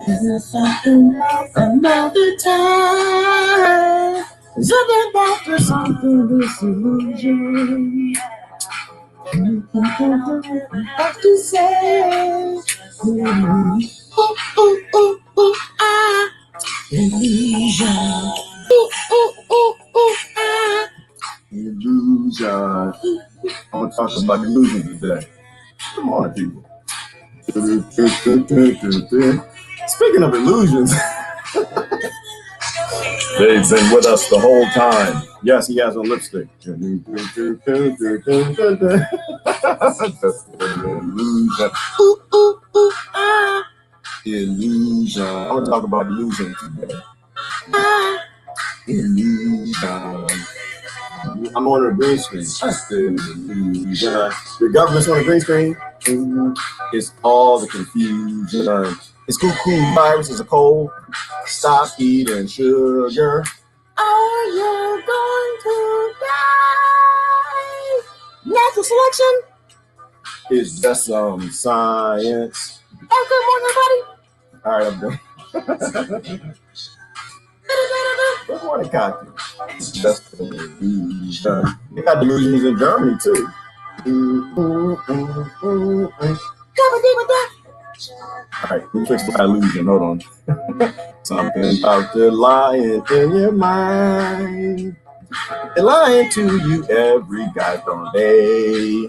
Is something else another time? Something about the something disillusion. Have to say, ah, illusion. Illusion. I'm gonna talk about illusion today. Come on, people. Speaking of illusions, they've been with us the whole time. Yes, he has a lipstick. That's illusion. Illusion. I want to talk about illusion today. Illusion. I'm on a green screen. That's the illusion. The government's on a green screen. It's all the confusion. It's cool virus is a cold. Stop eating sugar. Are you going to die? Natural selection is just some science. Oh, good morning, everybody. All right, I'm done. Good morning, Cocky. It's just an illusion. They got delusions in Germany, too. All right, we fixed the illusion. Hold on. Something about the lying in your mind. They're lying to you every goddamn day.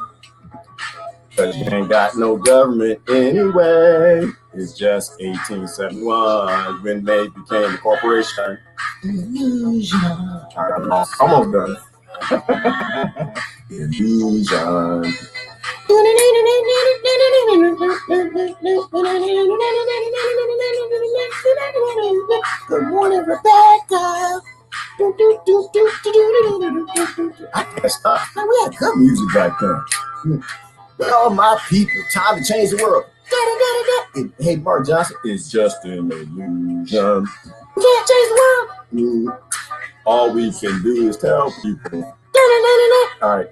Cause you ain't got no government anyway. It's just 1871 when they became a corporation. Illusion. All right, I'm almost done. Illusion. Good morning, Rebecca. I can't stop. Man, we had good music back then. All my people, time to change the world. And, hey, Mark Johnson, it's just an illusion. We can't change the world. All we can do is tell people. All right.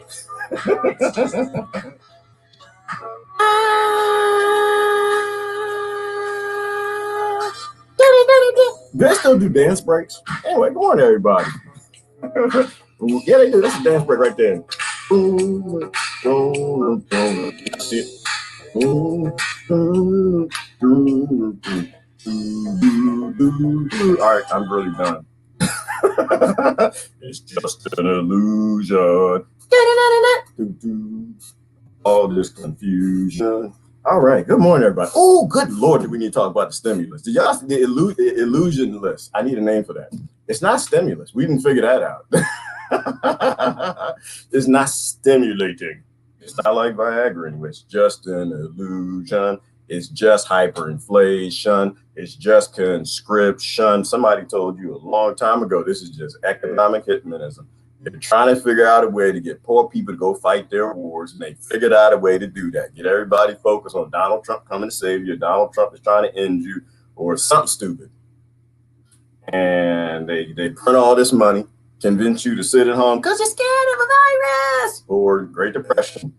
They still do dance breaks. Anyway, good morning, everybody. Yeah, they do. That's a dance break right there. That's it. All right, I'm really done. It's just an illusion. All this confusion. All right, good morning, everybody. Oh, good Lord, do we need to talk about the stimulus? Did y'all see the illusion list? I need a name for that. It's not stimulus. We didn't figure that out. It's not stimulating. It's not like Viagra anyway. It's just an illusion. It's just hyperinflation. It's just conscription. Somebody told you a long time ago, this is just economic hitmanism. They're trying to figure out a way to get poor people to go fight their wars, and they figured out a way to do that. Get everybody focused on Donald Trump coming to save you. Donald Trump is trying to end you, or something stupid. And they print all this money, convince you to sit at home because you're scared of a virus or Great Depression.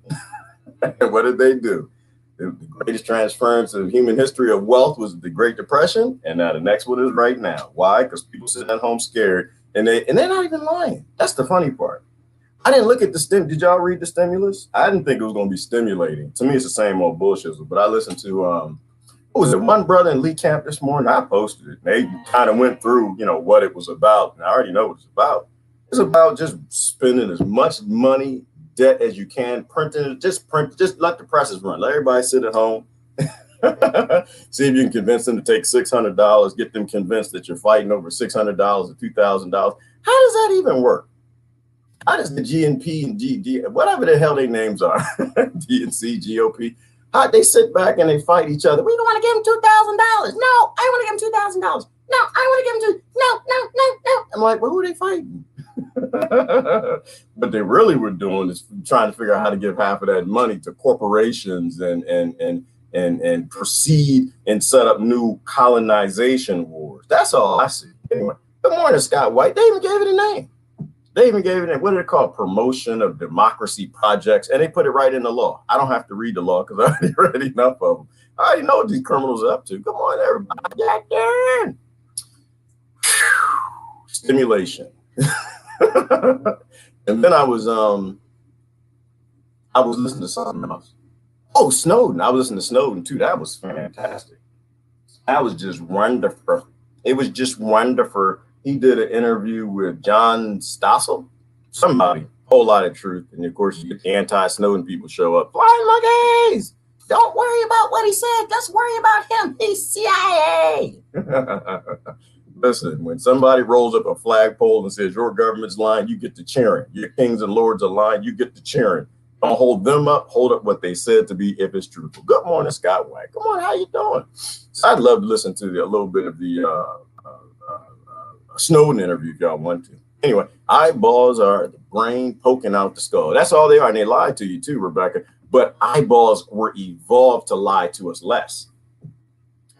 And what did they do? The greatest transference of human history of wealth was the Great Depression, and now the next one is right now. Why? Because people sit at home scared. And they're not even lying. That's the funny part. I didn't look at the Did y'all read the stimulus? I didn't think it was going to be stimulating. To me, it's the same old bullshit. But I listened to, what was it, one brother in Lee Camp this morning? I posted it. They kind of went through, what it was about. And I already know what it's about. It's about just spending as much money, debt as you can, printing it. Just let the presses run. Let everybody sit at home. See if you can convince them to take $600, get them convinced that you're fighting over $600 or $2,000. How does that even work? How does the GNP and G, whatever the hell their names are, DNC, GOP, how they sit back and they fight each other? We don't want to give them $2,000. No, I want to give them $2,000. No, I want to give them no. I'm like, well, who are they fighting? What they really were doing is trying to figure out how to give half of that money to corporations and proceed and set up new colonization wars. That's all I see. Anyway, good morning, Scott White. They even gave it a name. They even gave it, what do they call, promotion of democracy projects, and they put it right in the law. I don't have to read the law because I already read enough of them. I already know what these criminals are up to. Come on, everybody, get in. Stimulation. And then I was listening to something else. Oh, Snowden. I was listening to Snowden too. That was fantastic. That was just wonderful. It was just wonderful. He did an interview with John Stossel, somebody, whole lot of truth. And of course, you get the anti-Snowden people show up. Flying monkeys! Don't worry about what he said. Just worry about him. He's CIA. Listen, when somebody rolls up a flagpole and says your government's lying, you get to cheering. Your kings and lords are lying, you get to cheering. Don't hold them up. Hold up what they said to be if it's truthful. Good morning, Scott White. Come on, how you doing? So I'd love to listen to a little bit of the Snowden interview if y'all want to. Anyway, eyeballs are the brain poking out the skull. That's all they are. And they lied to you too, Rebecca. But eyeballs were evolved to lie to us less.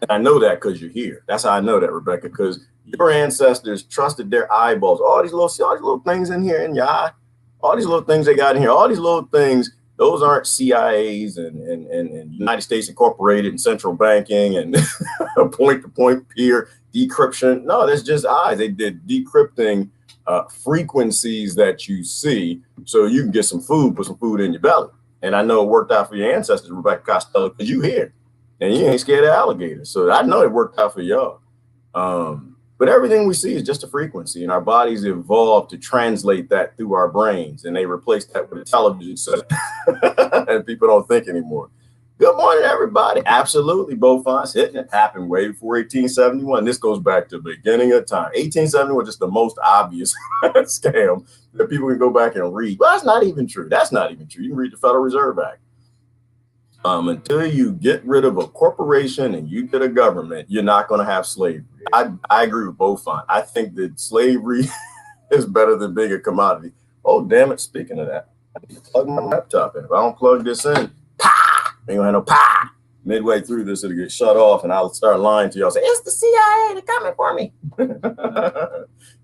And I know that because you're here. That's how I know that, Rebecca, because your ancestors trusted their eyeballs. All these little things in here in your eye, all these little things they got in here, all these little things, those aren't CIAs and United States Incorporated and central banking and point-to-point peer decryption. No, that's just eyes. They did decrypting frequencies that you see so you can get some food, put some food in your belly. And I know it worked out for your ancestors, Rebecca Costello, because you here and you ain't scared of alligators. So I know it worked out for y'all. But everything we see is just a frequency, and our bodies evolved to translate that through our brains, and they replaced that with a television set, and people don't think anymore. Good morning, everybody. Absolutely, Beaufont's hitting it. Happened way before 1871. This goes back to the beginning of time. 1871 was just the most obvious scam that people can go back and read. Well, that's not even true. That's not even true. You can read the Federal Reserve Act. Until you get rid of a corporation and you get a government, you're not going to have slavery. I agree with Beaufont. I think that slavery is better than being a commodity. Oh, damn it. Speaking of that, I need to plug my laptop in. If I don't plug this in, pah! Ain't gonna have no pah! Midway through this, it'll get shut off and I'll start lying to y'all. Say, it's the CIA. They're coming for me.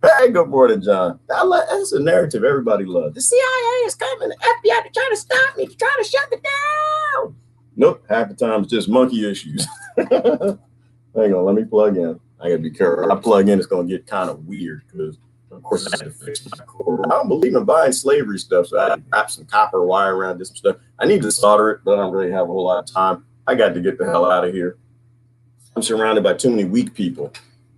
Hey, good morning, John. That's a narrative everybody loves. The CIA is coming. The FBI, they're trying to stop me. They're trying to shut me down. Nope, half the time it's just monkey issues. Hang on, let me plug in. I gotta be careful. When I plug in, it's gonna get kind of weird because, of course, I have to fix my cord. I don't believe in buying slavery stuff, so I had to wrap some copper wire around this stuff. I need to solder it, but I don't really have a whole lot of time. I got to get the hell out of here. I'm surrounded by too many weak people,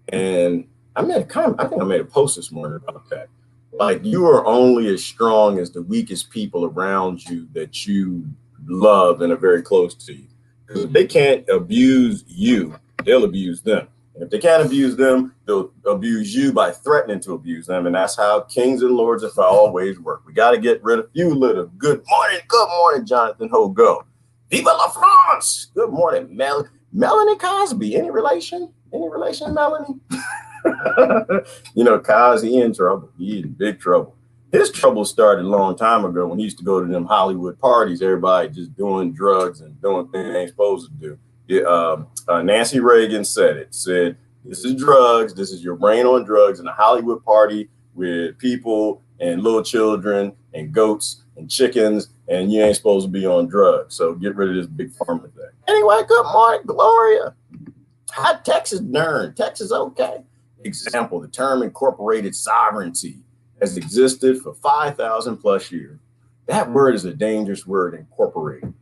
and I think I made a post this morning about that. Like, you are only as strong as the weakest people around you that you love and are very close to you. Because if they can't abuse you, they'll abuse them. And if they can't abuse them, they'll abuse you by threatening to abuse them. And that's how kings and lords of always work. We got to get rid of you, little. Good morning, Jonathan Hogo. Viva la France! Good morning, Melanie Cosby. Any relation? Melanie? You know, Cosby in trouble. He in big trouble. His trouble started a long time ago when he used to go to them Hollywood parties. Everybody just doing drugs and doing things they ain't supposed to do. Nancy Reagan said, this is drugs. This is your brain on drugs in a Hollywood party with people and little children and goats and chickens, and you ain't supposed to be on drugs. So get rid of this big pharma thing. Anyway, good morning, Gloria. How Texas darn? Texas okay? Example, the term incorporated sovereignty has existed for 5,000 plus years. That word is a dangerous word, incorporated.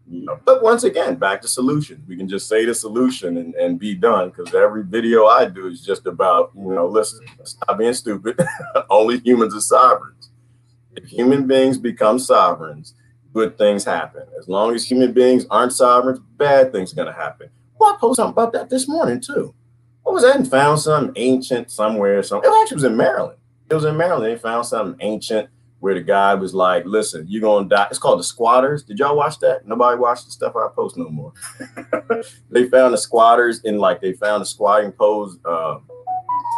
You know, but once again, back to solutions. We can just say the solution and be done, because every video I do is just about, listen, stop being stupid. Only humans are sovereigns. If human beings become sovereigns, good things happen. As long as human beings aren't sovereigns, bad things are going to happen. Well, I posted something about that this morning, too. What was that? And found something ancient somewhere. It actually was in Maryland. It was in Maryland. They found something ancient where the guy was like, listen, you're going to die. It's called The Squatters. Did y'all watch that? Nobody watched the stuff I post no more. They found the squatters they found the squatting pose all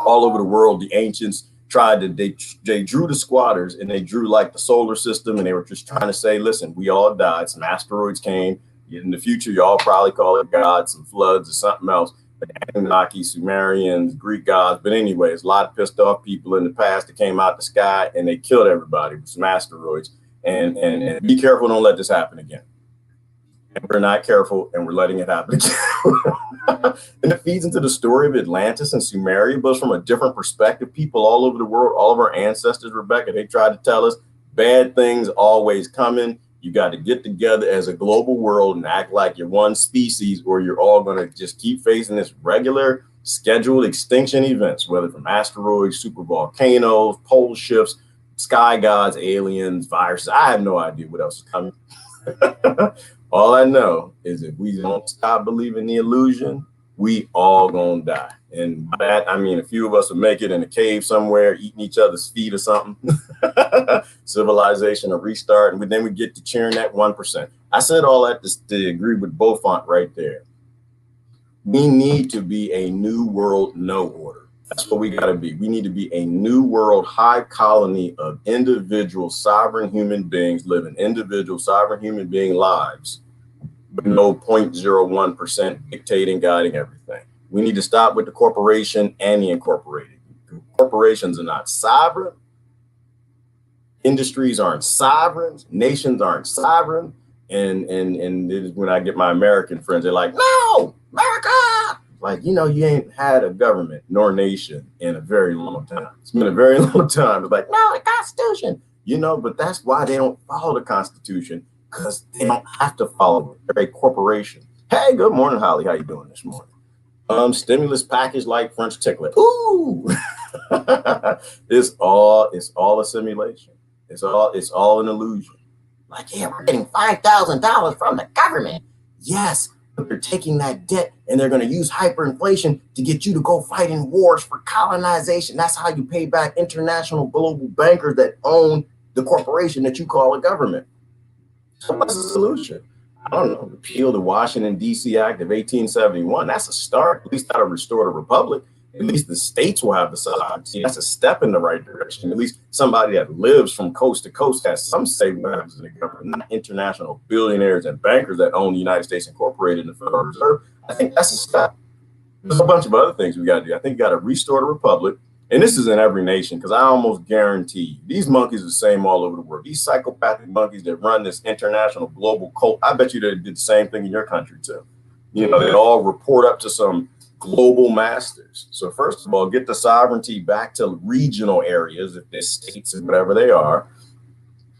over the world. The ancients they drew the squatters, and they drew like the solar system, and they were just trying to say, listen, we all died. Some asteroids came. In the future, y'all probably call it God, some floods or something else. Anunnaki, Sumerians, Greek gods. But anyways, a lot of pissed off people in the past that came out the sky and they killed everybody with some asteroids. And be careful, don't let this happen again. And we're not careful, and we're letting it happen again. And it feeds into the story of Atlantis and Sumeria, but from a different perspective. People all over the world, all of our ancestors, Rebecca, they tried to tell us bad things always coming. You got to get together as a global world and act like you're one species, or you're all going to just keep facing this regular scheduled extinction events, whether from asteroids, super volcanoes, pole shifts, sky gods, aliens, viruses. I have no idea what else is coming. All I know is if we don't stop believing the illusion, we all gonna die. And by that, I mean, a few of us will make it in a cave somewhere, eating each other's feet or something. Civilization will restart, and then we get to cheering that 1%. I said all that to agree with Beaufont right there. We need to be a new world no order. That's what we got to be. We need to be a new world hive colony of individual sovereign human beings living individual sovereign human being lives, with no 0.01% dictating, guiding everything. We need to stop with the corporation and the incorporated. Corporations are not sovereign. Industries aren't sovereign. Nations aren't sovereign. And it is when I get my American friends, they're like, no, America. Like, you know, you ain't had a government nor nation in a very long time. It's been a very long time. It's like, no, the Constitution, you know, but that's why they don't follow the Constitution, because they don't have to follow it. They're a corporation. Hey, good morning, Holly. How you doing this morning? Stimulus package like French ticklet. Ooh, it's all a simulation. It's all an illusion. Like, yeah, we're getting $5,000 from the government. Yes. They're taking that debt and they're going to use hyperinflation to get you to go fight in wars for colonization. That's how you pay back international global bankers that own the corporation that you call a government. So what's the solution? I don't know. Repeal the Washington, D.C. Act of 1871. That's a start. At least that'll restore the republic. At least the states will have the sovereignty. That's a step in the right direction. At least somebody that lives from coast to coast has some say what happens in the government, not international billionaires and bankers that own the United States Incorporated and the Federal Reserve. I think that's a step. There's a bunch of other things we got to do. I think you got to restore the republic. And this is in every nation, because I almost guarantee you, these monkeys are the same all over the world. These psychopathic monkeys that run this international global cult, I bet you they did the same thing in your country too. You know, they all report up to some global masters. So first of all, get the sovereignty back to regional areas, if they're states and whatever they are.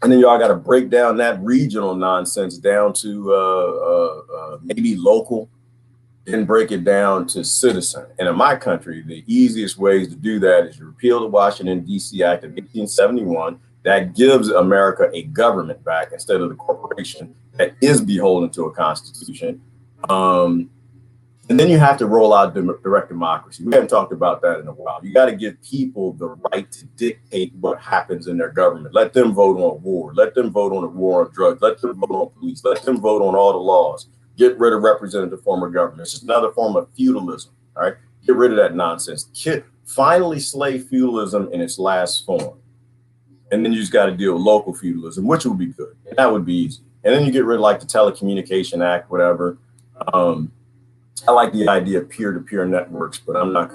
And then y'all got to break down that regional nonsense down to maybe local, then break it down to citizen. And in my country, the easiest ways to do that is to repeal the Washington, D.C. Act of 1871. That gives America a government back instead of the corporation that is beholden to a constitution. And then you have to roll out direct democracy. We haven't talked about that in a while. You got to give people the right to dictate what happens in their government. Let them vote on war. Let them vote on a war on drugs. Let them vote on police. Let them vote on all the laws. Get rid of representative form of government. It's just another form of feudalism. All right. Get rid of that nonsense. Finally slay feudalism in its last form. And then you just got to deal with local feudalism, which would be good. And that would be easy. And then you get rid of like the Telecommunication Act, whatever. I like the idea of peer-to-peer networks, but I'm not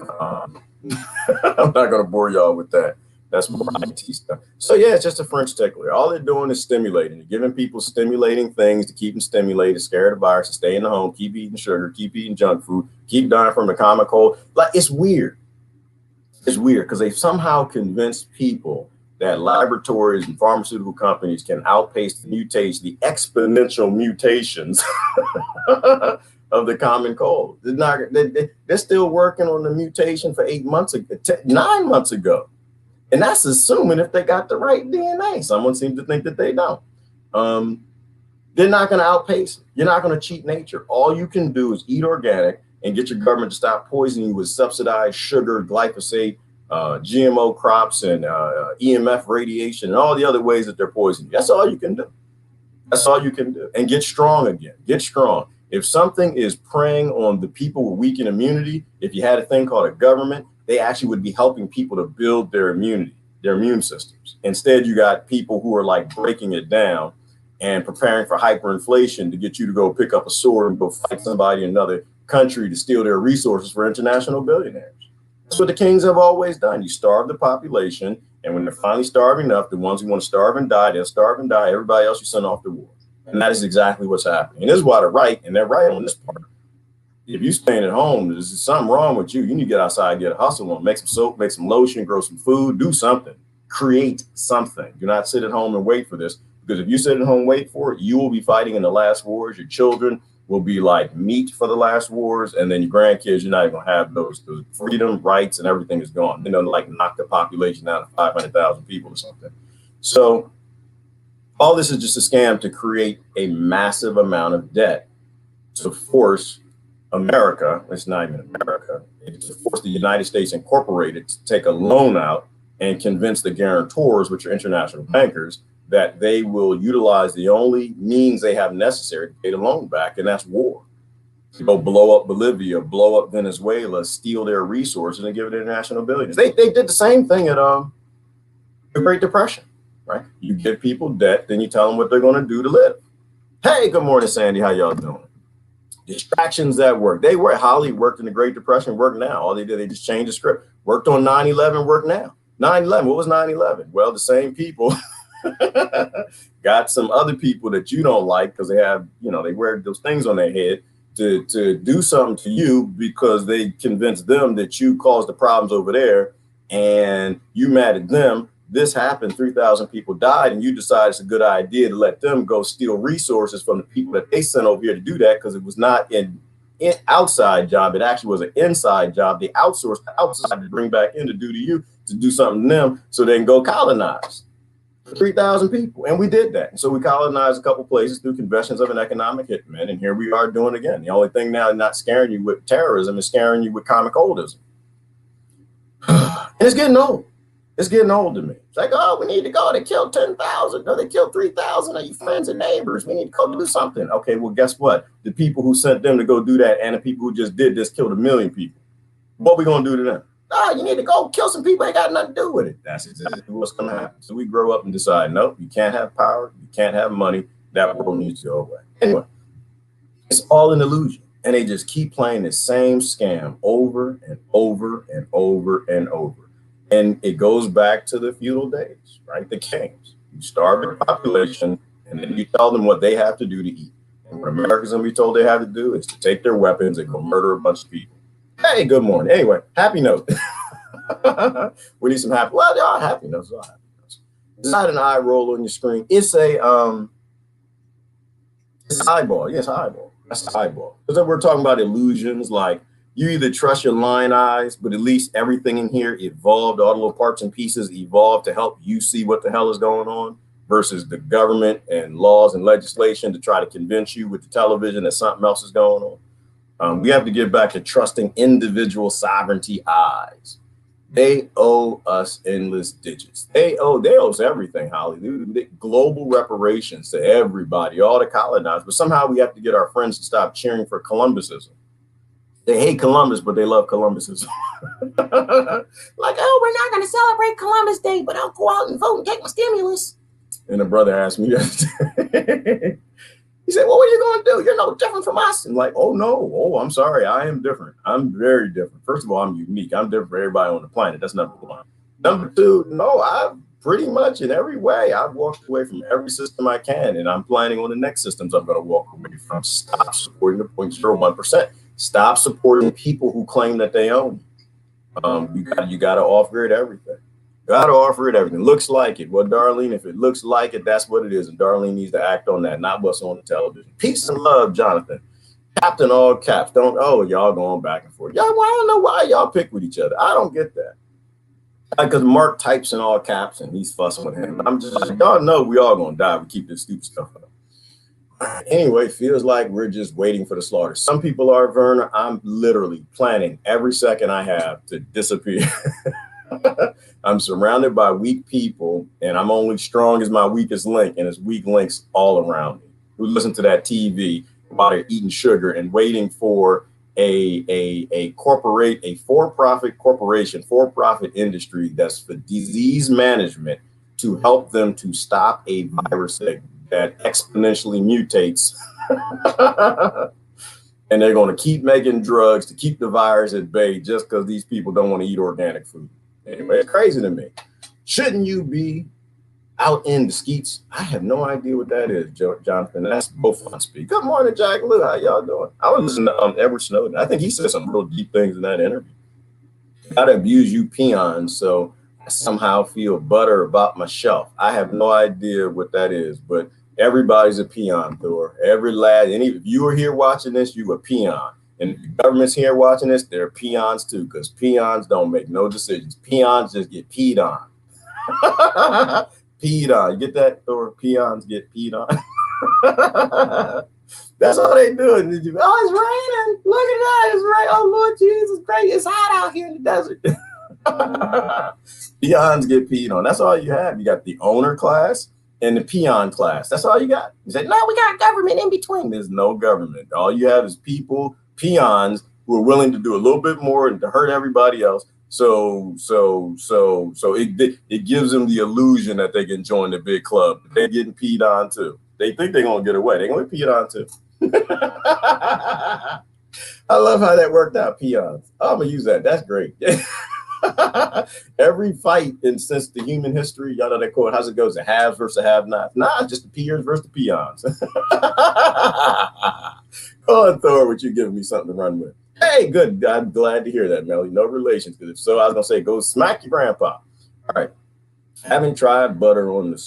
gonna bore y'all with that. That's more IT stuff. So yeah, it's just a French tickler. All they're doing is stimulating. They're giving people stimulating things to keep them stimulated, scare the virus, to stay in the home, keep eating sugar, keep eating junk food, keep dying from the common cold. Like, it's weird. It's weird because they've somehow convinced people that laboratories and pharmaceutical companies can outpace the mutations, the exponential mutations of the common cold. They're still working on the mutation for 9 months ago. And that's assuming if they got the right DNA. Someone seems to think that they don't. They're not going to outpace it. You're not going to cheat nature. All you can do is eat organic and get your government to stop poisoning you with subsidized sugar, glyphosate, GMO crops, and EMF radiation, and all the other ways that they're poisoning you. That's all you can do. That's all you can do. And get strong again. Get strong. If something is preying on the people with weakened immunity, if you had a thing called a government, they actually would be helping people to build their immunity, their immune systems. Instead, you got people who are like breaking it down and preparing for hyperinflation to get you to go pick up a sword and go fight somebody in another country to steal their resources for international billionaires. That's what the kings have always done. You starve the population, and when they're finally starving enough, the ones who want to starve and die, they'll starve and die. Everybody else you send off to war. And that is exactly what's happening. And this is why they're right, and they're right on this part. If you're staying at home, there's something wrong with you. You need to get outside, get a hustle on, make some soap, make some lotion, grow some food, do something. Create something. Do not sit at home and wait for this. Because if you sit at home and wait for it, you will be fighting in the last wars. Your children will be like meat for the last wars. And then your grandkids, you're not even going to have those freedom, rights, and everything is gone. They're going to like knock the population down to 500,000 people or something. So all this is just a scam to create a massive amount of debt to force America, it's not even America, it's to force the United States Incorporated to take a loan out and convince the guarantors, which are international bankers, that they will utilize the only means they have necessary to pay the loan back, and that's war. To go blow up Bolivia, blow up Venezuela, steal their resources, and give it to international billionaires. They did the same thing at the Great Depression, right? You give people debt, then you tell them what they're going to do to live. Hey, good morning, Sandy. How y'all doing? Distractions that work. They work. Holly worked in the Great Depression, work now. All they did, they just changed the script. Worked on 9/11, work now. 9/11, what was 9/11? Well, the same people got some other people that you don't like because they have, they wear those things on their head to do something to you because they convinced them that you caused the problems over there and you mad at them. This happened, 3,000 people died, and you decide it's a good idea to let them go steal resources from the people that they sent over here to do that because it was not an outside job. It actually was an inside job. They outsourced the outside to bring back in to do to you, to do something to them so they can go colonize 3,000 people. And we did that. And so we colonized a couple places through conventions of an economic hitman. And here we are doing it again. The only thing now not scaring you with terrorism is scaring you with comic oldism. And it's getting old. It's getting old to me. It's like, oh, we need to go. They killed 10,000. No, they killed 3,000 of your friends and neighbors. We need to go do something. Okay, well, guess what? The people who sent them to go do that and the people who just did this killed 1 million people. What are we going to do to them? Oh, you need to go kill some people. Ain't got nothing to do with it. That's exactly what's going to happen. So we grow up and decide, nope, you can't have power. You can't have money. That world needs to go away. Anyway, it's all an illusion. And they just keep playing the same scam over and over and over and over. And it goes back to the feudal days, right? The kings. You starve the population, and then you tell them what they have to do to eat. And what Americans going to be told they have to do is to take their weapons and go murder a bunch of people. Hey, good morning. Anyway, happy note. We need some happy. Well, there are happy notes. There are happy notes. It's not an eye roll on your screen. It's a it's an eyeball. Yes, eyeball. That's an eyeball. Because we're talking about illusions like. You either trust your lying eyes, but at least everything in here evolved, all the little parts and pieces evolved to help you see what the hell is going on versus the government and laws and legislation to try to convince you with the television that something else is going on. We have to get back to trusting individual sovereignty eyes. They owe us endless digits. They owe us everything, Holly. Global reparations to everybody, all the colonized. But somehow we have to get our friends to stop cheering for Columbusism. They hate Columbus, but they love Columbusism. Like, oh, we're not going to celebrate Columbus Day, but I'll go out and vote and take my stimulus. And a brother asked me that. He said, well, what are you going to do? You're no different from us. I'm like, oh, no. Oh, I'm sorry. I am different. I'm very different. First of all, I'm unique. I'm different from everybody on the planet. That's number one. Number two, no, I've pretty much in every way, I've walked away from every system I can. And I'm planning on the next systems I'm going to walk away from. Stop supporting the 0.01%. Stop supporting people who claim that they own you. You got to off-grid everything. Got to off-grid everything. Looks like it. Well, Darlene, if it looks like it, that's what it is. And Darlene needs to act on that, not what's on the television. Peace and love, Jonathan. Captain all caps. Y'all going back and forth. Y'all, well, I don't know why y'all pick with each other. I don't get that. Because Mark types in all caps and he's fussing with him. I'm just like, y'all know we all going to die. We keep this stupid stuff up. Anyway, feels like we're just waiting for the slaughter. Some people are, Werner. I'm literally planning every second I have to disappear. I'm surrounded by weak people, and I'm only strong as my weakest link, and there's weak links all around me who listen to that TV while they're eating sugar and waiting for a for-profit corporation, for-profit industry that's for disease management to help them to stop a virus that exponentially mutates. And they're going to keep making drugs to keep the virus at bay just because these people don't want to eat organic food. Anyway, it's crazy to me. Shouldn't you be out in the skeets? I have no idea what that is, Jonathan. That's both fun speak. Good morning, Jack Lou. How y'all doing? I was listening to Edward Snowden. I think he said some real deep things in that interview. Gotta abuse you peons, so I somehow feel better about myself. I have no idea what that is, but everybody's a peon, Thor. Every lad, and if you are here watching this, you a peon. And if the government's here watching this, they're peons too, because peons don't make no decisions. Peons just get peed on. Peed on. You get that, Thor? Peons get peed on. That's all they do. Oh, it's raining. Look at that. It's raining. Oh, Lord Jesus, great. It's hot out here in the desert. Peons get peed on. That's all you have. You got the owner class and the peon class. That's all you got. You say, no, we got government in between. There's no government. All you have is people, peons, who are willing to do a little bit more and to hurt everybody else. So it gives them the illusion that they can join the big club. They're getting peed on too. They think they're gonna get away. They're gonna get peed on too. I love how that worked out, peons. I'm gonna use that. That's great. Every fight since the human history, y'all know that quote, how's it goes? The haves versus the have-nots. Nah, just the peers versus the peons. Go on, Thor, what you giving me something to run with. Hey, good. I'm glad to hear that, Melly. No relations, because if so, I was gonna say go smack your grandpa. All right. Haven't tried butter on the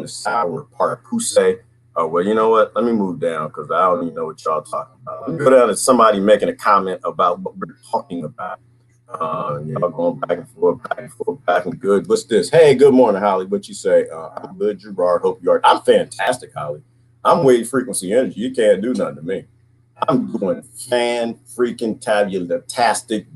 sour part. Who say, oh, well, you know what? Let me move down because I don't even know what y'all talking about. Let me go down to somebody making a comment about what we're talking about. Y'all going back and forth, back and good. What's this? Hey, good morning, Holly. What you say? I'm good, Gerard. Hope you are. I'm fantastic, Holly. I'm wave frequency energy. You can't do nothing to me. I'm doing fan-freaking-tabula-tastic.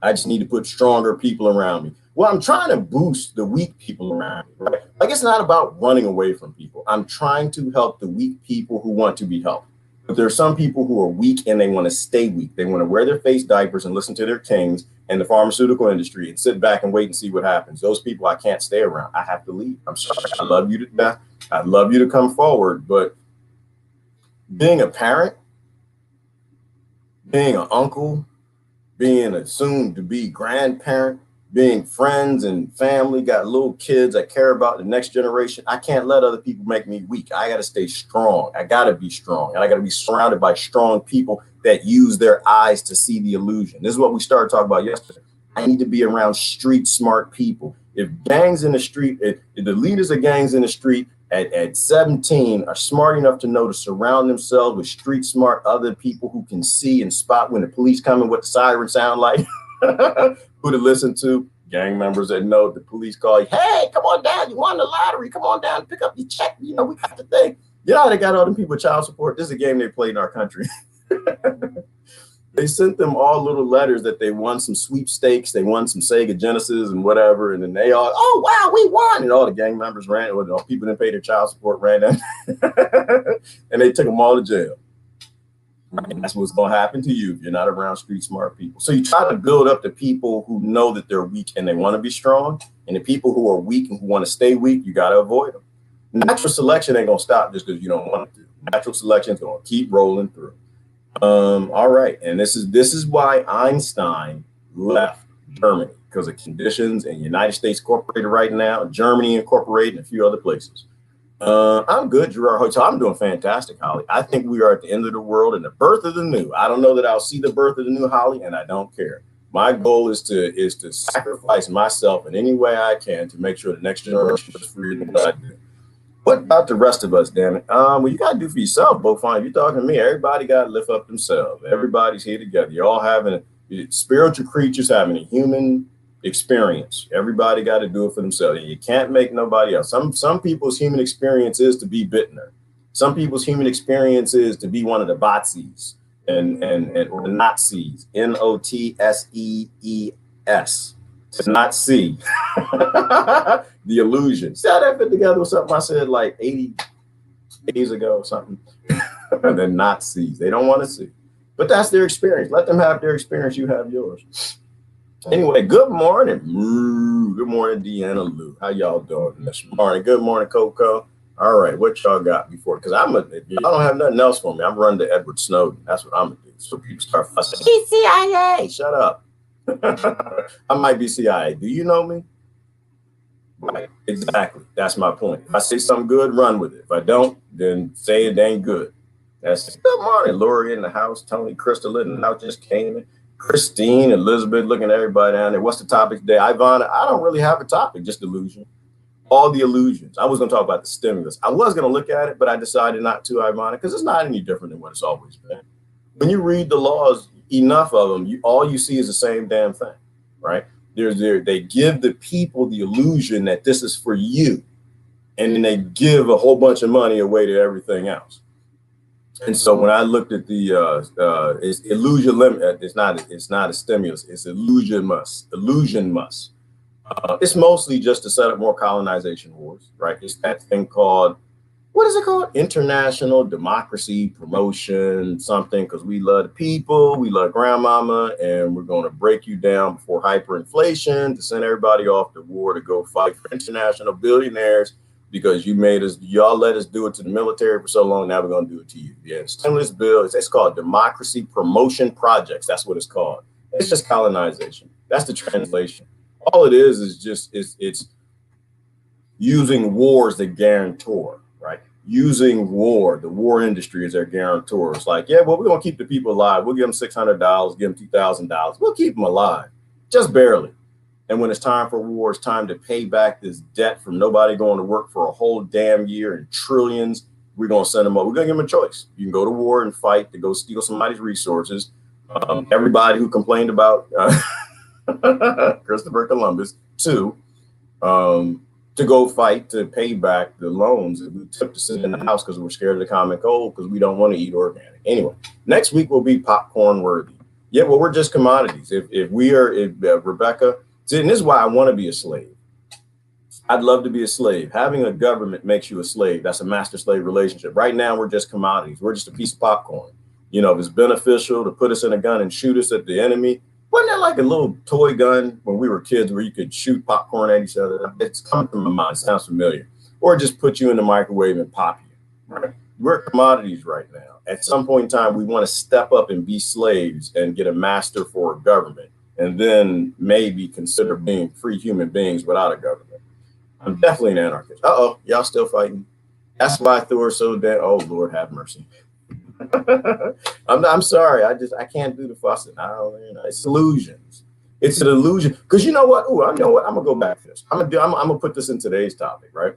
I just need to put stronger people around me. Well, I'm trying to boost the weak people around me, right? Like, it's not about running away from people. I'm trying to help the weak people who want to be helped. But there are some people who are weak and they want to stay weak. They want to wear their face diapers and listen to their kings and the pharmaceutical industry and sit back and wait and see what happens. Those people I can't stay around. I have to leave. I'm sorry. I love you to death. I'd love you to come forward. But being a parent, being an uncle, being a soon-to-be grandparent, being friends and family, got little kids I care about the next generation. I can't let other people make me weak. I got to stay strong. I got to be strong. And I got to be surrounded by strong people that use their eyes to see the illusion. This is what we started talking about yesterday. I need to be around street smart people. If gangs in the street, if the leaders of gangs in the street at 17 are smart enough to know to surround themselves with street smart other people who can see and spot when the police come and what the sirens sound like, who to listen to, gang members that know the police call you, hey, come on down, you won the lottery, come on down, pick up your check, you know, we got the thing. You know how they got all them people with child support? This is a game they played in our country. They sent them all little letters that they won some sweepstakes, they won some Sega Genesis and whatever, and then they all, oh, wow, we won. And all the gang members ran, or all people didn't pay their child support ran down, and they took them all to jail. And that's what's going to happen to you if you're not around street smart people. So you try to build up the people who know that they're weak and they want to be strong, and the people who are weak and who want to stay weak, you got to avoid them. Natural selection ain't going to stop just because you don't want it to. Natural selection is going to keep rolling through. All right. And this is why Einstein left Germany, because of conditions, and United States Incorporated right now, Germany Incorporated, and a few other places. I'm good, Gerard Hotel. I'm doing fantastic, Holly. I think we are at the end of the world and the birth of the new. I don't know that I'll see the birth of the new, Holly, and I don't care. My goal is to sacrifice myself in any way I can to make sure the next generation is free than what I do. What about the rest of us, damn it? Well, you got to do for yourself, Bo Fine. If you're talking to me, everybody got to lift up themselves. Everybody's here together. You're all having spiritual creatures having a human experience. Everybody got to do it for themselves. You can't make nobody else. Some people's human experience is to be Bittner. Some people's human experience is to be one of the Botses and or the Nazis. NOTSEES. To not see the illusion. See how that fit together with something I said like 80 days ago or something. And then Nazis. They don't want to see. But that's their experience. Let them have their experience. You have yours. Anyway, good morning. Good morning, Deanna Lou. How y'all doing this morning? Good morning, Coco. All right, what y'all got before? Because if y'all don't have nothing else for me, I'm running to Edward Snowden. That's what I'm gonna do. So people start fussing. He's CIA. Shut up. I might be CIA. Do you know me? Right. Exactly. That's my point. If I say something good, run with it. If I don't, then say it ain't good. That's good morning. Lori in the house. Tony, Crystal in the house just came in. Christine, Elizabeth, looking at everybody down there. What's the topic today? Ivana, I don't really have a topic, just illusion. All the illusions. I was going to talk about the stimulus. I was going to look at it, but I decided not to, Ivana, because it's not any different than what it's always been. When you read the laws, enough of them, all you see is the same damn thing, right? They give the people the illusion that this is for you, and then they give a whole bunch of money away to everything else. And so when I looked at the it's illusion limit, it's not a stimulus, it's illusion must. It's mostly just to set up more colonization wars, right? It's that thing called, what is it called? International Democracy Promotion something, because we love the people, we love grandmama, and we're going to break you down before hyperinflation to send everybody off to war to go fight for international billionaires because y'all let us do it to the military for so long, now we're going to do it to you. Yeah, the stimulus bill, it's called Democracy Promotion Projects. That's what it's called. It's just colonization. That's the translation. All it is just, it's using war as the guarantor, right? Using war, the war industry as their guarantor. It's like, yeah, well, we're going to keep the people alive. We'll give them $600, give them $2,000. We'll keep them alive, just barely. And when it's time for war, it's time to pay back this debt from nobody going to work for a whole damn year and trillions. We're going to send them over. We're going to give them a choice. You can go to war and fight to go steal somebody's resources. Everybody who complained about Christopher Columbus, to go fight to pay back the loans that we took to sit in the house because we're scared of the common cold because we don't want to eat organic. Anyway, next week will be popcorn worthy. Yeah, well, we're just commodities. If Rebecca, see, and this is why I want to be a slave. I'd love to be a slave. Having a government makes you a slave. That's a master-slave relationship. Right now, we're just commodities. We're just a piece of popcorn. You know, if it's beneficial to put us in a gun and shoot us at the enemy, wasn't that like a little toy gun when we were kids where you could shoot popcorn at each other? It's coming from my mind. It sounds familiar. Or just put you in the microwave and pop you. Right? We're commodities right now. At some point in time, we want to step up and be slaves and get a master for a government, and then maybe consider being free human beings without a government. I'm definitely an anarchist. Uh-oh, y'all still fighting? That's why Thor's so dead. Oh, Lord, have mercy. I'm sorry. I can't do the fussing. It's illusions. It's an illusion. Because you know what? I know what. I'm gonna go back to this. I'm gonna put this in today's topic, right?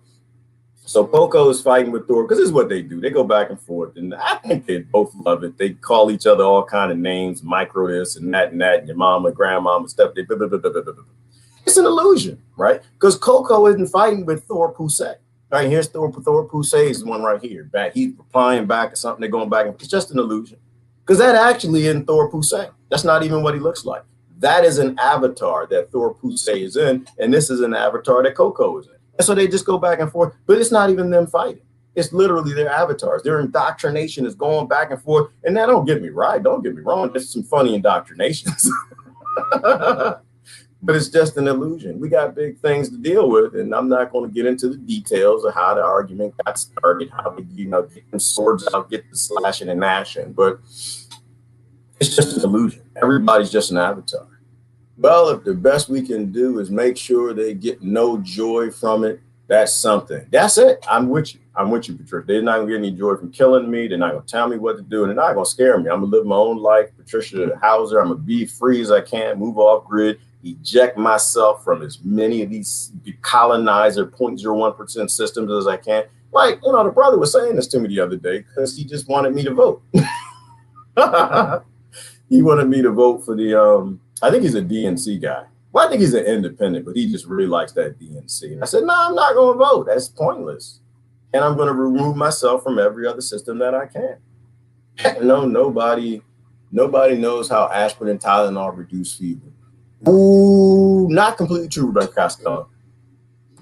So Poco is fighting with Thor because this is what they do. They go back and forth, and I think they both love it. They call each other all kind of names, micro this and that, and your mama, grandmama, stuff. It's an illusion, right? Because Coco isn't fighting with Thor Pusey. All right, here's Thor Pusey is the one right here. Back, he's replying back or something. They're going back, and it's just an illusion. Because that actually in Thor Pusey, that's not even what he looks like. That is an avatar that Thor Pusey is in, and this is an avatar that Coco is in. And so they just go back and forth, but it's not even them fighting. It's literally their avatars. Their indoctrination is going back and forth. And now, don't get me right. Don't get me wrong. There's some funny indoctrinations. But it's just an illusion. We got big things to deal with, and I'm not going to get into the details of how the argument got started, how they, get the swords out, get the slashing and gnashing. But it's just an illusion. Everybody's just an avatar. Well, if the best we can do is make sure they get no joy from it, that's something. That's it. I'm with you. I'm with you, Patricia. They're not going to get any joy from killing me. They're not going to tell me what to do, and they're not going to scare me. I'm going to live my own life, Patricia Hauser. I'm going to be free as I can, move off grid, eject myself from as many of these colonizer 0.01% systems as I can. Like, the brother was saying this to me the other day because he just wanted me to vote. He wanted me to vote for the, I think he's a DNC guy. Well, I think he's an independent, but he just really likes that DNC. And I said, no, I'm not going to vote. That's pointless. And I'm going to remove myself from every other system that I can. Nobody knows how aspirin and Tylenol reduce fever. Ooh, not completely true, Rebecca Costello.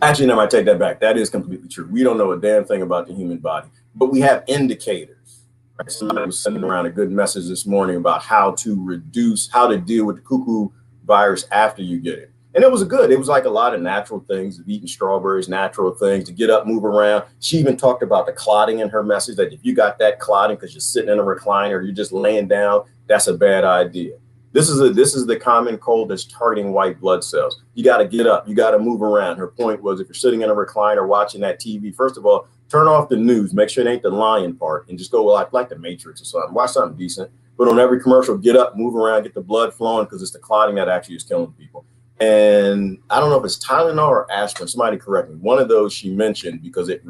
Actually, no, I take that back. That is completely true. We don't know a damn thing about the human body, but we have indicators. Right? Somebody was sending around a good message this morning about how to deal with the cuckoo virus after you get it. And it was good. It was like a lot of natural things, of eating strawberries, natural things, to get up, move around. She even talked about the clotting in her message, that if you got that clotting because you're sitting in a recliner or you're just laying down, that's a bad idea. This is the common cold that's targeting white blood cells. You got to get up. You got to move around. Her point was, if you're sitting in a recliner watching that TV, first of all, turn off the news. Make sure it ain't the lion part, and just go like the Matrix or something. Watch something decent. But on every commercial, get up, move around, get the blood flowing, because it's the clotting that actually is killing people. And I don't know if it's Tylenol or aspirin. Somebody correct me. One of those she mentioned, because it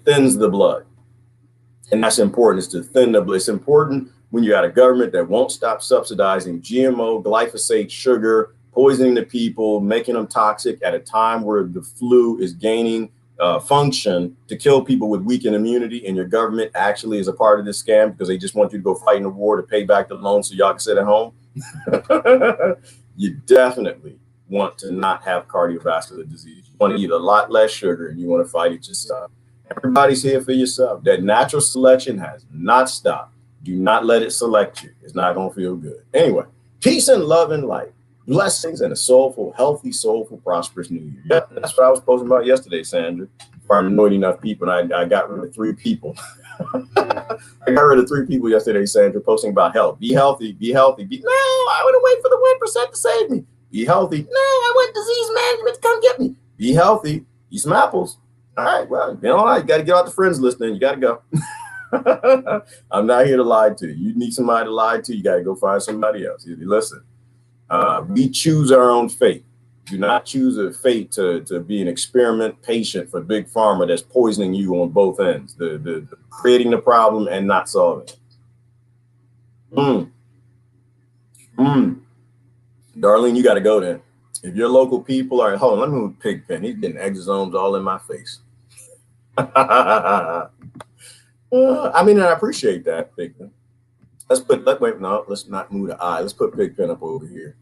thins the blood. And that's important, is to thin the blood. It's important when you got a government that won't stop subsidizing GMO, glyphosate, sugar, poisoning the people, making them toxic at a time where the flu is gaining function to kill people with weakened immunity, and your government actually is a part of this scam because they just want you to go fight in the war to pay back the loan so y'all can sit at home. You definitely want to not have cardiovascular disease. You want to eat a lot less sugar, and you want to fight it yourself. Everybody's here for yourself. That natural selection has not stopped. Do not let it select you. It's not going to feel good. Anyway, peace and love and light. Blessings and a soulful, healthy, soulful, prosperous new year. Yeah, that's what I was posting about yesterday, Sandra. Before I annoyed enough people, and I got rid of 3 people. I got rid of 3 people yesterday, Sandra, posting about health. Be healthy, be healthy. No, I would have waited for the 1% to save me. Be healthy. No, I want disease management to come get me. Be healthy. Eat some apples. All right, well, all right, you got to get out the friends list then. You got to go. I'm not here to lie to you. You need somebody to lie to, you got to go find somebody else. Listen, we choose our own fate. Do not choose a fate to be an experiment patient for Big Pharma that's poisoning you on both ends, the creating the problem and not solving it. Darlene, you got to go then. If your local people are, hold on, let me move Pigpen. He's getting exosomes all in my face. I mean, I appreciate that, Pigpen. Let's not move the eye. Let's put Pigpen up over here.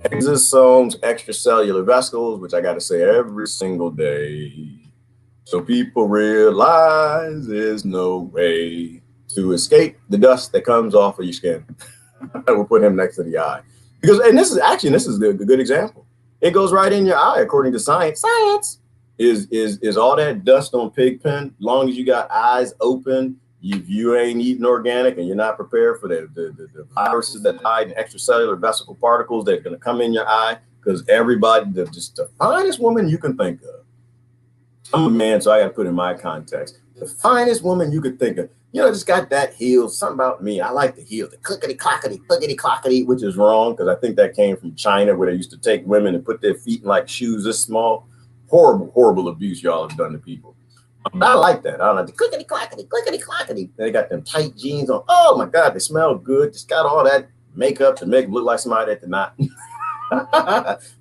Exosomes, extracellular vesicles, which I got to say every single day, so people realize there's no way to escape the dust that comes off of your skin. We'll put him next to the eye, because, and this is a good example. It goes right in your eye, according to science. Science is all that dust on Pigpen. Long as you got eyes open, you ain't eating organic, and you're not prepared for the viruses that hide in extracellular vesicle particles that are going to come in your eye, because everybody, just the finest woman you can think of. I'm a man, so I got to put in my context. The finest woman you could think of, just got that heel. Something about me, I like the heel, the clickety-clockety, clickety-clockety, which is wrong, because I think that came from China, where they used to take women and put their feet in like shoes this small. Horrible, horrible abuse y'all have done to people. I like that. I like the clickety-clackety, clickety-clackety. They got them tight jeans on. Oh, my God, they smell good. Just got all that makeup to make them look like somebody that did not.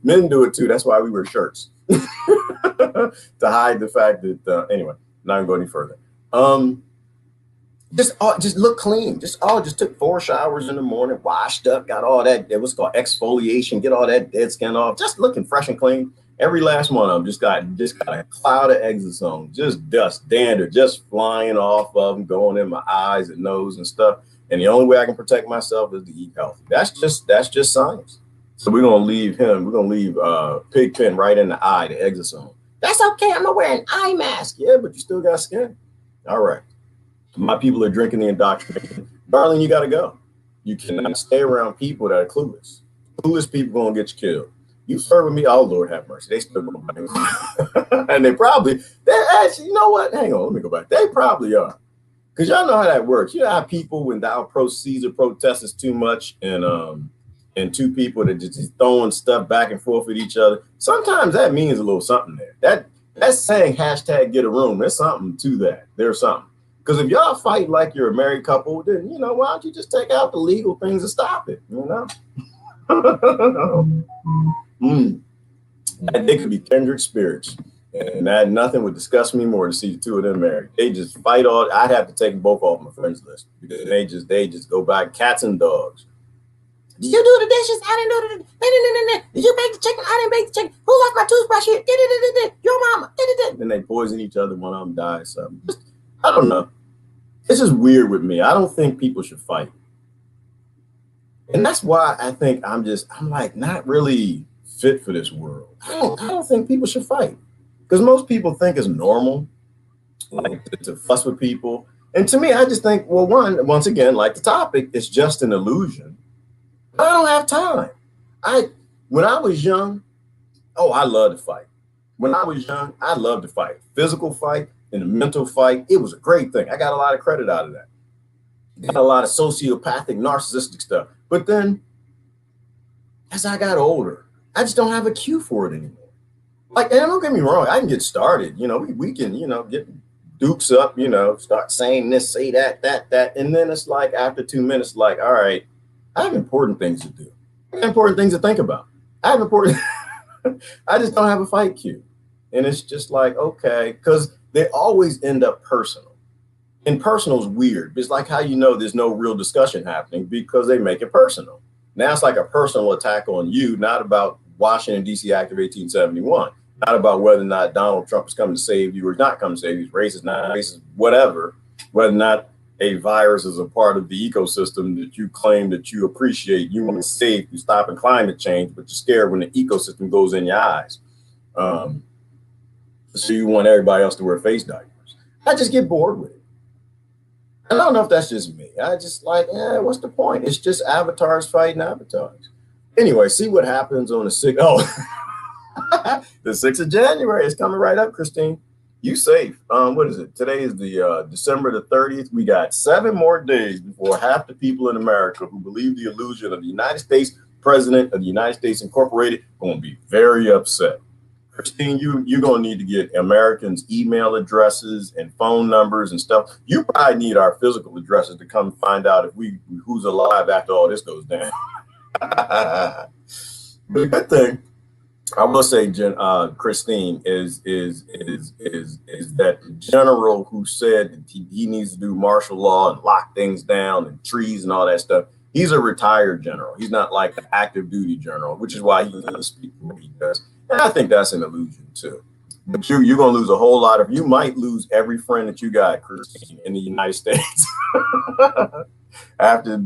Men do it, too. That's why we wear shirts. To hide the fact that, anyway, not going to go any further. Just look clean. Just took 4 showers in the morning, washed up, got all that, what's called exfoliation, get all that dead skin off, just looking fresh and clean. Every last one of them just got a cloud of exosomes, just dust, dander, just flying off of them, going in my eyes and nose and stuff. And the only way I can protect myself is to eat healthy. That's just science. So we're gonna leave Pigpen right in the eye, the exosome. That's okay. I'm gonna wear an eye mask. Yeah, but you still got skin. All right. My people are drinking the indoctrination. Darling, you gotta go. You cannot stay around people that are clueless. Clueless people gonna get you killed. You serve with me, oh Lord have mercy. They still go back. And they're actually, you know what? Hang on, let me go back. They probably are. Because y'all know how that works. You know how people, when thou pro Caesar protests too much, and 2 people that just throwing stuff back and forth with each other, sometimes that means a little something there. That's saying hashtag get a room. There's something to that. There's something. Because if y'all fight like you're a married couple, then, why don't you just take out the legal things and stop it, They could be kindred spirits, and that nothing would disgust me more to see the 2 of them married. They just fight all. I'd have to take them both off my friends list, because they just go back cats and dogs. Did you do the dishes? I didn't do the. Did you bake the chicken? I didn't bake the chicken. Who left my toothbrush here? Your mama. Then they poison each other. One of them dies. Something. I don't know. This is weird with me. I don't think people should fight. And that's why I think I'm like not really fit for this world. I don't think people should fight, because most people think it's normal, like to fuss with people. And to me, I just think, well, once again, like the topic, it's just an illusion. I don't have time. When I was young, oh, I loved to fight. When I was young, I loved to fight. Physical fight and a mental fight. It was a great thing. I got a lot of credit out of that. Got a lot of sociopathic, narcissistic stuff. But then as I got older, I just don't have a cue for it anymore. Like, and don't get me wrong, I can get started. We can, get dukes up, start saying this, say that. And then it's like after 2 minutes, like, all right, I have important things to do. I have important things to think about. I just don't have a fight cue. And it's just like, okay, because they always end up personal. And personal is weird. It's like how there's no real discussion happening, because they make it personal. Now it's like a personal attack on you, not about Washington, D.C. Act of 1871, not about whether or not Donald Trump is coming to save you or not coming to save you, he's racist, not racist, whatever, whether or not a virus is a part of the ecosystem that you claim that you appreciate, you want to save, you stopping climate change, but you're scared when the ecosystem goes in your eyes. So you want everybody else to wear face diapers. I just get bored with it. I don't know if that's just me. I just like, what's the point? It's just avatars fighting avatars. Anyway, see what happens on the 6th. Oh, the 6th of January is coming right up, Christine. You safe. What is it? Today is the December the 30th. We got 7 more days before half the people in America who believe the illusion of the United States president of the United States Incorporated going to be very upset. Christine, you're going to need to get Americans' email addresses and phone numbers and stuff. You probably need our physical addresses to come find out if who's alive after all this goes down. But the good thing, I will say, Christine, is that the general who said that he needs to do martial law and lock things down and trees and all that stuff, he's a retired general. He's not like an active duty general, which is why he doesn't speak what he does. And I think that's an illusion too. But you're going to lose a whole lot you might lose every friend that you got, Christine, in the United States after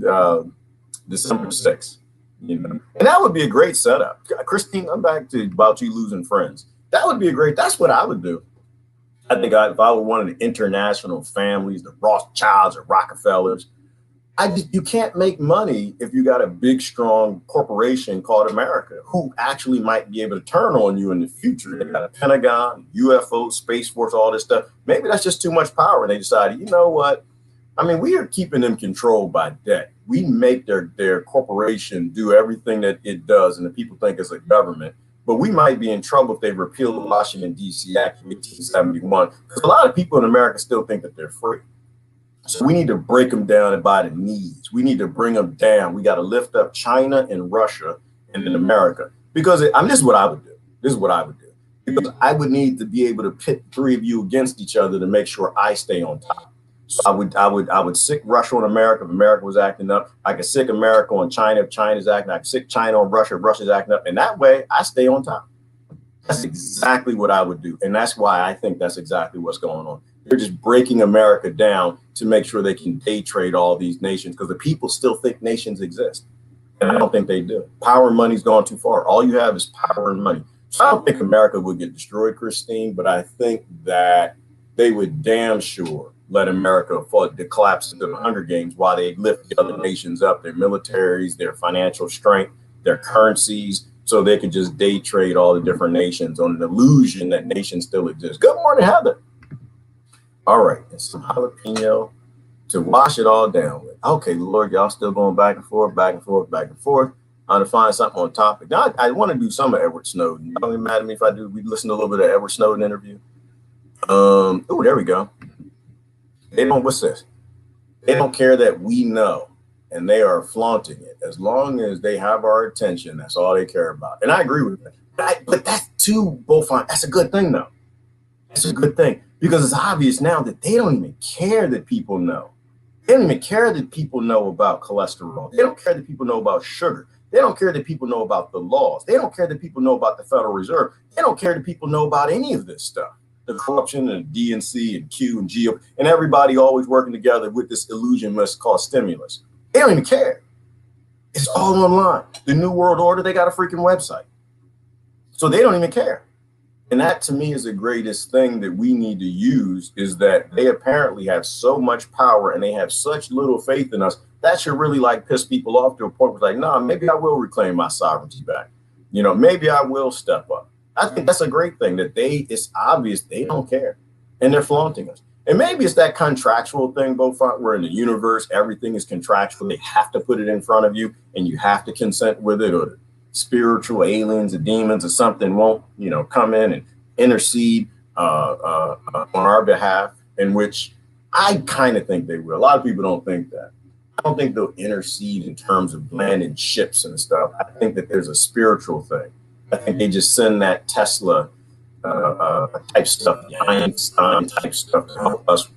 December 6th. And that would be a great setup. Christine, I'm back to about you losing friends. That would be that's what I would do. I think if I were one of the international families, the Rothschilds or Rockefellers, you can't make money if you got a big, strong corporation called America who actually might be able to turn on you in the future. They got a Pentagon, UFO, Space Force, all this stuff. Maybe that's just too much power. And they decided, you know what? I mean, we are keeping them controlled by debt. We make their corporation do everything that it does, and the people think it's a government. But we might be in trouble if they repeal the Washington, D.C. Act of 1871, because a lot of people in America still think that they're free. So we need to break them down by the knees. We need to bring them down. We got to lift up China and Russia and then America, because this is what I would do. This is what I would do, because I would need to be able to pit 3 of you against each other to make sure I stay on top. So I would sick Russia on America if America was acting up. I could sick America on China if China's acting up. I could sick China on Russia if Russia's acting up. And that way I stay on top. That's exactly what I would do. And that's why I think that's exactly what's going on. They're just breaking America down to make sure they can day trade all these nations, because the people still think nations exist. And I don't think they do. Power and money's gone too far. All you have is power and money. So I don't think America would get destroyed, Christine, but I think that they would damn sure let America collapse into the Hunger Games while they lift the other nations up, their militaries, their financial strength, their currencies, so they could just day trade all the different nations on an illusion that nations still exist. Good morning, Heather. All right, and some jalapeno to wash it all down with. Okay, Lord, y'all still going back and forth, back and forth, back and forth. I'm going to find something on topic. Now, I want to do some of Edward Snowden. Don't be mad at me if I do. We listen to a little bit of Edward Snowden interview. Oh, there we go. What's this? They don't care that we know, and they are flaunting it. As long as they have our attention, that's all they care about. And I agree with that. But that's too, that's a good thing, though. It's a good thing, because it's obvious now that they don't even care that people know. They don't even care that people know about cholesterol. They don't care that people know about sugar. They don't care that people know about the laws. They don't care that people know about the Federal Reserve. They don't care that people know about any of this stuff. The corruption and DNC and Q and G and everybody always working together with this illusion called stimulus. They don't even care. It's all online. The New World Order, they got a freaking website. So they don't even care. And that to me is the greatest thing that we need to use, is that they apparently have so much power and they have such little faith in us. That should really like piss people off to a point where like, nah, maybe I will reclaim my sovereignty back. You know, maybe I will step up. I think that's a great thing, that it's obvious they don't care and they're flaunting us. And maybe it's that contractual thing, Beaufort, where in the universe, everything is contractual. They have to put it in front of you and you have to consent with it, or the spiritual aliens or demons or something won't, you know, come in and intercede on our behalf, in which I kind of think they will. A lot of people don't think that. I don't think they'll intercede in terms of landing ships and stuff. I think that there's a spiritual thing. I think they just send that Tesla type stuff, the Einstein type stuff, to help us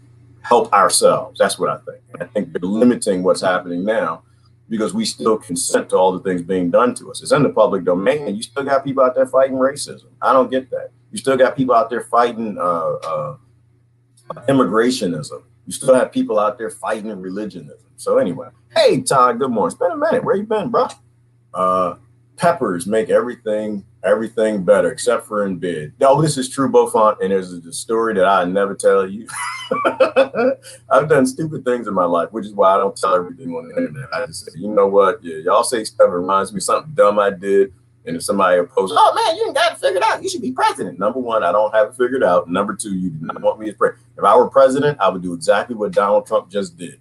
help ourselves. That's what I think. I think they're limiting what's happening now because we still consent to all the things being done to us. It's in the public domain, and you still got people out there fighting racism. I don't get that. You still got people out there fighting immigrationism. You still have people out there fighting religionism. So anyway, hey, Todd, good morning. It's been a minute. Where you been, bro? Peppers make everything better except for in bed. No, this is true, Beaufort, and there's a story that I never tell you. I've done stupid things in my life, which is why I don't tell everything on the internet. I just say, you know what? Yeah, y'all say stuff reminds me of something dumb I did, and if somebody opposes, oh man, you ain't got it figured out. You should be president. Number one, I don't have it figured out. Number two, you do not want me as president. If I were president, I would do exactly what Donald Trump just did.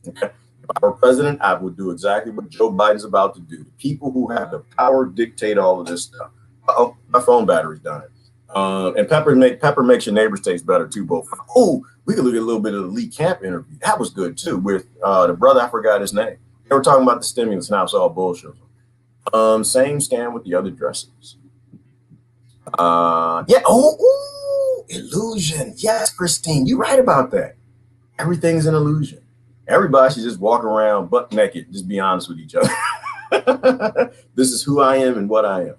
Okay. If I were president, I would do exactly what Joe Biden's about to do. The people who have the power dictate all of this stuff. Oh, my phone battery's dying. And pepper makes your neighbor's taste better too, both. Oh, we could look at a little bit of the Lee Camp interview. That was good too, with the brother, I forgot his name. They were talking about the stimulus, and I was all bullshit. Same stand with the other dresses. Yeah. Illusion. Yes, Christine, you're right about that. Everything's an illusion. Everybody should just walk around butt naked. Just be honest with each other. This is who I am and what I am.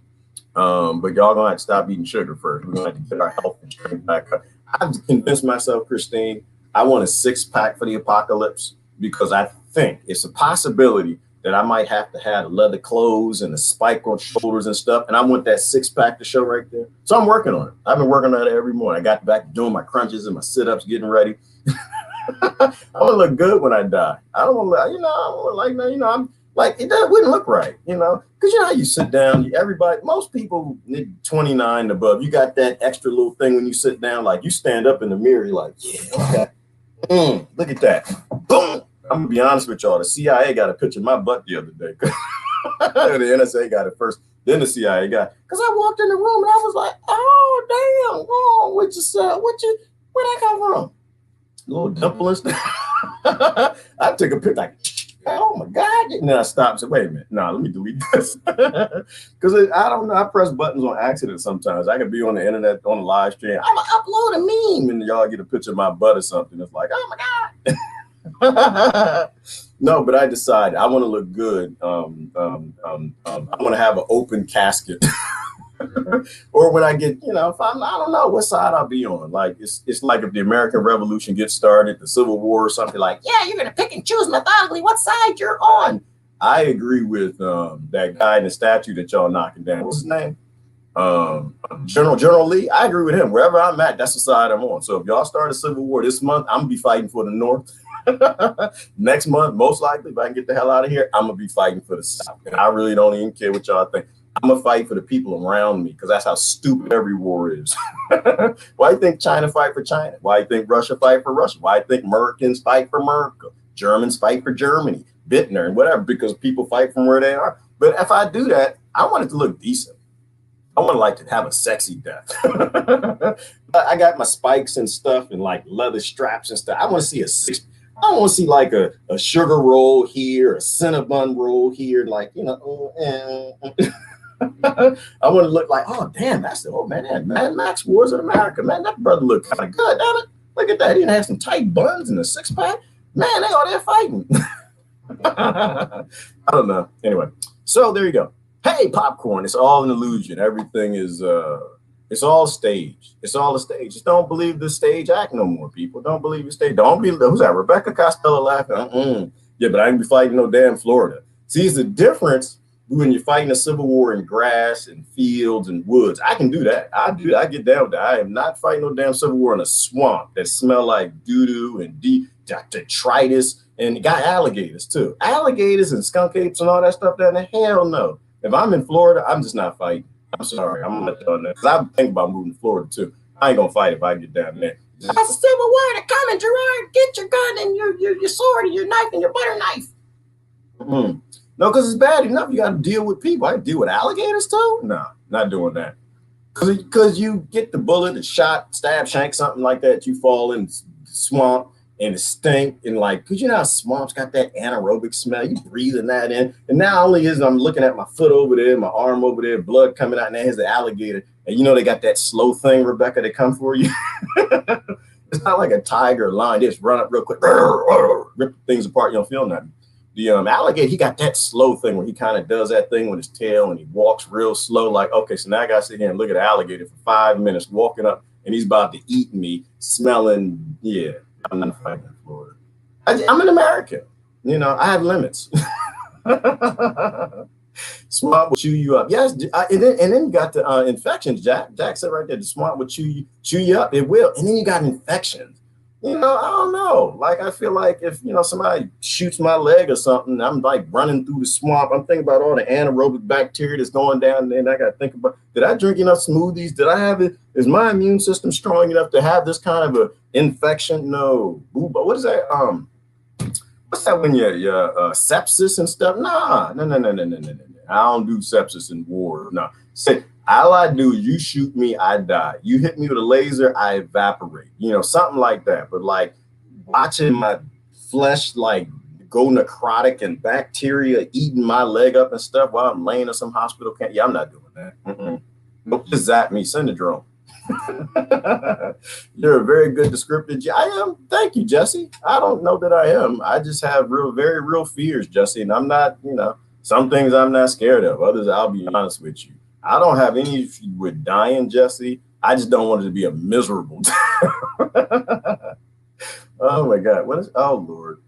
But y'all gonna have to stop eating sugar first. We're gonna have to get our health insurance back up. I've convinced myself, Christine, I want a 6-pack for the apocalypse, because I think it's a possibility that I might have to have leather clothes and a spike on shoulders and stuff. And I want that 6-pack to show right there. So I'm working on it. I've been working on it every morning. I got back to doing my crunches and my sit-ups, getting ready. I want to look good when I die. I don't want to, I'm like, it wouldn't look right, because you know how you sit down, most people 29 and above, you got that extra little thing when you sit down, like you stand up in the mirror, you're like, yeah, okay. Look at that. Boom. I'm gonna be honest with y'all. The CIA got a picture of my butt the other day. The NSA got it first, then the CIA got it. Because I walked in the room and I was like, oh damn, wrong with yourself. Where'd that come from? Little dimple and stuff. I took a picture like, oh my God. And then I stopped and said, wait a minute. No, let me delete this. Because I don't know. I press buttons on accident sometimes. I could be on the internet, on a live stream. I'm going to upload a meme. And y'all get a picture of my butt or something. It's like, oh my God. No, but I decided I want to look good. I want to have an open casket. Or when I get, if I don't know what side I'll be on. Like it's like if the American Revolution gets started, the Civil War or something, like, yeah, you're gonna pick and choose methodically what side you're on. I agree with that guy in the statue that y'all knocking down. What's his name? General Lee. I agree with him. Wherever I'm at, that's the side I'm on. So if y'all start a civil war this month, I'm gonna be fighting for the North. Next month, most likely, if I can get the hell out of here, I'm gonna be fighting for the South. And I really don't even care what y'all think. I'm gonna fight for the people around me, because that's how stupid every war is. Why do you think China fight for China? Why do you think Russia fight for Russia? Why do you think Americans fight for America? Germans fight for Germany, Bittner, and whatever, because people fight from where they are. But if I do that, I want it to look decent. I want to have a sexy death. I got my spikes and stuff and like leather straps and stuff. I want to see I don't want to see like a sugar roll here, a Cinnabon roll here, like, I want to look like, oh damn, that's the old man. Mad Max Wars in America, man. That brother looked kind of good, damn it. Look at that. He didn't have some tight buns and a 6-pack. Man, they all there fighting. I don't know. Anyway, so there you go. Hey, popcorn. It's all an illusion. Everything is it's all staged. It's all a stage. Just don't believe the stage act no more, people. Don't believe the stage. Don't believe, who's that? Rebecca Costello laughing. Yeah, but I ain't be fighting no damn Florida. See, it's the difference when you're fighting a civil war in grass and fields and woods, I can do that. I get down with that. I am not fighting no damn civil war in a swamp that smell like doo-doo and detritus, and got alligators too. Alligators and skunk apes and all that stuff down there. Hell no. If I'm in Florida, I'm just not fighting. I'm sorry. I'm not doing that. Because I think about moving to Florida too. I ain't gonna fight if I get down there. That's a civil war to come in, Gerard. Get your gun and your sword and your knife and your butter knife. Mm-hmm. No, because it's bad enough. You got to deal with people. I deal with alligators too? No, not doing that. Because you get the bullet, the shot, stab, shank, something like that. You fall in the swamp and it stink. And like, because you know how swamps got that anaerobic smell. You breathing that in. And not only is I'm looking at my foot over there, my arm over there, blood coming out, and there's the alligator. And you know they got that slow thing, Rebecca, they come for you. It's not like a tiger or lion. They just run up real quick, rip things apart. You don't feel nothing. The alligator, he got that slow thing where he kind of does that thing with his tail and he walks real slow. Like, okay, so now I got to sit here and look at the alligator for 5 minutes, walking up, and he's about to eat me, smelling. Yeah, I'm not fighting in Florida. I'm an American. You know, I have limits. Swamp will chew you up. Yes, and then you got the infections. Jack said right there, the swamp will chew you up. It will, and then you got infections. You know, I don't know. Like, I feel like if, you know, somebody shoots my leg or something, I'm like running through the swamp. I'm thinking about all the anaerobic bacteria that's going down there. And I got to think about, did I drink enough smoothies? Did I have it? Is my immune system strong enough to have this kind of a infection? No. What is that? What's that when your sepsis and stuff? Nah, no. I don't do sepsis in war. No. Say, all I do is you shoot me, I die. You hit me with a laser, I evaporate. You know, something like that. But like watching my flesh like go necrotic and bacteria eating my leg up and stuff while I'm laying in some hospital camp. Yeah, I'm not doing that. Don't just zap me, send a drone. You're a very good descriptor. I am. Thank you, Jesse. I don't know that I am. I just have very real fears, Jesse. And I'm not, you know, some things I'm not scared of. Others, I'll be honest with you. I don't have any issue with dying, Jesse. I just don't want it to be a miserable Oh my God. Oh Lord.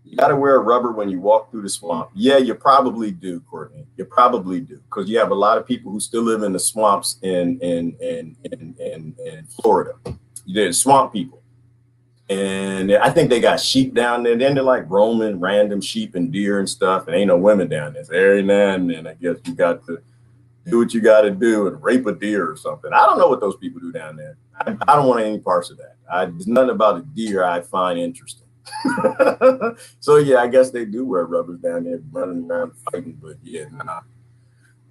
You got to wear a rubber when you walk through the swamp. Yeah, you probably do, Courtney. You probably do. Because you have a lot of people who still live in the swamps in Florida. There's swamp people. And I think they got sheep down there. Then they're like roaming random sheep and deer and stuff. And ain't no women down there. So every now and then, I guess you got to do what you got to do and rape a deer or something. I don't know what those people do down there. I don't want any parts of that. There's nothing about a deer I find interesting. So yeah, I guess they do wear rubbers down there running around fighting, but yeah, nah.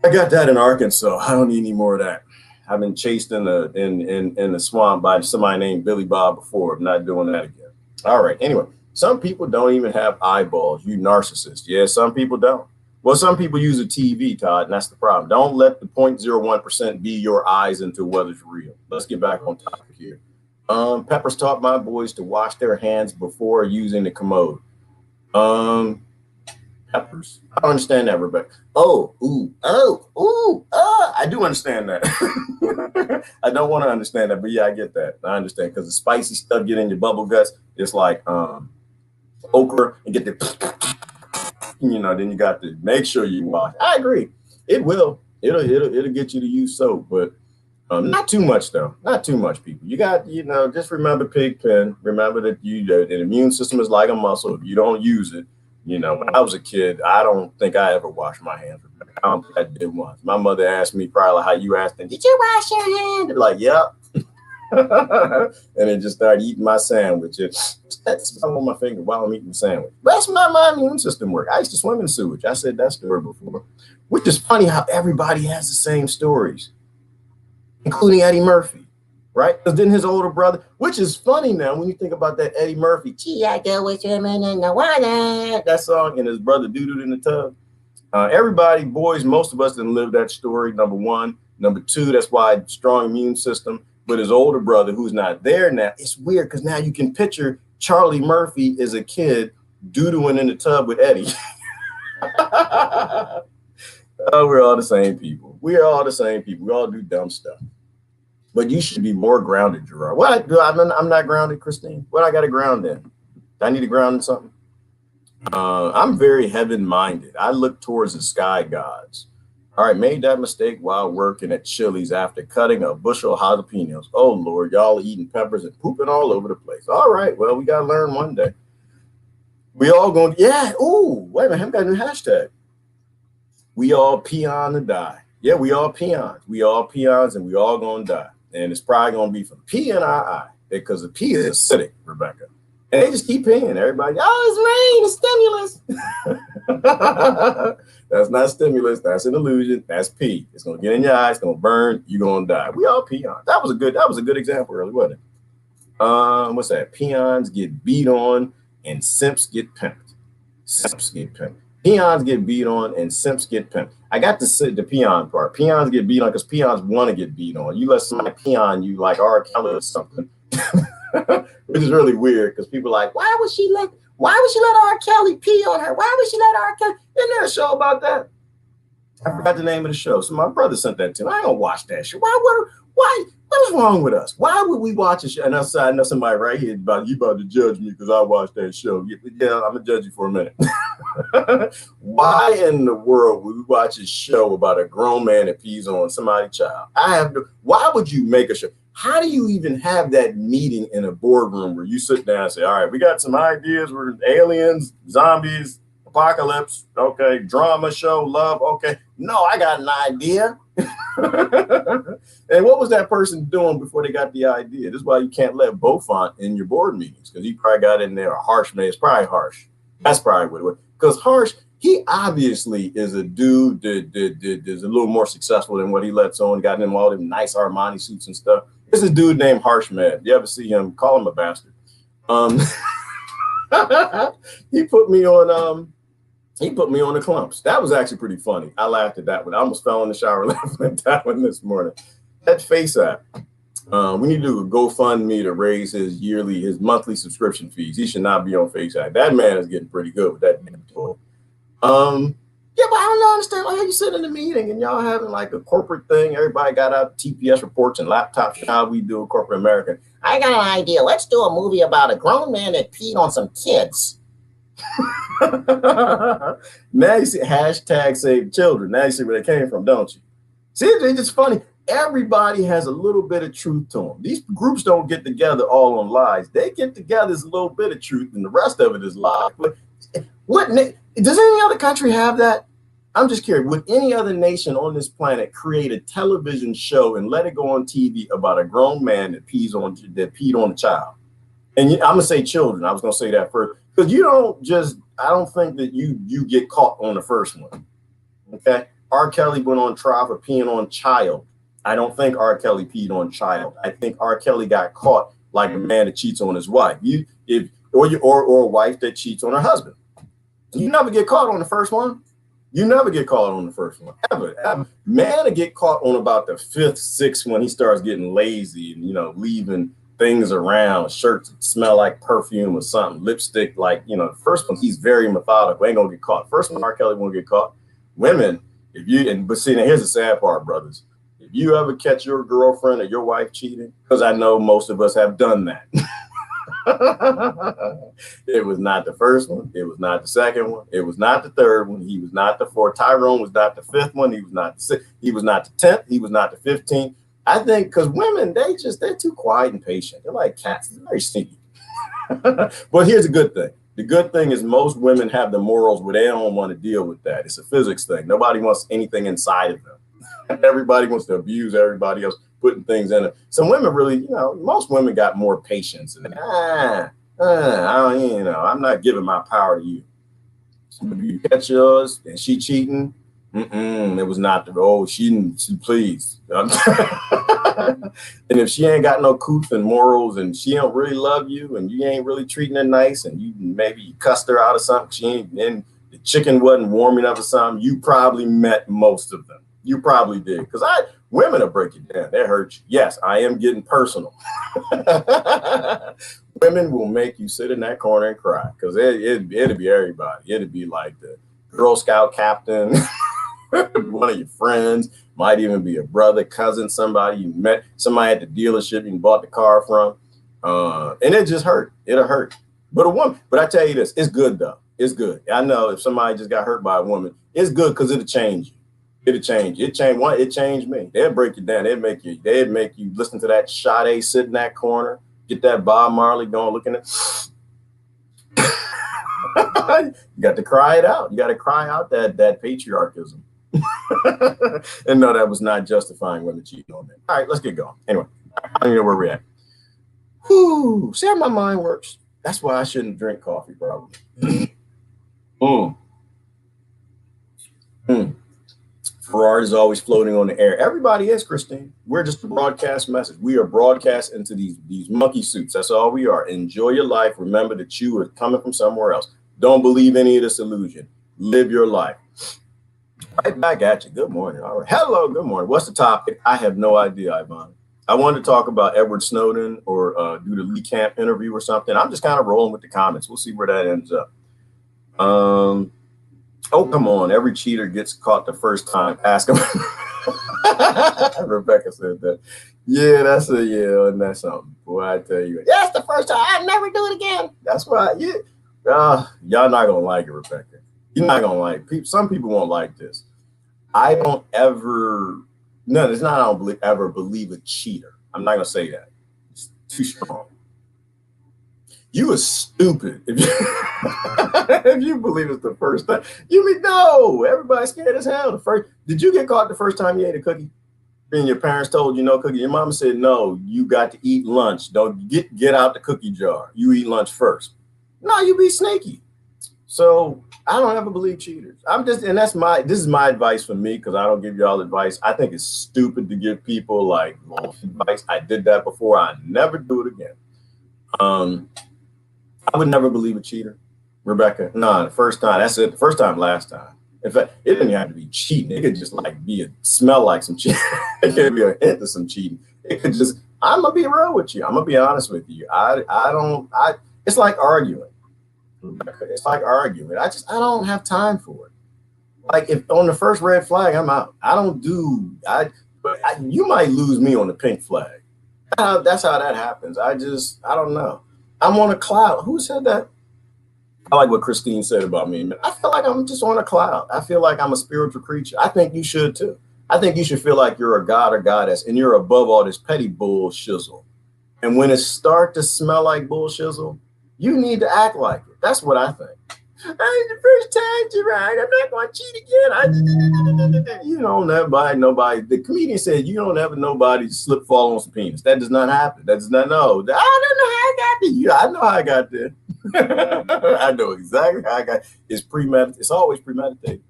I got that in Arkansas. I don't need any more of that. I've been chased in the swamp by somebody named Billy Bob before. I'm not doing that again. All right. Anyway, some people don't even have eyeballs. You narcissists. Yeah, some people don't. Well, some people use a TV, Todd, and that's the problem. Don't let the 0.01% be your eyes into whether's real. Let's get back on topic here. Peppers taught my boys to wash their hands before using the commode. Peppers? I don't understand that, Rebecca. I do understand that. I don't want to understand that, but yeah, I get that. I understand because the spicy stuff get in your bubble guts. It's like okra and get the you know, then you got to make sure you wash. I agree. It will. It'll get you to use soap, but not too much though. Not too much, people. You got, you know, just remember Pigpen. Remember that the immune system is like a muscle. If you don't use it, you know, when I was a kid, I don't think I ever washed my hands. I don't think I did once. My mother asked me probably how you asked them, did you wash your hands? They're like, yep. And then just started eating my sandwich. That's on my finger while I'm eating the sandwich. That's not my immune system work. I used to swim in sewage. I said that story before, which is funny how everybody has the same stories, including Eddie Murphy, right? Because then his older brother, which is funny now when you think about that Eddie Murphy, gee, I go with swimming in the water, that song, and his brother doo-dooed in the tub. Everybody, boys, most of us didn't live that story, number one. Number two, that's why strong immune system. But his older brother, who's not there now, it's weird because now you can picture Charlie Murphy as a kid doo-dooing in the tub with Eddie. Oh, we're all the same people. We are all the same people. We all do dumb stuff. But you should be more grounded, Gerard. What? I'm not grounded, Christine. What I got to ground in? Do I need to ground in something? I'm very heaven-minded. I look towards the sky gods. All right, made that mistake while working at Chili's after cutting a bushel of jalapenos. Oh Lord, y'all eating peppers and pooping all over the place. All right, well, we gotta learn one day. We all going, yeah. Ooh, wait a minute, I got a new hashtag. We all peon to die. Yeah, we all peons. We all peons, and we all gonna die. And it's probably gonna be from P and I because the P is acidic, Rebecca. And they just keep paying everybody. Oh, it's rain, it's stimulus. That's not stimulus. That's an illusion. That's pee. It's gonna get in your eyes. It's gonna burn. You're gonna die. We all peons. That was a good example, really, wasn't it? What's that? Peons get beat on and simps get pimped. Simps get pimped. Peons get beat on and simps get pimped. I got the peon part. Peons get beat on because peons want to get beat on. You let somebody peon you like R. Kelly or something. Which is really weird because people are like, why would she let R. Kelly pee on her? Why would she let R. Kelly? Isn't there a show about that? I forgot the name of the show. So my brother sent that to me. I don't watch that show. Why? What is wrong with us? Why would we watch a show? And I know somebody right here about to judge me because I watched that show. Yeah, I'm gonna judge you for a minute. Why in the world would we watch a show about a grown man that pees on somebody's child? Why would you make a show? How do you even have that meeting in a boardroom where you sit down and say, all right, we got some ideas. We're aliens, zombies, apocalypse. Okay. Drama show, love. Okay. No, I got an idea. And what was that person doing before they got the idea? This is why you can't let Beaufont in your board meetings because he probably got in there a harsh man. It's probably harsh. That's probably what it was. Because harsh, he obviously is a dude that is a little more successful than what he lets on. Got him all them nice Armani suits and stuff. There's a dude named Harsh Man. You ever see him? Call him a bastard. He put me on the clumps. That was actually pretty funny. I laughed at that one. I almost fell in the shower laughing at that one this morning. That Face app. We need to do a GoFundMe to raise his monthly subscription fees. He should not be on Face app. That man is getting pretty good with that damn toy. Yeah, but I don't understand. Like, how you sit in a meeting and y'all having like a corporate thing. Everybody got out TPS reports and laptops. How we do a corporate American. I got an idea. Let's do a movie about a grown man that peed on some kids. Now you see hashtag save children. Now you see where they came from, don't you? See, it's just funny. Everybody has a little bit of truth to them. These groups don't get together all on lies. They get together as a little bit of truth, and the rest of it is lies. But does any other country have that? I'm just curious. Would any other nation on this planet create a television show and let it go on TV about a grown man that peed on a child? And I'm gonna say children. I was gonna say that first because I don't think that you get caught on the first one. Okay, R. Kelly went on trial for peeing on child. I don't think R. Kelly peed on child. I think R. Kelly got caught like a man that cheats on his wife. Or a wife that cheats on her husband. You never get caught on the first one. You never get caught on the first one, ever. Man to get caught on about the fifth, sixth when he starts getting lazy and, leaving things around, shirts that smell like perfume or something, lipstick, the first one, he's very methodical. Ain't gonna get caught. First one, R. Kelly won't get caught. Women, but see, now here's the sad part, brothers. If you ever catch your girlfriend or your wife cheating, because I know most of us have done that. It was not the first one. It was not the second one. It was not the third one. He was not the fourth. Tyrone was not the fifth one. He was not the sixth. He was not the 10th. He was not the 15th. I think because women, they're too quiet and patient. They're like cats. They're very sneaky. But here's the good thing. The good thing is most women have the morals where they don't want to deal with that. It's a physics thing. Nobody wants anything inside of them. Everybody wants to abuse everybody else, putting things in it. Some women really, most women got more patience. And I'm not giving my power to you. So if you catch yours and she cheating, it was not she please. And if she ain't got no couth and morals and she don't really love you and you ain't really treating her nice and you cussed her out of something, and the chicken wasn't warm enough or something, you probably met most of them. You probably did. Because women will break it down. They hurt you. Yes, I am getting personal. Women will make you sit in that corner and cry. Because it'll be everybody. It'll be like the Girl Scout captain, one of your friends, might even be a brother, cousin, somebody you met, somebody at the dealership you bought the car from. And it just hurt. It'll hurt. But I tell you this, it's good though. It's good. I know if somebody just got hurt by a woman, it's good because it'll change you. It'll change you. It changed me. They'll break you down. They'd make you listen to that Sade, sit in that corner, get that Bob Marley going, looking at. You got to cry it out. You got to cry out that patriarchism. And no, that was not justifying women cheating on men. All right, let's get going. Anyway, I don't know where we're at. Whew, see how my mind works? That's why I shouldn't drink coffee, probably. Ferrari is always floating on the air. Everybody is, Christine. We're just a broadcast message. We are broadcast into these monkey suits. That's all we are. Enjoy your life. Remember that you are coming from somewhere else. Don't believe any of this illusion. Live your life. Right back at you. Good morning. All right. Hello. Good morning. What's the topic? I have no idea, Ivan. I wanted to talk about Edward Snowden or do the Lee Camp interview or something. I'm just kind of rolling with the comments. We'll see where that ends up. Oh, come on. Every cheater gets caught the first time. Ask him. Rebecca said that. Yeah, and that's something. Boy, I tell you. That's the first time. I never do it again. That's right. Yeah. Y'all not going to like it, Rebecca. You're not going to like it. Some people won't like this. I don't ever believe a cheater. I'm not going to say that. It's too strong. You are stupid if you believe it's the first time. You mean no? Everybody's scared as hell. Did you get caught the first time you ate a cookie? And your parents told you no cookie. Your mama said no. You got to eat lunch. Don't get out the cookie jar. You eat lunch first. No, you be sneaky. So I don't ever believe cheaters. This is my advice for me because I don't give y'all advice. I think it's stupid to give people like advice. I did that before. I never do it again. I would never believe a cheater, Rebecca. No, the first time. That's it. The first time, last time. In fact, it didn't have to be cheating. It could just like smell like some cheating. It could be a hint of some cheating. It could just. I'm gonna be real with you. I'm gonna be honest with you. It's like arguing. Rebecca, it's like arguing. I don't have time for it. Like if on the first red flag, I'm out. You might lose me on the pink flag. That's how that happens. I don't know. I'm on a cloud. Who said that? I like what Christine said about me. I feel like I'm just on a cloud. I feel like I'm a spiritual creature. I think you should too. I think you should feel like you're a god or goddess and you're above all this petty bull shizzle. And when it starts to smell like bull shizzle, you need to act like it. That's what I think. The first time, Gerard, I'm not going to cheat again. You don't nobody. The comedian said you don't ever nobody slip, fall on some penis. That does not happen. That does not know. I don't know how I got there. I know how I got there. I know exactly how I got. It's premeditated. It's always premeditated.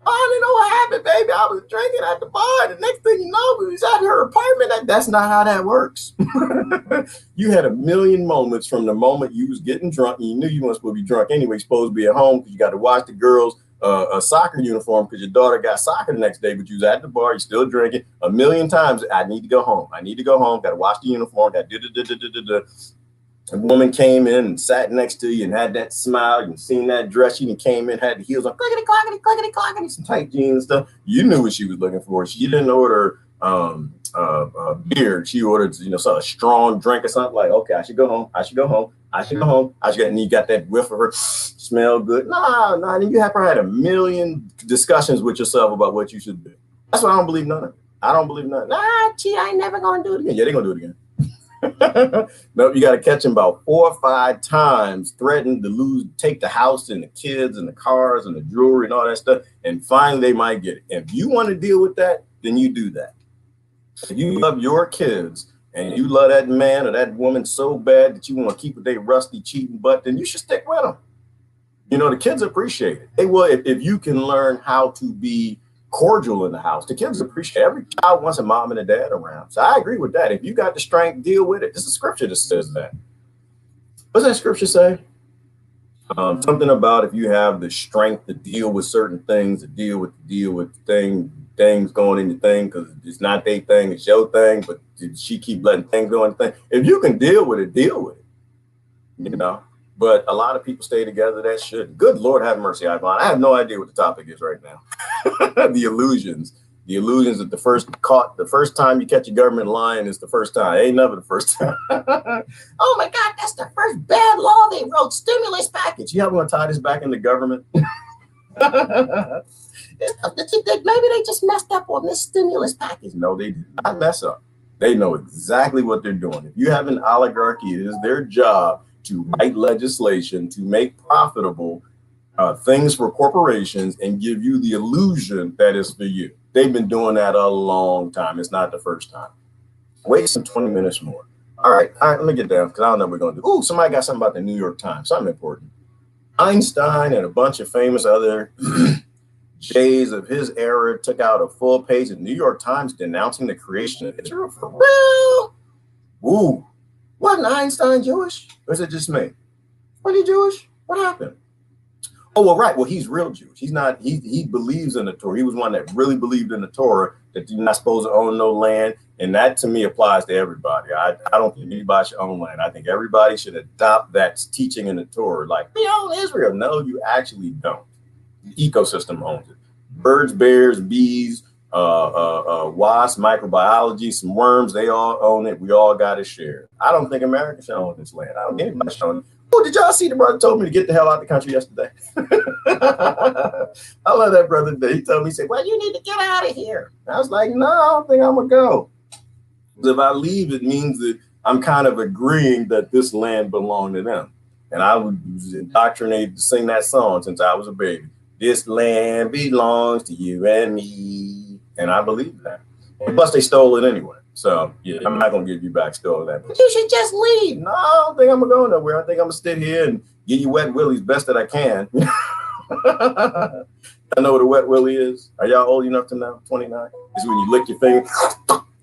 I didn't know what happened, baby. I was drinking at the bar. The next thing you know, we was at her apartment. That's not how that works. You had a million moments from the moment you was getting drunk. And you knew you weren't supposed to be drunk anyway. You're supposed to be at home because you got to watch the girls' a soccer uniform because your daughter got soccer the next day, but you was at the bar. You're still drinking a million times. I need to go home. I need to go home. Got to watch the uniform. Got A woman came in and sat next to you and had that smile. You seen that dress. She came in, had the heels on, clickety, clackety, clickety, clackety, some tight jeans and stuff. You knew what she was looking for. She didn't order beer. She ordered, a strong drink or something. Like, okay, I should go home. And you got that whiff of her smell good. Nah. Then you have probably had a million discussions with yourself about what you should do. That's why I don't believe none of it. I don't believe none. Gee, I ain't never gonna do it again. Yeah, they're gonna do it again. No, you got to catch him about 4 or 5 times, threaten to take the house and the kids and the cars and the jewelry and all that stuff. And finally, they might get it. If you want to deal with that, then you do that. If you love your kids and you love that man or that woman so bad that you want to keep with their rusty, cheating butt, then you should stick with them. The kids appreciate it. They will if you can learn how to be cordial in the house. The kids appreciate it. Every child wants a mom and a dad around. So I agree with that. If you got the strength, deal with it. There's a scripture that says that. What's that scripture say? Something about if you have the strength to deal with certain things, to deal with things going in your thing, because it's not their thing, it's your thing, but she keep letting things go in the thing. If you can deal with it, deal with it. But a lot of people stay together that shouldn't. Good Lord have mercy, Ivan. I have no idea what the topic is right now. The illusions The illusions that the first time you catch a government lying is the first time. Ain't never the first time. Oh my God, that's the first bad law they wrote, stimulus package. You ever want to tie this back into government? Maybe they just messed up on this stimulus package. No, they did not mess up. They know exactly what they're doing. If you have an oligarchy, it is their job to write legislation to make profitable things for corporations and give you the illusion that it's for you. They've been doing that a long time. It's not the first time. Wait some 20 minutes more. All right, let me get down because I don't know what we're going to do. Ooh, somebody got something about the New York Times, something important. Einstein and a bunch of famous other Jays of his era took out a full page of the New York Times denouncing the creation of Israel. For real? Ooh, wasn't Einstein Jewish? Or is it just me? Was he Jewish? What happened? Oh, well, right. Well, he's real Jewish. He's not, he believes in the Torah. He was one that really believed in the Torah, that you're not supposed to own no land. And that to me applies to everybody. I don't think anybody should own land. I think everybody should adopt that teaching in the Torah. Like, we own Israel. No, you actually don't. The ecosystem owns it. Birds, bears, bees, wasps, microbiology, some worms, they all own it. We all got to share. I don't think America should own this land. I don't think anybody should own it. Oh, did y'all see the brother told me to get the hell out of the country yesterday? I love that brother today. He told me, he said, well, you need to get out of here. I was like, no, I don't think I'm going to go. Because if I leave, it means that I'm kind of agreeing that this land belonged to them. And I was indoctrinated to sing that song since I was a baby. This land belongs to you and me. And I believe that. And plus, they stole it anyway. So, yeah, I'm not going to give you back stolen that. But you should just leave. No, I don't think I'm going to go nowhere. I think I'm going to sit here and give you wet willies best that I can. I know what a wet willy is. Are y'all old enough to know? 29? It's when you lick your finger,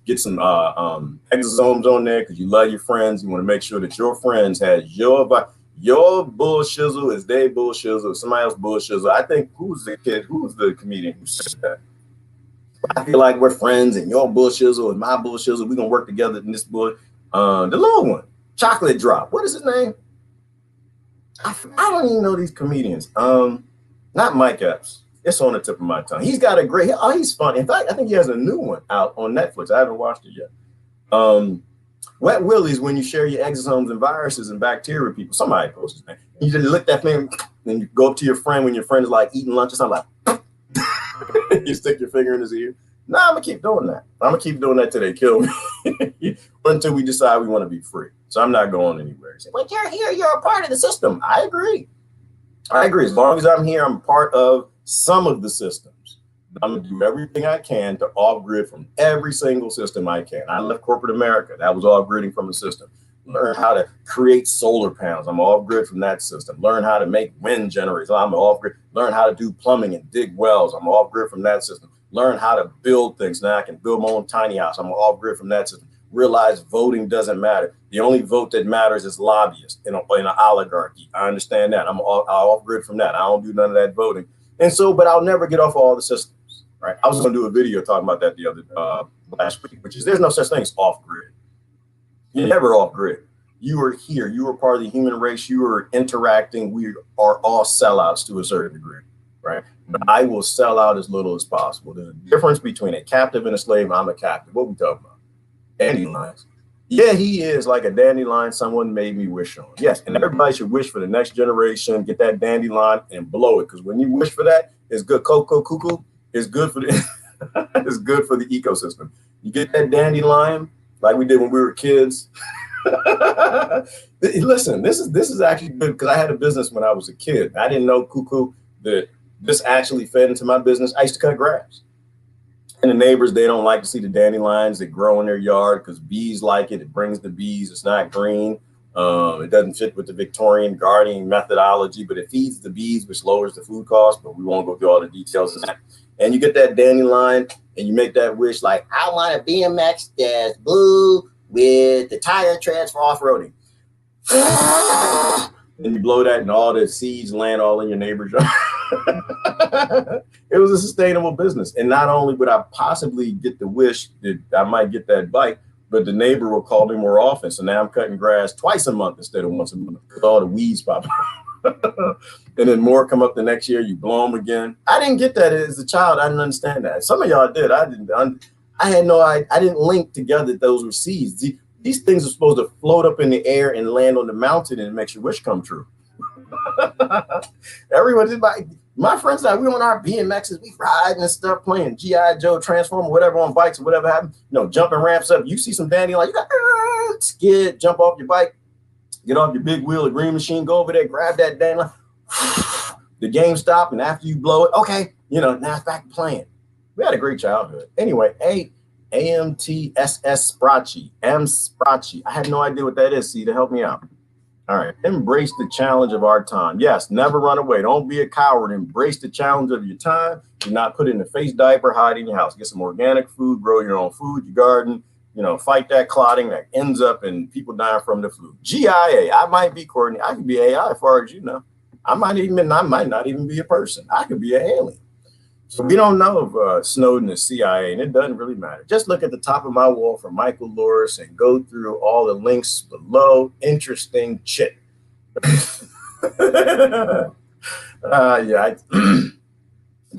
get some exosomes on there because you love your friends. You want to make sure that your friends has your bull shizzle is their bull shizzle, somebody else bull shizzle. I think who's the comedian who said that? I feel like we're friends and your bull shizzle and my bull shizzle. We're gonna work together in this bull. The little one, Chocolate Drop. What is his name? I don't even know these comedians. Not Mike Epps. It's on the tip of my tongue. He's got a great. Oh, he's funny. In fact, I think he has a new one out on Netflix. I haven't watched it yet. Wet willies, when you share your exosomes and viruses and bacteria with people. Somebody posts his name. You just lick that thing, and you go up to your friend when your friend is like eating lunch or something, like you stick your finger in his ear. No, I'm gonna keep doing that. I'm gonna keep doing that till they kill me, until we decide we want to be free. So I'm not going anywhere. Say, but you're here. You're a part of the system. I agree. As long as I'm here, I'm part of some of the systems. I'm gonna do everything I can to off-grid from every single system I can. I left corporate America. That was off-gridding from the system. Learn how to create solar panels. I'm off-grid from that system. Learn how to make wind generators. I'm off-grid. Learn how to do plumbing and dig wells. I'm off-grid from that system. Learn how to build things. Now I can build my own tiny house. I'm off-grid from that system. Realize voting doesn't matter. The only vote that matters is lobbyists in an oligarchy. I understand that. I'm off-grid from that. I don't do none of that voting. And so, but I'll never get off all the systems. Right. I was going to do a video talking about that the other last week, which is there's no such thing as off-grid. You're never off-grid. You are here. You are part of the human race. You are interacting. We are all sellouts to a certain degree, right? But I will sell out as little as possible. There's a difference between a captive and a slave. I'm a captive. What we talking about? Dandelions. Yeah, he is like a dandelion someone made me wish on. Yes, and everybody should wish for the next generation, get that dandelion and blow it. Because when you wish for that, it's good. Cocoa cuckoo. It's good for the it's good for the ecosystem. You get that dandelion like we did when we were kids. Listen, this is actually good because I had a business when I was a kid. I didn't know cuckoo that this actually fed into my business. I used to cut grass. And the neighbors, they don't like to see the dandelions that grow in their yard because bees like it. It brings the bees. It's not green. It doesn't fit with the Victorian gardening methodology, but it feeds the bees, which lowers the food cost. But we won't go through all the details of that. And you get that dandelion and you make that wish like, I want a BMX that's blue with the tire treads for off-roading. And you blow that and all the seeds land all in your neighbor's yard. It was a sustainable business. And not only would I possibly get the wish that I might get that bike, but the neighbor will call me more often. So now I'm cutting grass twice a month instead of once a month because all the weeds pop up. And then more come up the next year, you blow them again. I didn't get that as a child. I didn't understand that. Some of y'all did. I didn't. I had no idea. I didn't link together that those were seeds. These things are supposed to float up in the air and land on the mountain and it makes your wish come true. Everyone did. My friends and I, we on our BMXs, we riding and stuff, playing G.I. Joe, Transformer, whatever on bikes or whatever happened. You know, jumping ramps up. You see some dandelion, you got skid, jump off your bike, get off your big wheel, a green machine, go over there, grab that dandelion. The game stop, and after you blow it, okay, you know, now it's back to playing. We had a great childhood. Anyway, AMTSS Sprachi, M Sprachi. I had no idea what that is. See, to help me out. All right. Embrace the challenge of our time. Yes, never run away. Don't be a coward. Embrace the challenge of your time. Do not put in a face diaper, hide in your house. Get some organic food, grow your own food, your garden, you know, fight that clotting that ends up in people dying from the flu. GIA. I might be Courtney. I could be AI as far as you know. I might not even be a person. I could be an alien. So we don't know if Snowden is CIA, and it doesn't really matter. Just look at the top of my wall for Michael Loris and go through all the links below. Interesting shit. That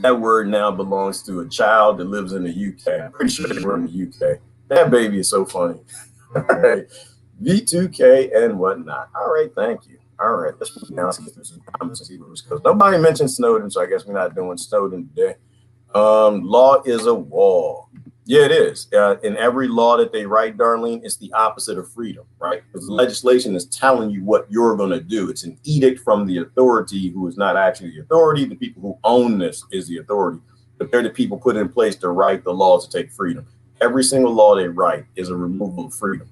word now belongs to a child that lives in the UK. I'm pretty sure we're in the UK. That baby is so funny. All right. V2K and whatnot. All right, thank you. All right, let's move down and get through some comments and see what was goes. Nobody mentioned Snowden, so I guess we're not doing Snowden today. Law is a wall. Yeah, it is. In every law that they write, Darlene, it's the opposite of freedom, right? Because legislation is telling you what you're going to do. It's an edict from the authority who is not actually the authority. The people who own this is the authority. But they're the people put in place to write the laws to take freedom. Every single law they write is a removal of freedom.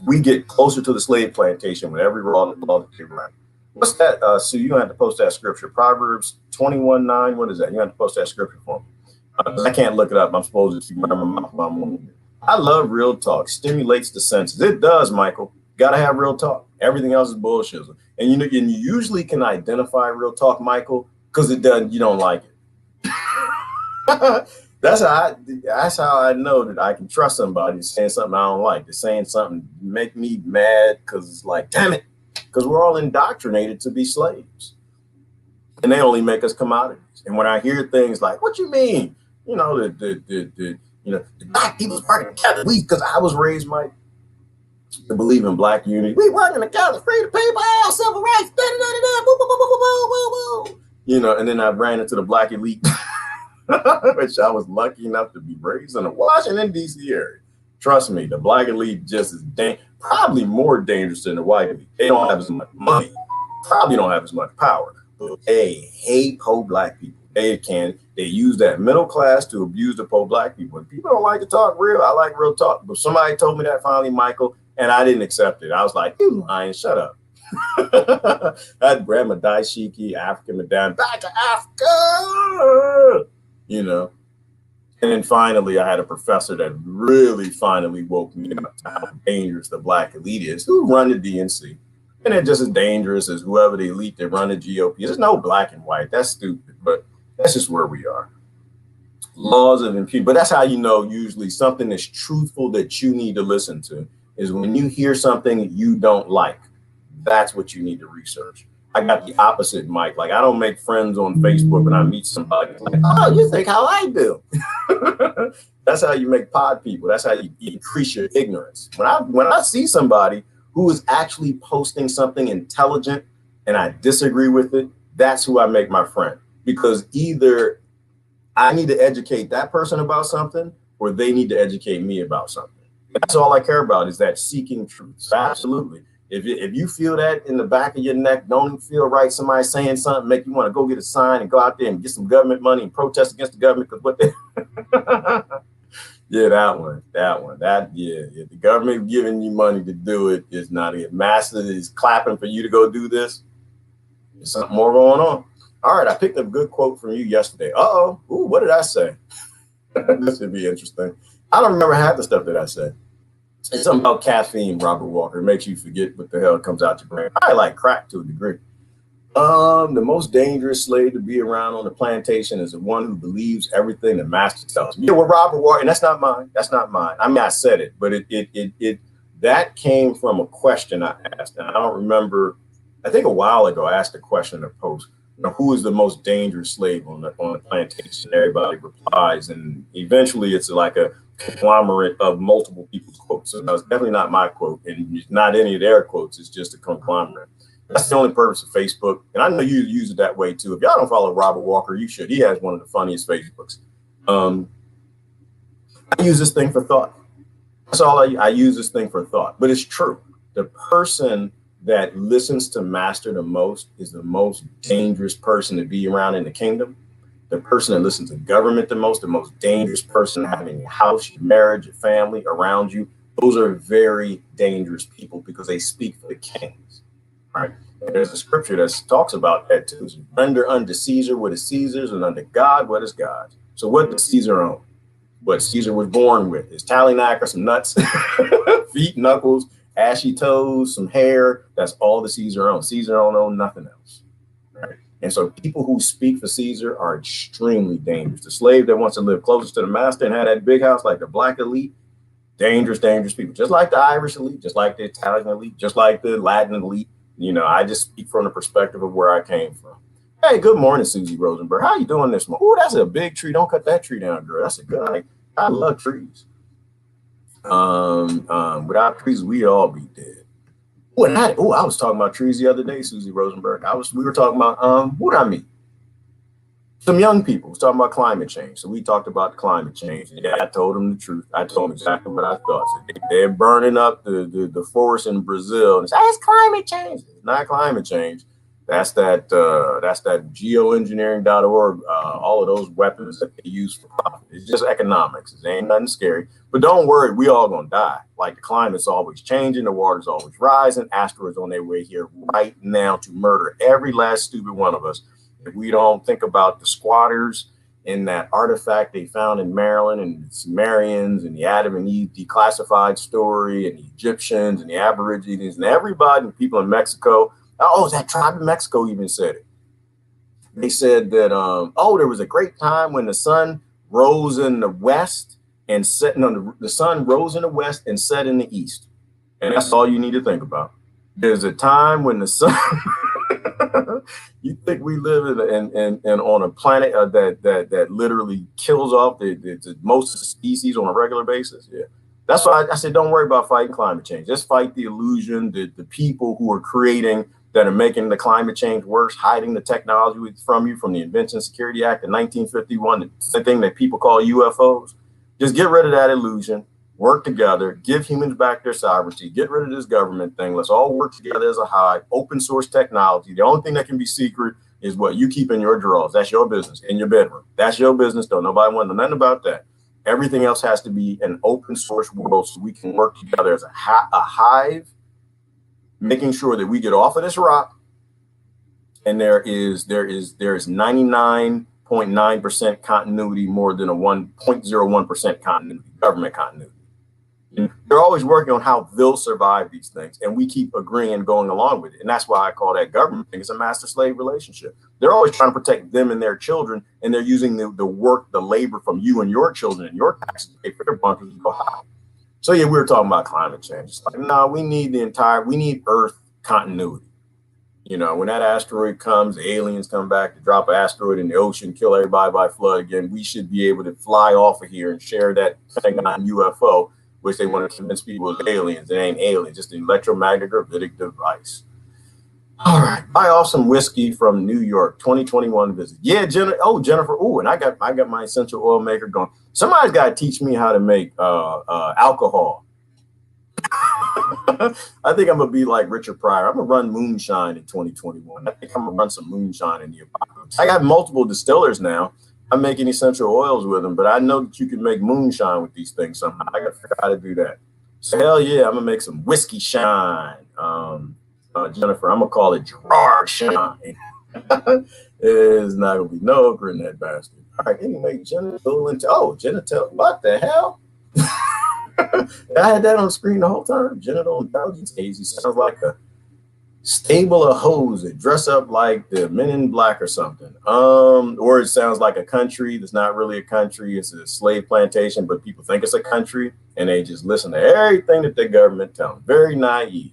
We get closer to the slave plantation with every law that they write. What's that? So you're going to have to post that scripture. Proverbs 21:9. What is that? You have to post that scripture for me. I can't look it up. I'm supposed to remember my mouth. I love real talk. Stimulates the senses. It does, Michael. Got to have real talk. Everything else is bullshit. And you usually can identify real talk, Michael, because it doesn't. You don't like it. That's how I know that I can trust somebody saying something I don't like. They're saying something make me mad because it's like, damn it, because we're all indoctrinated to be slaves, and they only make us commodities. And when I hear things like, "What you mean?" You know, the black people's working together. Because I was raised, Mike, to believe in black unity. We working together, free the people, civil rights, you know. And then I ran into the black elite. Which I was lucky enough to be raised in the Washington, D.C. area. Trust me, the black elite just is probably more dangerous than the white elite. They don't have as much money, probably don't have as much power, but they hate poor black people. They use that middle class to abuse the poor black people. And people don't like to talk real. I like real talk. But somebody told me that finally, Michael, and I didn't accept it. I was like, you lying, shut up. I'd grab my daishiki, African medallion, back to Africa. You know, and then finally, I had a professor that really finally woke me up to how dangerous the black elite is, who run the DNC. And they're just as dangerous as whoever the elite that run the GOP. There's no black and white. That's stupid, but that's just where we are. Laws of impunity. But that's how you know usually something that's truthful that you need to listen to is when you hear something you don't like. That's what you need to research. I got the opposite, Mike. Like, I don't make friends on Facebook when I meet somebody. Like, oh, you think how I do. That's how you make pod people. That's how you increase your ignorance. When I see somebody who is actually posting something intelligent and I disagree with it, that's who I make my friend. Because either I need to educate that person about something or they need to educate me about something. That's all I care about is that seeking truth. So absolutely. If you feel that in the back of your neck, don't feel right, somebody saying something, make you want to go get a sign and go out there and get some government money and protest against the government because what they yeah, that one. The government giving you money to do it is not it. Master is clapping for you to go do this. There's something more going on. All right, I picked up a good quote from you yesterday. Ooh, what did I say? This would be interesting. I don't remember half the stuff that I said. It's something about caffeine, Robert Walker. It makes you forget what the hell comes out your brain. I like crack to a degree. The most dangerous slave to be around on the plantation is the one who believes everything the master tells him. Yeah, well, Robert Walker, and that's not mine. I mean, I said it, but it that came from a question I asked. And I don't remember. I think a while ago, I asked a question in a post, who is the most dangerous slave on the plantation? Everybody replies, and eventually it's like a conglomerate of multiple people's quotes. So it's definitely not my quote, and not any of their quotes. It's just a conglomerate. That's the only purpose of Facebook, and I know you use it that way too. If y'all don't follow Robert Walker, you should. He has one of the funniest Facebooks. I use this thing for thought. That's all I use this thing for thought. But it's true. The person that listens to master the most is the most dangerous person to be around in the kingdom. The person that listens to government the most dangerous person having a house, your marriage, your family around you. Those are very dangerous people because they speak for the kings. Right? And there's a scripture that talks about that too. Render unto Caesar what is Caesar's, and unto God what is God's. So what does Caesar own? What Caesar was born with? His tallyknacker, some nuts, feet, knuckles, ashy toes, some hair. That's all the Caesar owns. Caesar don't own nothing else. Right? And so people who speak for Caesar are extremely dangerous. The slave that wants to live closest to the master and have that big house like the black elite, dangerous, dangerous people. Just like the Irish elite, just like the Italian elite, just like the Latin elite. I just speak from the perspective of where I came from. Hey, good morning, Susie Rosenberg. How you doing this morning? Oh, that's a big tree. Don't cut that tree down, girl. That's a good idea. I love trees. Without trees, we'd all be dead. I was talking about trees the other day, Susie Rosenberg. We were talking about what I mean. Some young people was talking about climate change. So we talked about climate change. And I told them the truth. I told them exactly what I thought. So they're burning up the forest in Brazil. And it's climate change. It's not climate change. That's that geoengineering.org, all of those weapons that they use for profit. It's just economics. It ain't nothing scary. But don't worry, we all gonna die. Like the climate's always changing, the water's always rising, asteroids on their way here right now to murder every last stupid one of us. If we don't think about the squatters and that artifact they found in Maryland and the Sumerians and the Adam and Eve declassified story and the Egyptians and the Aborigines and everybody, and people in Mexico. Oh, that tribe in Mexico even said it. They said that, there was a great time when the sun rose in the west and set, the sun rose in the west and set in the east. And that's all you need to think about. There's a time when the sun, you think we live in on a planet that literally kills off the most of the species on a regular basis? Yeah. That's why I said, don't worry about fighting climate change. Just fight the illusion, the people who are creating, that are making the climate change worse, hiding the technology from you, from the Invention Security Act of 1951, the thing that people call UFOs. Just get rid of that illusion, work together, give humans back their sovereignty, get rid of this government thing. Let's all work together as a hive, open source technology. The only thing that can be secret is what you keep in your drawers. That's your business, in your bedroom. That's your business, though. Nobody wants to know nothing about that. Everything else has to be an open source world so we can work together as a hive, making sure that we get off of this rock, and there is 99.9% continuity more than a 1.01% continuity, government continuity. And they're always working on how they'll survive these things, and we keep agreeing and going along with it. And that's why I call that government thing. It's a master-slave relationship. They're always trying to protect them and their children, and they're using the work, the labor from you and your children and your taxes to pay for their bunkers to go high. So yeah, we were talking about climate change. It's like, no, we need Earth continuity. When that asteroid comes, the aliens come back to drop an asteroid in the ocean, kill everybody by flood again, we should be able to fly off of here and share that thing on UFO, which they want to convince people is aliens. It ain't aliens, just an electromagnetic device. All right, buy off some whiskey from New York, 2021 visit. Yeah, Jennifer. Oh, and I got my essential oil maker going. Somebody's got to teach me how to make alcohol. I think I'm gonna be like Richard Pryor. I'm gonna run moonshine in 2021. I think I'm gonna run some moonshine in the apocalypse. I got multiple distillers now. I'm making essential oils with them, but I know that you can make moonshine with these things somehow. I gotta figure out how to do that. So hell yeah, I'm gonna make some whiskey shine. Jennifer, I'm gonna call it Gerard shine. There's not gonna be no okra in that bastard. All right, anyway, genital what the hell? I had that on screen the whole time. Genital intelligence agency sounds like a stable of hoes that dress up like the Men in Black or something. Or it sounds like a country that's not really a country. It's a slave plantation, but people think it's a country, and they just listen to everything that the government tells them. Very naive.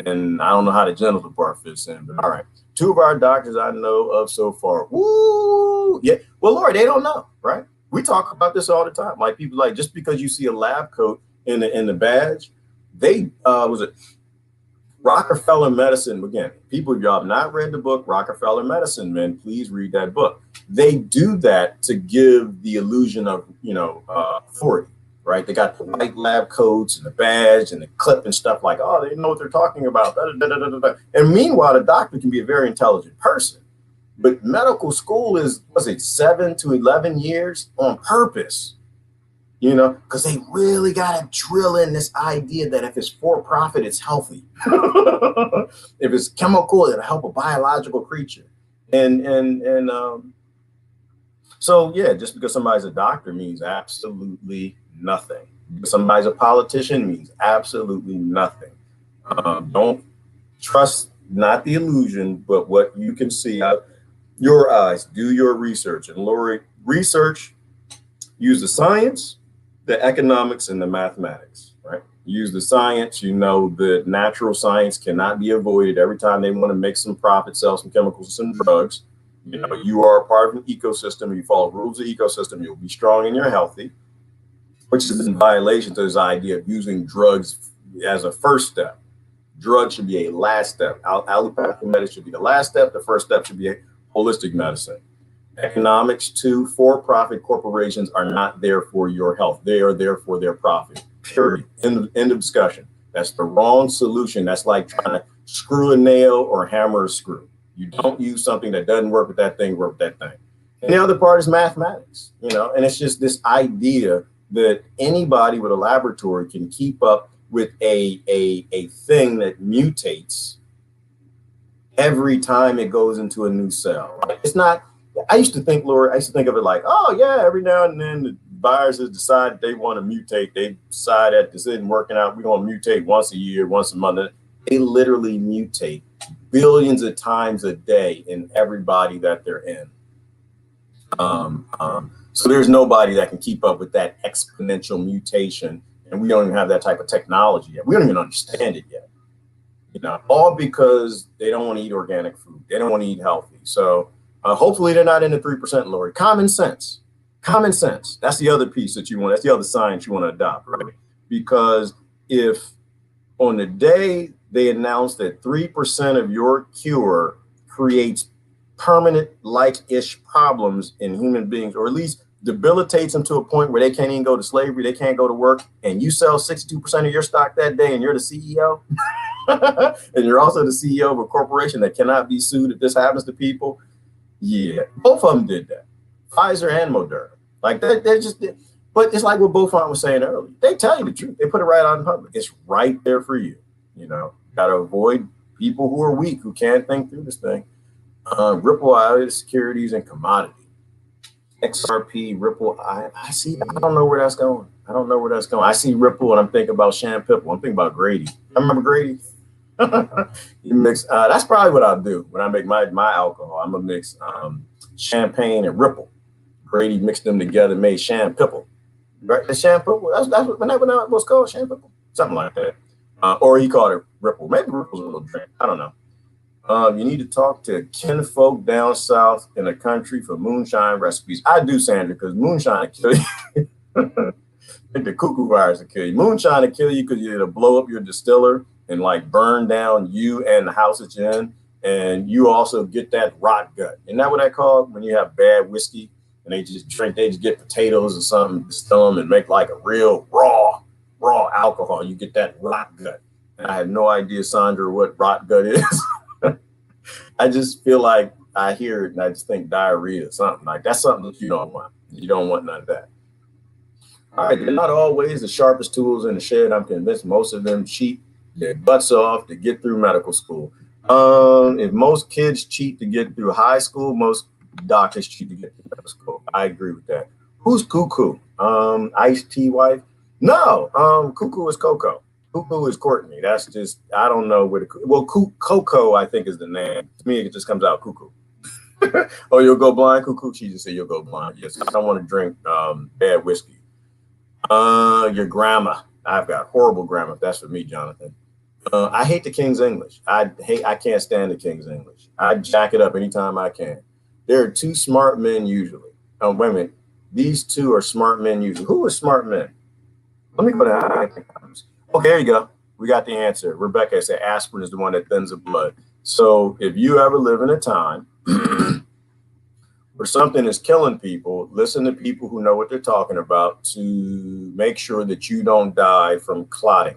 And I don't know how the genital part fits in, but all right. 2 of our doctors I know of so far. Woo! Yeah. Well, Lord, they don't know, right? We talk about this all the time. Like people like just because you see a lab coat in the badge, they was it Rockefeller Medicine. Again, people, if y'all have not read the book Rockefeller Medicine, man, please read that book. They do that to give the illusion of, authority, right? They got the white lab coats and the badge and the clip and stuff like, oh, they know what they're talking about. And meanwhile, the doctor can be a very intelligent person. But medical school is, was it 7 to 11 years on purpose? Because they really got to drill in this idea that if it's for profit, it's healthy. If it's chemical, it'll help a biological creature. So yeah, just because somebody's a doctor means absolutely nothing. Because somebody's a politician means absolutely nothing. Don't trust not the illusion, but what you can see out your eyes. Do your research. And Lori, research, use the science, the economics, and the mathematics, right? Use the science. The natural science cannot be avoided. Every time they want to make some profit, sell some chemicals, some drugs, you are a part of an ecosystem. You follow rules of the ecosystem, you'll be strong and you're healthy, which is in violation to this idea of using drugs as a first step. Drugs should be a last step. Allopathic medicine should be the last step. The first step should be holistic medicine. Economics, too, for-profit corporations are not there for your health. They are there for their profit, period. End of discussion. That's the wrong solution. That's like trying to screw a nail or hammer a screw. You don't use something that doesn't work with that thing, work with that thing. And the other part is mathematics, and it's just this idea that anybody with a laboratory can keep up with a thing that mutates every time it goes into a new cell. Right? It's not. I used to think of it like, oh yeah, every now and then the viruses decide they want to mutate. They decide that this isn't working out. We're going to mutate once a year, once a month. They literally mutate billions of times a day in everybody that they're in. So there's nobody that can keep up with that exponential mutation, and we don't even have that type of technology yet. We don't even understand it yet. All because they don't want to eat organic food. They don't want to eat healthy. So hopefully they're not in the 3%, Lori. Common sense. That's the other piece that you want. That's the other science you want to adopt, right? Because if on the day they announce that 3% of your cure creates permanent like-ish problems in human beings, or at least debilitates them to a point where they can't even go to slavery, they can't go to work, and you sell 62% of your stock that day and you're the CEO, and you're also the CEO of a corporation that cannot be sued if this happens to people. Yeah, both of them did that. Pfizer and Moderna. Like they just did. But it's like what Beaufort was saying earlier. They tell you the truth. They put it right out in public. It's right there for you. Got to avoid people who are weak, who can't think through this thing. Ripple IOTA securities and commodity. XRP, Ripple. I see. I don't know where that's going. I see Ripple and I'm thinking about Shan Pipple. I'm thinking about Grady. I remember Grady. You mix. That's probably what I'll do when I make my alcohol. I'm gonna mix champagne and Ripple. Grady mixed them together, made Shan Pipple. Right, the Shan Pipple. That's what that was called, Shan Pipple, something like that. Or he called it Ripple. Maybe Ripple's a little drink. I don't know. You need to talk to kinfolk down south in the country for moonshine recipes. I do, Sandra, because moonshine will kill you. I think the cuckoo virus will kill you. Moonshine will kill you because it'll blow up your distiller and like burn down you and the house that you're in. And you also get that rot gut. Isn't that what I call it when you have bad whiskey and they just get potatoes or something, distill them and make like a real raw alcohol. You get that rot gut. And I have no idea, Sandra, what rot gut is. I just feel like I hear it and I just think diarrhea or something. Like that's something that you don't want. You don't want none of that. All right, they're not always the sharpest tools in the shed. I'm convinced most of them cheat their butts off to get through medical school. If most kids cheat to get through high school, most doctors cheat to get through medical school. I agree with that. Who's Cuckoo? Ice-T wife? No, Cuckoo is Coco. Cuckoo is Courtney. That's just, I don't know where Coco, I think, is the name. To me, it just comes out Cuckoo. Oh, you'll go blind, Cuckoo? She just said you'll go blind. Yes, I don't want to drink bad whiskey. Your grammar. I've got horrible grammar. That's for me, Jonathan. I hate the King's English. I can't stand the King's English. I jack it up anytime I can. There are two smart men usually. Oh, wait a minute. These two are smart men usually. Who are smart men? Let me go down. Okay, there you go. We got the answer. Rebecca said aspirin is the one that thins the blood. So if you ever live in a time where something is killing people, listen to people who know what they're talking about to make sure that you don't die from clotting.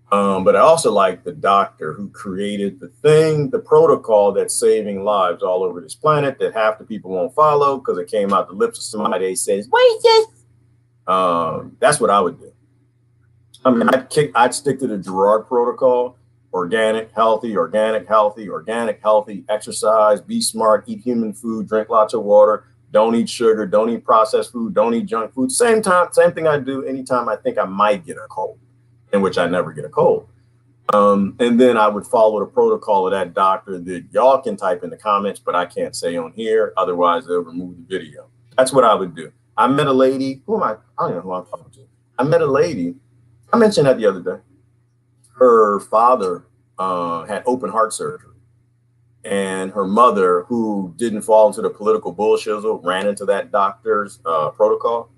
But I also like the doctor who created the protocol that's saving lives all over this planet that half the people won't follow because it came out the lips of somebody that says, wait, this. That's what I would do. I mean, I'd stick to the Gerard protocol: organic, healthy, organic, healthy, organic, healthy, exercise, be smart, eat human food, drink lots of water, don't eat sugar, don't eat processed food, don't eat junk food. Same thing I do anytime I think I might get a cold, in which I never get a cold. And then I would follow the protocol of that doctor that y'all can type in the comments, but I can't say on here. Otherwise, they'll remove the video. That's what I would do. I met a lady. I don't know who I'm talking to. I met a lady. I mentioned that the other day. Her father had open heart surgery, and her mother, who didn't fall into the political bullshizzle, ran into that doctor's protocol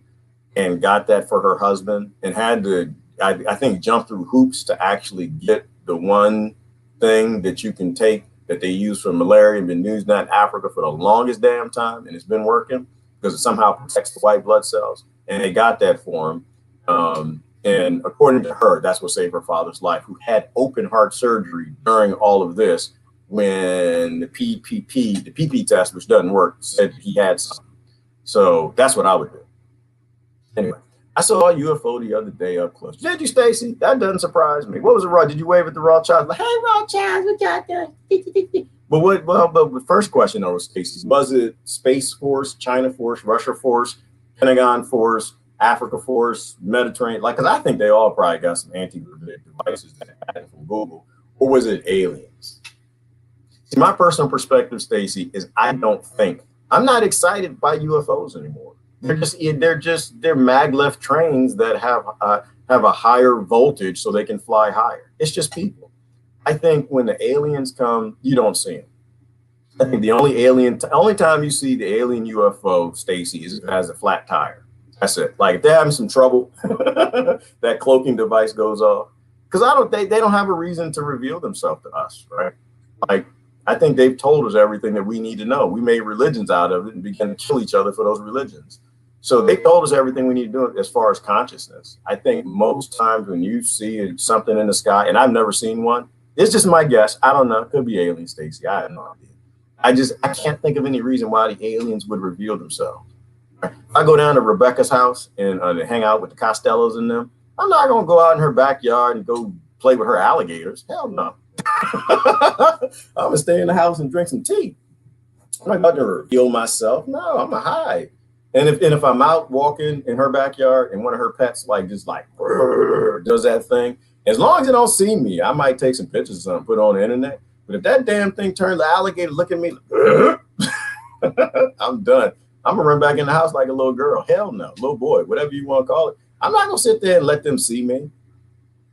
and got that for her husband, and had to, I think, jump through hoops to actually get the one thing that you can take that they use for malaria and been using that in Africa for the longest damn time, and it's been working because it somehow protects the white blood cells, and they got that for him. And according to her, that's what saved her father's life, who had open heart surgery during all of this when the PP test, which doesn't work, said he had something. So that's what I would do. Anyway, I saw a UFO the other day up close. Did you, Stacy? That doesn't surprise me. What was it, Rod? Did you wave at the Rothschilds? Like, hey, Rothschilds, what y'all doing? But the first question, though, Stacy, was it Space Force, China Force, Russia Force, Pentagon Force, Africa Force, Mediterranean? Like, because I think they all probably got some anti-gravitic devices that had from Google. Or was it aliens? See, my personal perspective, Stacy, is I'm not excited by UFOs anymore. They're maglev trains that have a higher voltage so they can fly higher. It's just people. I think when the aliens come, you don't see them. I think the only time you see the alien UFO, Stacy, is if it has a flat tire. That's it. Like if they're having some trouble, that cloaking device goes off. Because they don't have a reason to reveal themselves to us, right? Like I think they've told us everything that we need to know. We made religions out of it and began to kill each other for those religions. So they told us everything we need to do as far as consciousness. I think most times when you see something in the sky, and I've never seen one, it's just my guess. I don't know. It could be aliens, Stacy. I have no idea. I can't think of any reason why the aliens would reveal themselves. If I go down to Rebecca's house and hang out with the Costellos and them, I'm not going to go out in her backyard and go play with her alligators. Hell no. I'm going to stay in the house and drink some tea. I'm not about to reveal myself. No, I'm going to hide. And if I'm out walking in her backyard and one of her pets does that thing, as long as it don't see me, I might take some pictures or something, put it on the internet. But if that damn thing turns the alligator, look at me, I'm done. I'm gonna run back in the house like a little girl. Hell no, little boy, whatever you want to call it. I'm not gonna sit there and let them see me.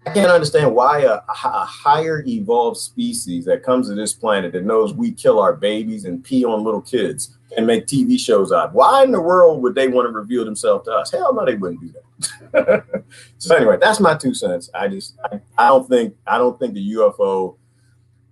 I can't understand why a higher evolved species that comes to this planet that knows we kill our babies and pee on little kids and make TV shows out. Why in the world would they want to reveal themselves to us? Hell no, they wouldn't do that. So anyway, that's my 2 cents. I don't think the UFO.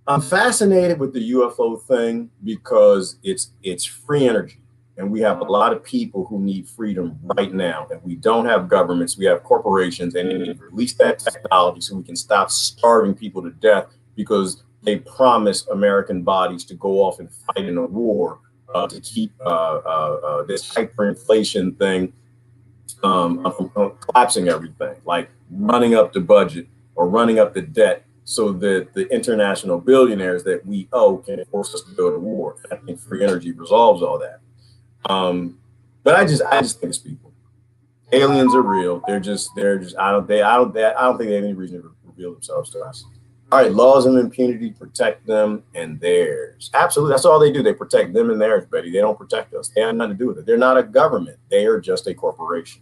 I'm fascinated with the UFO thing because it's free energy. And we have a lot of people who need freedom right now. And we don't have governments, we have corporations, and they need to release that technology so we can stop starving people to death because they promise American bodies to go off and fight in a war to keep this hyperinflation thing from collapsing everything, like running up the budget or running up the debt so that the international billionaires that we owe can force us to go to war. I think free energy resolves all that. But I just think it's people. Aliens are real. They're just. I don't think they have any reason to reveal themselves to us. All right, laws of impunity protect them and theirs. Absolutely, that's all they do. They protect them and theirs, Betty. They don't protect us. They have nothing to do with it. They're not a government. They are just a corporation.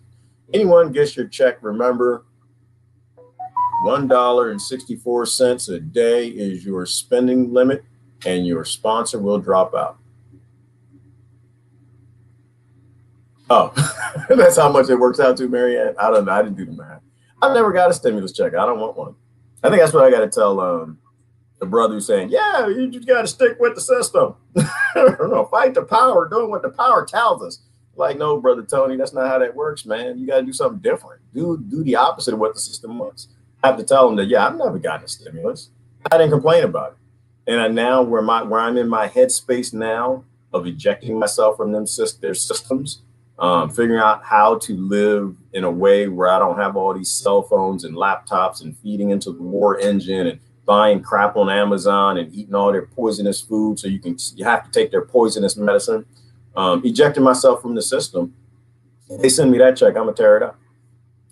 Anyone gets your check, remember, $1.64 a day is your spending limit, and your sponsor will drop out. Oh, that's how much it works out to, Marianne. I don't know. I didn't do the math. I've never got a stimulus check. I don't want one. I think that's what I got to tell the brother who's saying, yeah, you just got to stick with the system. No, fight the power, doing what the power tells us. Like, no, brother Tony, that's not how that works, man. You got to do something different. Do the opposite of what the system wants. I have to tell them that, yeah, I've never gotten a stimulus. I didn't complain about it. And I now where I'm in my headspace now of ejecting myself from their systems, figuring out how to live in a way where I don't have all these cell phones and laptops and feeding into the war engine and buying crap on Amazon and eating all their poisonous food so you have to take their poisonous medicine. Ejecting myself from the system. They send me that check, I'm gonna tear it up.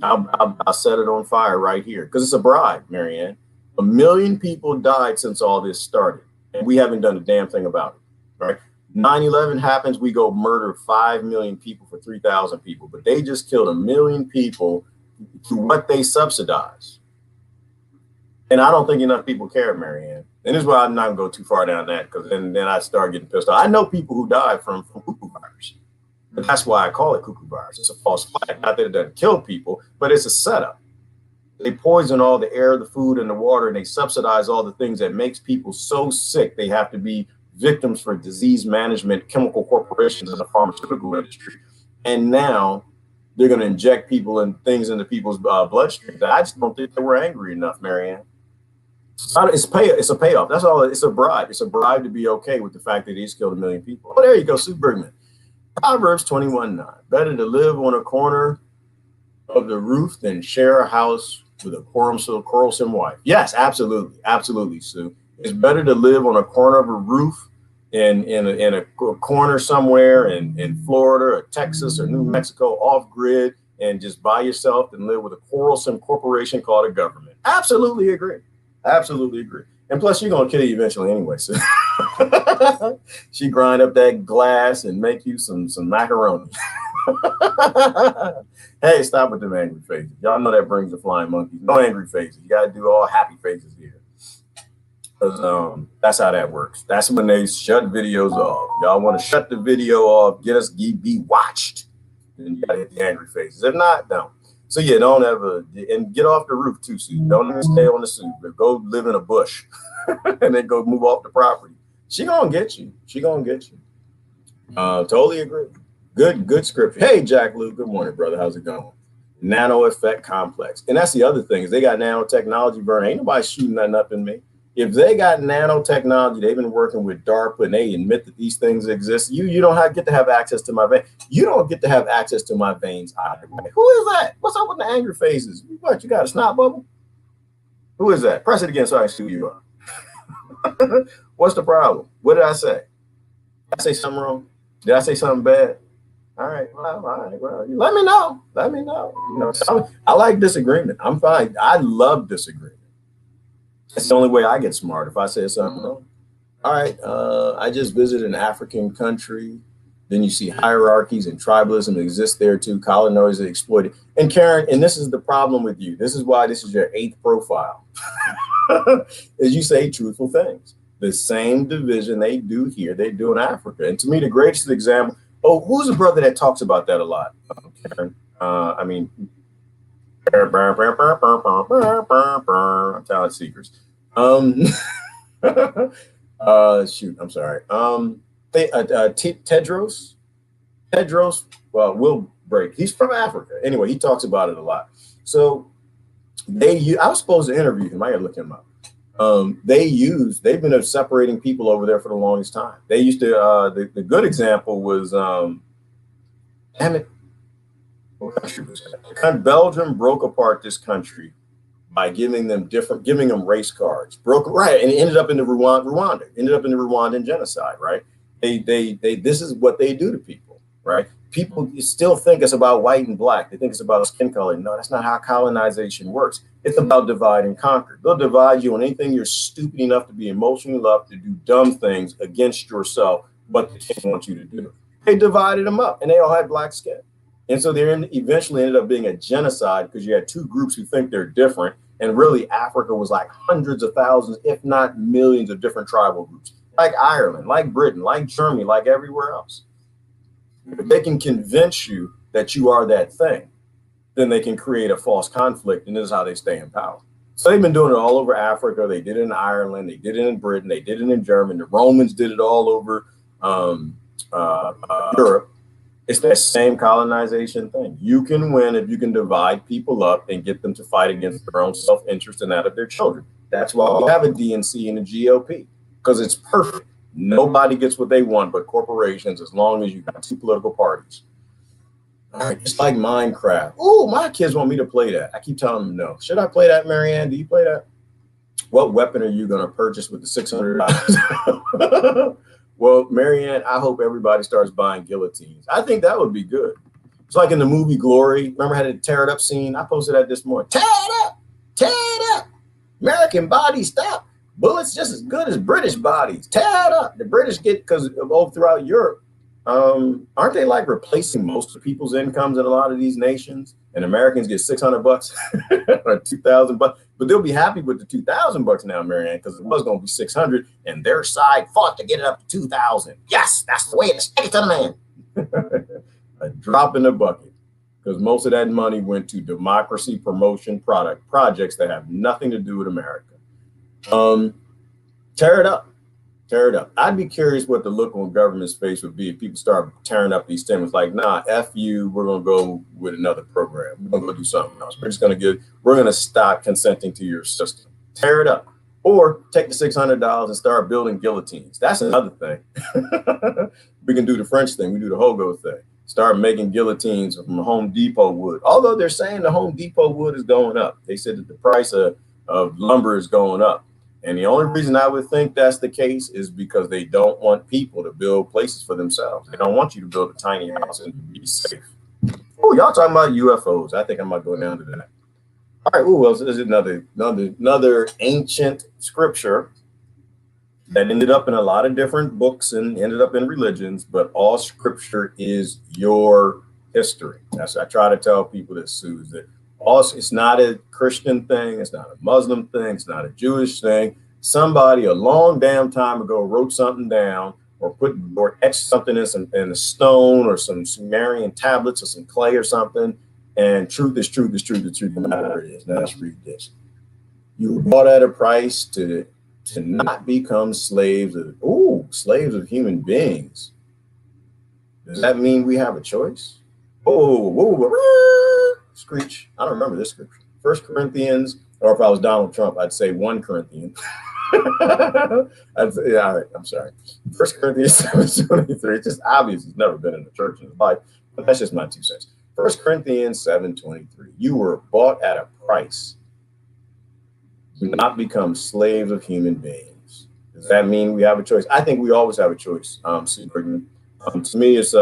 I'll set it on fire right here because it's a bribe, Marianne. 1 million people died since all this started, and we haven't done a damn thing about it. Right? 9/11 happens, we go murder 5 million people for 3,000 people, but they just killed 1 million people to what they subsidize. And I don't think enough people care, Marianne. And this is why I'm not gonna go too far down that, because then I start getting pissed off. I know people who died from cuckoo virus, but that's why I call it cuckoo virus. It's a false flag. Not that it doesn't kill people, but it's a setup. They poison all the air, the food, and the water, and they subsidize all the things that makes people so sick they have to be victims for disease management, chemical corporations, and the pharmaceutical industry. And now they're going to inject people and things into people's bloodstream. I just don't think they were angry enough, Marianne. It's a payoff. That's all. It's a bribe. It's a bribe to be okay with the fact that he's killed 1 million people. Oh, there you go, Sue Bergman. Proverbs 21:9. Better to live on a corner of the roof than share a house with a quarrelsome wife. Yes, absolutely. Absolutely, Sue. It's better to live on a corner of a roof in a corner somewhere in Florida or Texas or New Mexico off grid and just by yourself than live with a quarrelsome corporation called a government. Absolutely agree. Absolutely agree. And plus, she's going to kill you eventually anyway. So she grind up that glass and make you some macaroni. Hey, stop with them angry faces. Y'all know that brings the flying monkeys. No angry faces. You got to do all happy faces here. Because that's how that works. That's when they shut videos off. Y'all want to shut the video off, get us be watched. Then you got to hit the angry faces. If not, don't. So yeah, don't ever, and get off the roof too, Sue. Don't even stay on the suit, but go live in a bush and then go move off the property. She gonna get you. She gonna get you. Totally agree. Good script. Hey, Jack Lou. Good morning, brother. How's it going? Nano effect complex. And that's the other thing is they got nanotechnology burn. Ain't nobody shooting nothing up in me. If they got nanotechnology, they've been working with DARPA and they admit that these things exist. You don't get to have access to my veins. You don't get to have access to my veins either. Who is that? What's up with the angry faces? What, you got a snot bubble? Who is that? Press it again so I can see who you are. What's the problem? What did I say? Did I say something wrong? Did I say something bad? All right. Well, let me know. Let me know. You know, I like disagreement. I'm fine. I love disagreement. It's the only way I get smart if I say something wrong. All right, I just visited an African country. Then you see hierarchies and tribalism exist there too. Colonizers exploited. And Karen, and this is the problem with you. This is why this is your 8th profile. Is you say truthful things. The same division they do here, they do in Africa. And to me, the greatest example. Oh, who's a brother that talks about that a lot? Karen. I mean. Talent seekers. Shoot, I'm sorry. Tedros, well, will break. He's from Africa. Anyway, he talks about it a lot. So I was supposed to interview him. I gotta look him up. They've been separating people over there for the longest time. They used to, the good example was, damn it. Belgium broke apart this country by giving them race cards. Right, and it ended up in the Rwanda. Ended up in the Rwandan genocide. Right. This is what they do to people. Right. People still think it's about white and black. They think it's about skin color. No, that's not how colonization works. It's about divide and conquer. They'll divide you on anything you're stupid enough to be emotionally loved to do dumb things against yourself, but they can't want you to do. They divided them up, and they all had black skin. And so eventually ended up being a genocide because you had two groups who think they're different, And really, Africa was like hundreds of thousands, if not millions of different tribal groups, like Ireland, like Britain, like Germany, like everywhere else. If they can convince you that you are that thing, then they can create a false conflict, and this is how they stay in power. So they've been doing it all over Africa. They did it in Ireland. They did it in Britain. They did it in Germany. The Romans did it all over Europe. It's that same colonization thing. You can win if you can divide people up and get them to fight against their own self-interest and that of their children. That's why we have a DNC and a GOP, because it's perfect. Nobody gets what they want but corporations, as long as you got two political parties. All right, it's like Minecraft. Oh, my kids want me to play that. I keep telling them no. Should I play that, Marianne? Do you play that? What weapon are you going to purchase with the $600? Well, Marianne, I hope everybody starts buying guillotines. I think that would be good. It's like in the movie Glory. Remember how they tear it up scene? I posted that this morning. Tear it up. Tear it up. American bodies, stop. Bullets just as good as British bodies. Tear it up. The British get, because all throughout Europe, aren't they like replacing most of people's incomes in a lot of these nations? And Americans get $600 or $2,000, but they'll be happy with the $2,000 now, Marianne, because it was going to be 600, and their side fought to get it up to 2,000. Yes, that's the way it is. Take it to the man. A drop in the bucket, because most of that money went to democracy promotion projects that have nothing to do with America. Tear it up. Tear it up. I'd be curious what the look on government's face would be if people start tearing up these stimulus. Like, nah, F you, we're going to go with another program. We're going to go do something else. We're going to stop consenting to your system. Tear it up. Or take the $600 and start building guillotines. That's another thing. We can do the French thing. We do the Hogo thing. Start making guillotines from Home Depot wood. Although they're saying the Home Depot wood is going up. They said that the price of lumber is going up. And the only reason I would think that's the case is because they don't want people to build places for themselves. They don't want you to build a tiny house and be safe. Oh, y'all talking about UFOs. I think I might go down to that. All right. Well, there's another ancient scripture that ended up in a lot of different books and ended up in religions, but all scripture is your history. That's I try to tell people this, Sue, that also, it's not a Christian thing. It's not a Muslim thing. It's not a Jewish thing. Somebody a long damn time ago wrote something down or etched something in a stone or some Sumerian tablets or some clay or something. And truth is truth is truth is truth, no matter what it is. Now let's read this. You were bought at a price to not become slaves of human beings. Does that mean we have a choice? Screech. I don't remember this scripture. 1 Corinthians, or if I was Donald Trump, I'd say 1 Corinthians. All right, I'm sorry. 1 Corinthians 7:23. It's just obvious he's never been in the church in his life, but that's just my 2 cents. 1 Corinthians 7:23. You were bought at a price. Do not become slaves of human beings. Does that mean we have a choice? I think we always have a choice. To me, it's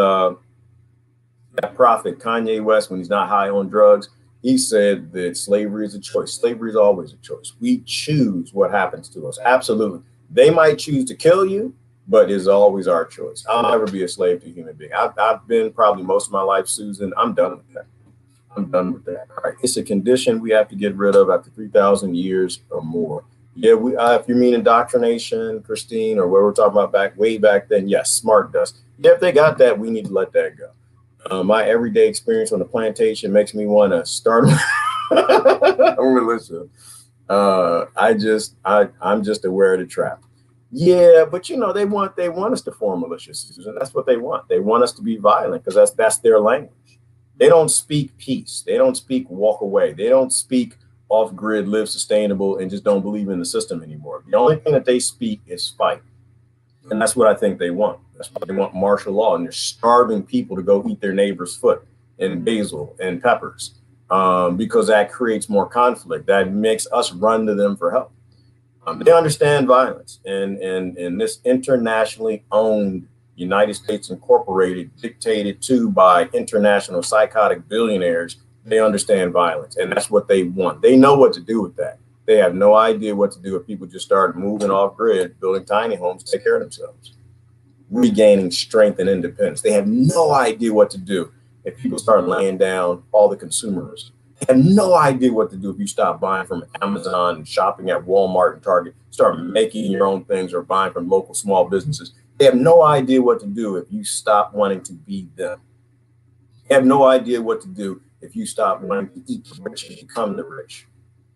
that prophet Kanye West, when he's not high on drugs, he said that slavery is a choice. Slavery is always a choice. We choose what happens to us. Absolutely. They might choose to kill you, but it's always our choice. I'll never be a slave to a human being. I've been probably most of my life, Susan. I'm done with that. I'm done with that. All right. It's a condition we have to get rid of after 3,000 years or more. Yeah, if you mean indoctrination, Christine, or what we're talking about way back then, yes, smart does. Yeah, if they got that, we need to let that go. My everyday experience on the plantation makes me want to start a militia. I'm just aware of the trap. Yeah, but they want us to form militias, Susan. That's what they want. They want us to be violent because that's their language. They don't speak peace. They don't speak walk away. They don't speak off grid, live sustainable, and just don't believe in the system anymore. The only thing that they speak is fight. And that's what I think they want. That's why they want martial law, and they're starving people to go eat their neighbor's foot and basil and peppers because that creates more conflict. That makes us run to them for help. They understand violence, and this internationally owned United States Incorporated, dictated to by international psychotic billionaires, they understand violence, and that's what they want. They know what to do with that. They have no idea what to do if people just start moving off grid, building tiny homes to take care of themselves, regaining strength and independence. They have no idea what to do if people start laying down all the consumerism. They have no idea what to do if you stop buying from Amazon and shopping at Walmart and Target, start making your own things or buying from local small businesses. They have no idea what to do if you stop wanting to be them. They have no idea what to do if you stop wanting to eat the rich and become the rich,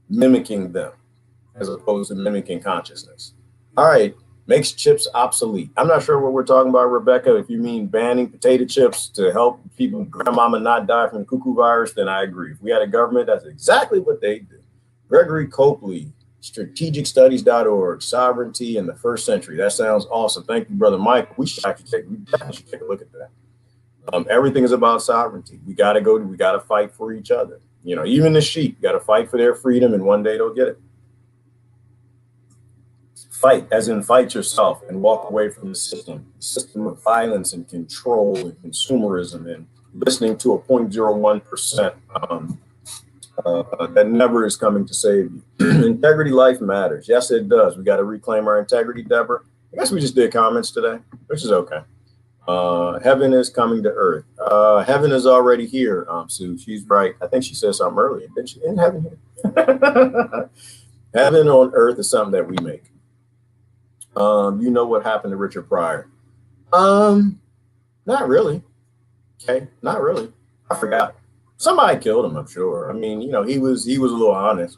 mimicking them as opposed to mimicking consciousness. All right, makes chips obsolete. I'm not sure what we're talking about, Rebecca. If you mean banning potato chips to help people, grandmama not die from the cuckoo virus, then I agree. If we had a government, that's exactly what they do. Gregory Copley, strategicstudies.org, sovereignty in the first century. That sounds awesome. Thank you, Brother Mike. We definitely should take a look at that. Everything is about sovereignty. We got to fight for each other. You know, even the sheep got to fight for their freedom, and one day they'll get it. Fight, as in fight yourself and walk away from the system of violence and control and consumerism and listening to a 0.01% that never is coming to save you. Integrity, life matters. Yes, it does. We got to reclaim our integrity, Deborah. I guess we just did comments today, which is okay. Heaven is coming to earth. Heaven is already here, Sue. She's right. I think she said something earlier. Didn't she? In heaven here. Heaven on earth is something that we make. You know what happened to Richard Pryor? Not really. Okay, not really. I forgot. Somebody killed him, I'm sure. I mean, you know, he was a little honest.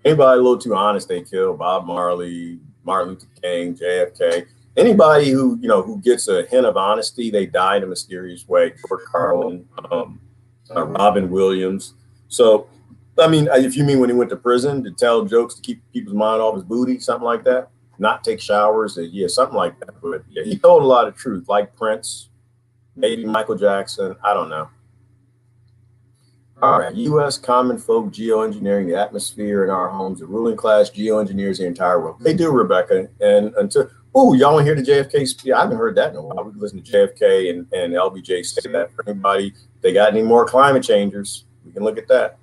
Anybody a little too honest, they kill. Bob Marley, Martin Luther King, JFK. Anybody who, you know, who gets a hint of honesty, they die in a mysterious way. George Carlin, Robin Williams. So, I mean, if you mean when he went to prison to tell jokes to keep people's mind off his booty, something like that, not take showers, yeah, something like that. But yeah, he told a lot of truth, like Prince, maybe Michael Jackson. I don't know. All right, U.S. common folk geoengineering the atmosphere in our homes. The ruling class geoengineers the entire world. They do, Rebecca. And until, oh, y'all want to hear the JFK speech? I haven't heard that in a while. We can listen to JFK and LBJ say that. For anybody, if they got any more climate changers, we can look at that.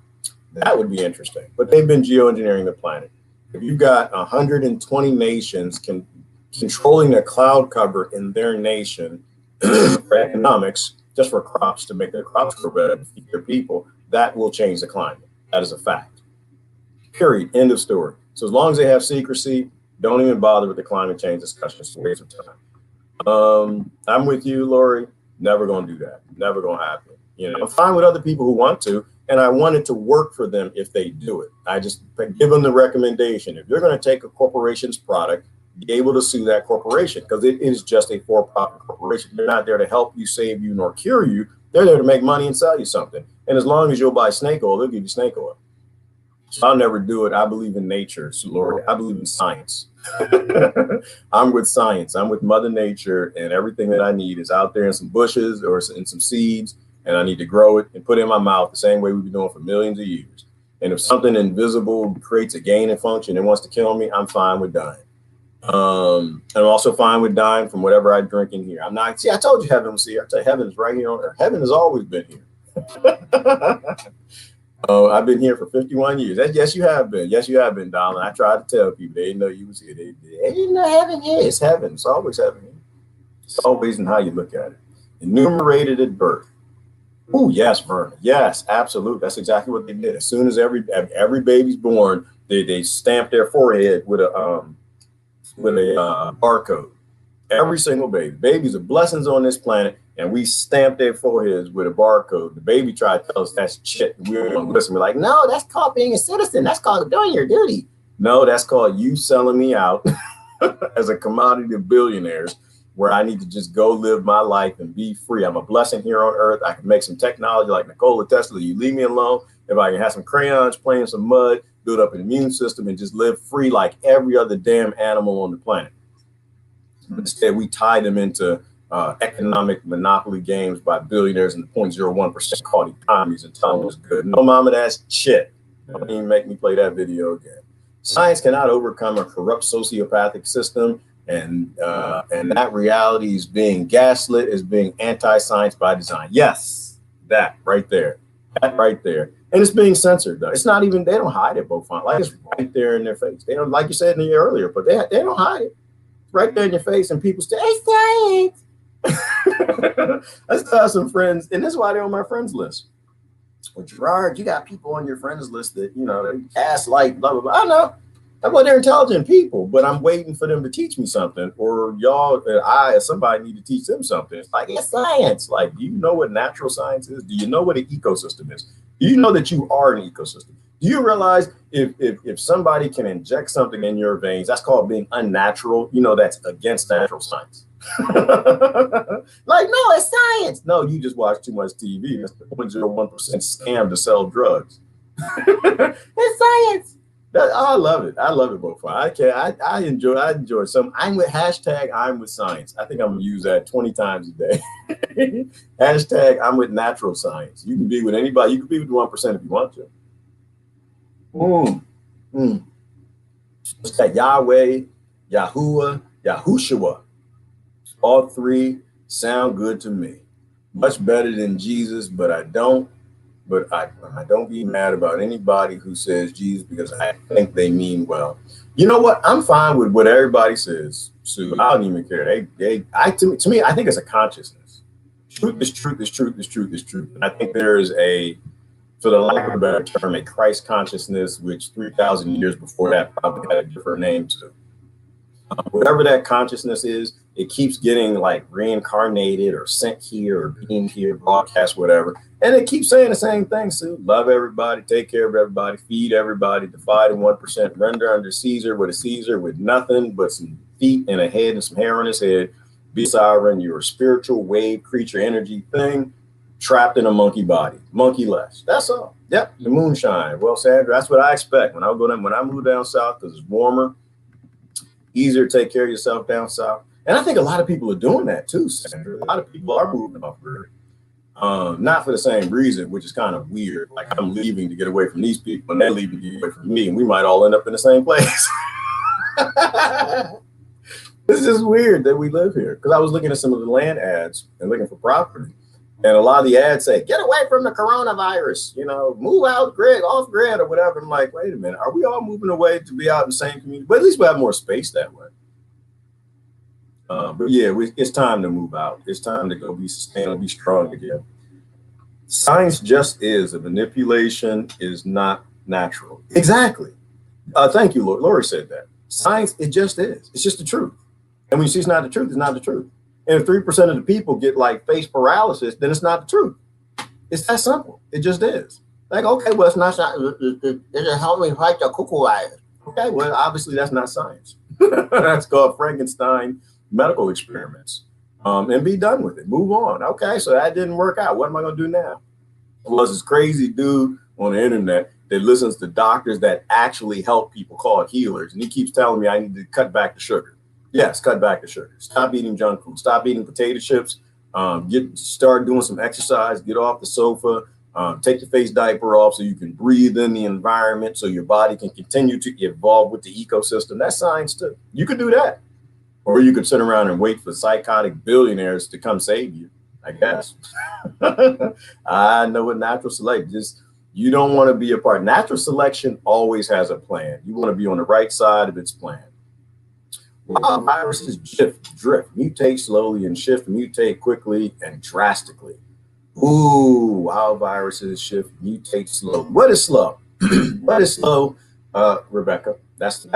That would be interesting. But they've been geoengineering the planet. If you've got 120 nations controlling the cloud cover in their nation for economics, just for crops, to make their crops grow better, to feed their people, that will change the climate. That is a fact. Period. End of story. So as long as they have secrecy, don't even bother with the climate change discussion. It's a waste of time. I'm with you, Lori. Never going to do that. Never going to happen. You know, I'm fine with other people who want to, and I want it to work for them if they do it. I just give them the recommendation. If you're going to take a corporation's product, be able to sue that corporation, because it is just a for-profit corporation. They're not there to help you, save you, nor cure you. They're there to make money and sell you something. And as long as you'll buy snake oil, they'll give you snake oil. So I'll never do it. I believe in nature, so Lord. I believe in science. I'm with science. I'm with Mother Nature, and everything that I need is out there in some bushes or in some seeds, and I need to grow it and put it in my mouth the same way we've been doing for millions of years. And if something invisible creates a gain in function and wants to kill me, I'm fine with dying. I'm also fine with dying from whatever I drink in here. I'm not, see, I told you heaven was here. I tell you, heaven is right here on earth. Heaven has always been here. Oh, I've been here for 51 years. Yes, you have been. Yes, you have been, darling. I tried to tell people. They didn't know you was here. They didn't know heaven here. It's heaven. It's always heaven here. It's always in how you look at it. Enumerated at birth. Oh, yes, Verna. Yes, absolutely. That's exactly what they did. As soon as every baby's born, they stamp their forehead with a barcode. Every single baby. Babies are blessings on this planet, and we stamp their foreheads with a barcode. The baby tried to tell us that's shit. We're going to listen. We're like, no, that's called being a citizen. That's called doing your duty. No, that's called you selling me out as a commodity to billionaires, where I need to just go live my life and be free. I'm a blessing here on earth. I can make some technology like Nikola Tesla. You leave me alone. If I can have some crayons, play in some mud, build up an immune system, and just live free like every other damn animal on the planet. Instead, we tie them into economic monopoly games by billionaires in the 0.01% called economies and tell them it's good. No, mama, that's shit. Don't even make me play that video again. Science cannot overcome a corrupt sociopathic system, and that reality is being gaslit, is being anti-science by design. Yes, that right there. That right there. And it's being censored, though. It's not even, they don't hide it, Beaufont. Like, it's right there in their face. They don't, like you said earlier, but they don't hide it. Right there in your face, and people say, "Hey, science." I still have some friends, and that's why they're on my friends list. Well, Gerard, you got people on your friends list that, you know, they gaslight, blah, blah, blah. I know. Well, they're intelligent people, but I'm waiting for them to teach me something, or y'all, I, as somebody, need to teach them something. It's like, it's science. Like, do you know what natural science is? Do you know what an ecosystem is? Do you know that you are an ecosystem? Do you realize if somebody can inject something in your veins, that's called being unnatural? You know, that's against natural science. Like, no, it's science. No, you just watch too much TV. That's the 0.01% scam to sell drugs. It's science. I love it. I love it, both. I enjoy some. I'm with hashtag I'm with science. I think I'm gonna use that 20 times a day. Hashtag I'm with natural science. You can be with anybody. You can be with the 1% if you want to. It's that Yahweh, Yahuwah, Yahushua. All three sound good to me. Much better than Jesus, but I don't be mad about anybody who says Jesus, because I think they mean well. You know what? I'm fine with what everybody says, Sue. I don't even care. To me, I think it's a consciousness. Truth is truth is truth is truth is truth. And I think there is for the lack of a better term, a Christ consciousness, which 3,000 years before that probably had a different name to. Whatever that consciousness is, it keeps getting like reincarnated or sent here or beamed here, broadcast, whatever. And it keeps saying the same thing, Sue. Love everybody, take care of everybody, feed everybody, divide in 1%, render under Caesar with nothing but some feet and a head and some hair on his head. Be sovereign. You're a spiritual wave creature energy thing trapped in a monkey body, monkey-less. That's all. Yep, the moonshine. Well, Sandra, that's what I expect when I move down south, because it's warmer. Easier to take care of yourself down south. And I think a lot of people are doing that too, Sandra. A lot of people are moving off grid. Not for the same reason, which is kind of weird. Like, I'm leaving to get away from these people and they're leaving to get away from me, and we might all end up in the same place. It's just weird that we live here. Because I was looking at some of the land ads and looking for property. And a lot of the ads say, get away from the coronavirus, you know, move out grid, off grid, or whatever. I'm like, wait a minute, are we all moving away to be out in the same community? But at least we have more space that way. But yeah, it's time to move out. It's time to go be sustainable, be strong again. Science just is. A manipulation is not natural. Exactly. Thank you, Lord. Lori said that. Science, it just is. It's just the truth. And when you see it's not the truth, it's not the truth. And if 3% of the people get like face paralysis, then it's not the truth. It's that simple. It just is. Like, okay, well, it's not. It help me fight the cuckoo virus. Okay, well, obviously that's not science. That's called Frankenstein medical experiments. And be done with it. Move on. Okay, so that didn't work out. What am I going to do now? Well, there's this crazy dude on the internet that listens to doctors that actually help people called healers. And he keeps telling me I need to cut back the sugar. Yes, cut back the sugar. Stop eating junk food. Stop eating potato chips. Start doing some exercise. Get off the sofa. Take your face diaper off so you can breathe in the environment, so your body can continue to evolve with the ecosystem. That's science too. You could do that. Or you could sit around and wait for psychotic billionaires to come save you, I guess. I know what natural selection is. You don't want to be a part. Natural selection always has a plan. You want to be on the right side of its plan. Wild viruses drift, mutate slowly, and shift, mutate quickly and drastically. Ooh, wild viruses shift, mutate slow. What is slow? What is slow, Rebecca?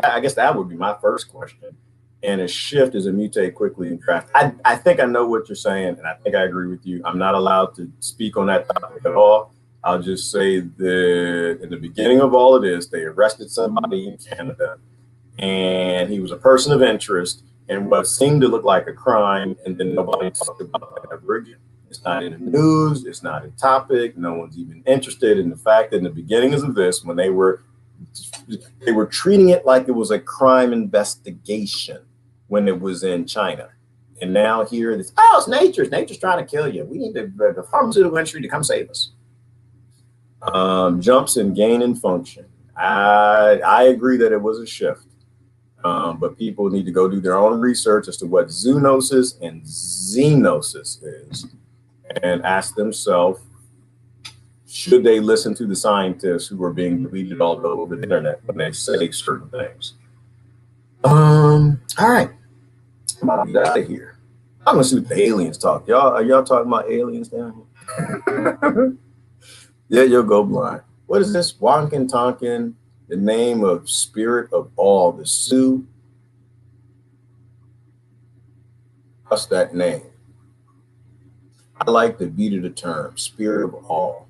I guess that would be my first question. And a shift is a mutate quickly and drastic. I think I know what you're saying, and I think I agree with you. I'm not allowed to speak on that topic at all. I'll just say that in the beginning of all of this, they arrested somebody in Canada, and he was a person of interest in what seemed to look like a crime, and then nobody talked about that ever again. It's not in the news. It's not a topic. No one's even interested in the fact that in the beginnings of this, when they were treating it like it was a crime investigation when it was in China. And now here, it's nature's trying to kill you. We need the pharmaceutical industry to come save us. Jumps in gain and function. I agree that it was a shift. But people need to go do their own research as to what zoonosis and xenosis is, and ask themselves, should they listen to the scientists who are being deleted all over the internet when they say certain things? All right, I'm out of here. I'm gonna see what the aliens talk. Are y'all talking about aliens down here? Yeah, you'll go blind. What is this? Wonkin Tonkin, the name of spirit of all, the Sioux. What's that name? I like the beat of the term, spirit of all.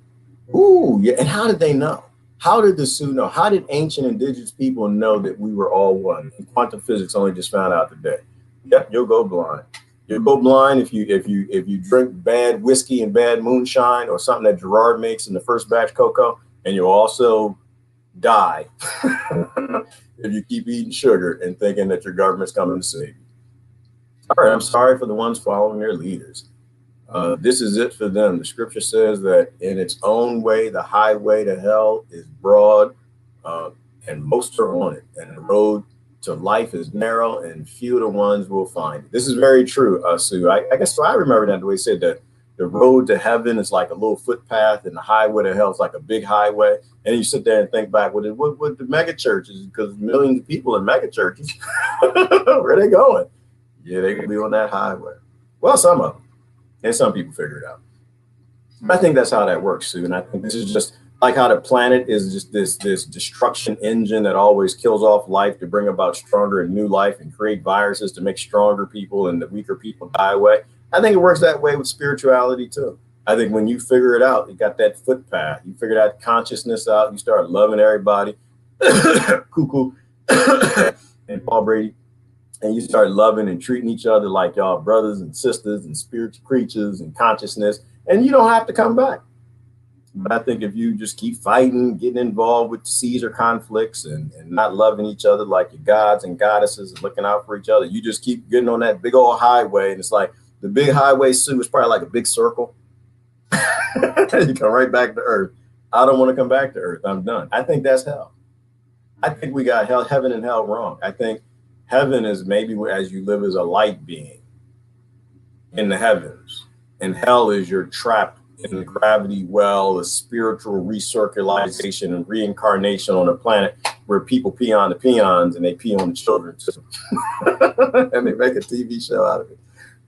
Ooh, yeah. And how did they know? How did the Sioux know? How did ancient indigenous people know that we were all one? And quantum physics only just found out today. Yep, you'll go blind. You'll go blind if you drink bad whiskey and bad moonshine or something that Gerard makes in the first batch cocoa, and you'll also die if you keep eating sugar and thinking that your government's coming to save you. All right, I'm sorry for the ones following their leaders. This is it for them. The scripture says that in its own way, the highway to hell is broad, and most are on it. And the road to life is narrow, and few of the ones will find it. This is very true, Sue. I guess so. I remember that the way he said that the road to heaven is like a little footpath, and the highway to hell is like a big highway. And you sit there and think back, what the mega churches, because millions of people in mega churches, where are they going? Yeah, they could be on that highway. Well, some of them. And some people figure it out. I think that's how that works, Sue. And I think this is just like how the planet is just this destruction engine that always kills off life to bring about stronger and new life and create viruses to make stronger people and the weaker people die away. I think it works that way with spirituality too. I think when you figure it out, you got that footpath. You figure that consciousness out. You start loving everybody. Cuckoo and Paul Brady. And you start loving and treating each other like y'all brothers and sisters and spiritual creatures and consciousness, and you don't have to come back. But I think if you just keep fighting, getting involved with Caesar conflicts and not loving each other like your gods and goddesses and looking out for each other, you just keep getting on that big old highway. And it's like the big highway, Sue, is probably like a big circle. You come right back to earth. I don't want to come back to earth. I'm done. I think that's hell. I think we got hell, heaven and hell wrong. I think heaven is maybe as you live as a light being in the heavens, and hell is you're trapped in the gravity well, the spiritual recirculation and reincarnation on a planet where people pee on the peons and they pee on the children too. And they make a TV show out of it.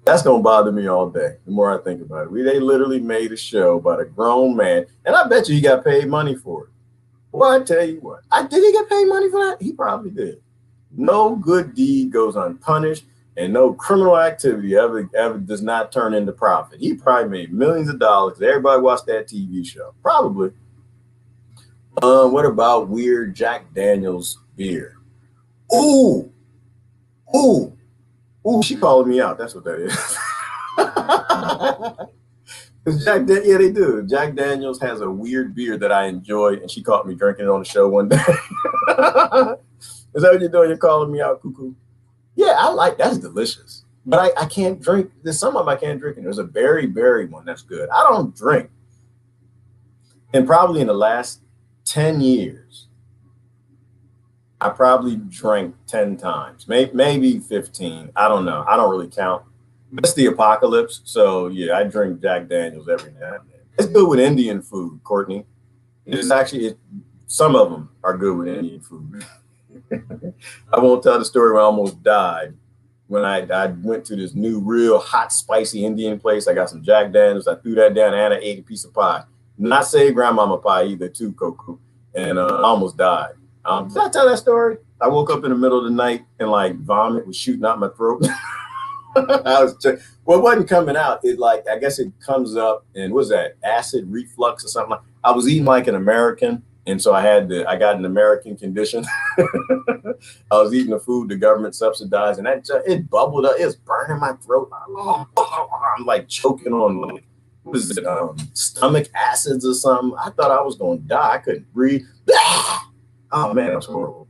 That's going to bother me all day, the more I think about it. They literally made a show about a grown man, and I bet you he got paid money for it. Well, I tell you what, did he get paid money for that? He probably did. No good deed goes unpunished, and no criminal activity ever does not turn into profit. He probably made millions of dollars. Everybody watched that TV show. Probably. What about weird Jack Daniels beer? Ooh. She calling me out. That's what that is. Yeah, they do. Jack Daniels has a weird beer that I enjoy, and she caught me drinking it on the show one day. Is that what you're doing? You're calling me out, cuckoo? Yeah, I like that's delicious. But I can't drink. There's some of them I can't drink. And there's a berry one that's good. I don't drink. And probably in the last 10 years, I probably drank 10 times, maybe 15. I don't know. I don't really count. It's the apocalypse. So, yeah, I drink Jack Daniels every now and then. It's good with Indian food, Courtney. It's actually, some of them are good with Indian food. I won't tell the story where I almost died when I went to this new real hot spicy Indian place. I got some Jack Daniels. I threw that down and I ate a piece of pie. Not say grandmama pie either, too, Coco. And I almost died. Did I tell that story? I woke up in the middle of the night and like vomit was shooting out my throat. Well, it wasn't coming out. I guess it comes up and what was that, acid reflux or something? I was eating like an American. And so I got an American condition. I was eating the food the government subsidized, and it bubbled up. It was burning my throat. I'm like choking on like, what is it, stomach acids or something. I thought I was going to die. I couldn't breathe. Oh man, that's horrible.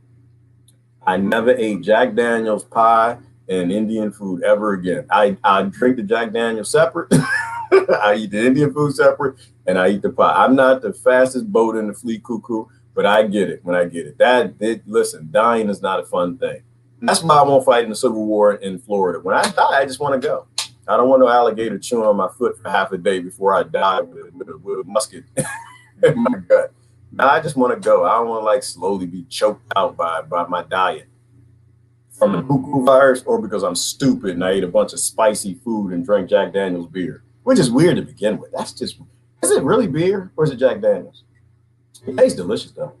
I never ate Jack Daniels pie and Indian food ever again. I drink the Jack Daniels separate. I eat the Indian food separate, and I eat the pie. I'm not the fastest boat in the fleet, cuckoo, but I get it when I get it. Listen, dying is not a fun thing. That's why I won't fight in the Civil War in Florida. When I die, I just want to go. I don't want no alligator chewing on my foot for half a day before I die with a musket in my gut. Now, I just want to go. I don't want to like slowly be choked out by my diet from the cuckoo virus, or because I'm stupid and I ate a bunch of spicy food and drank Jack Daniels beer. Which is weird to begin with. That's Is it really beer or is it Jack Daniels? It tastes delicious though.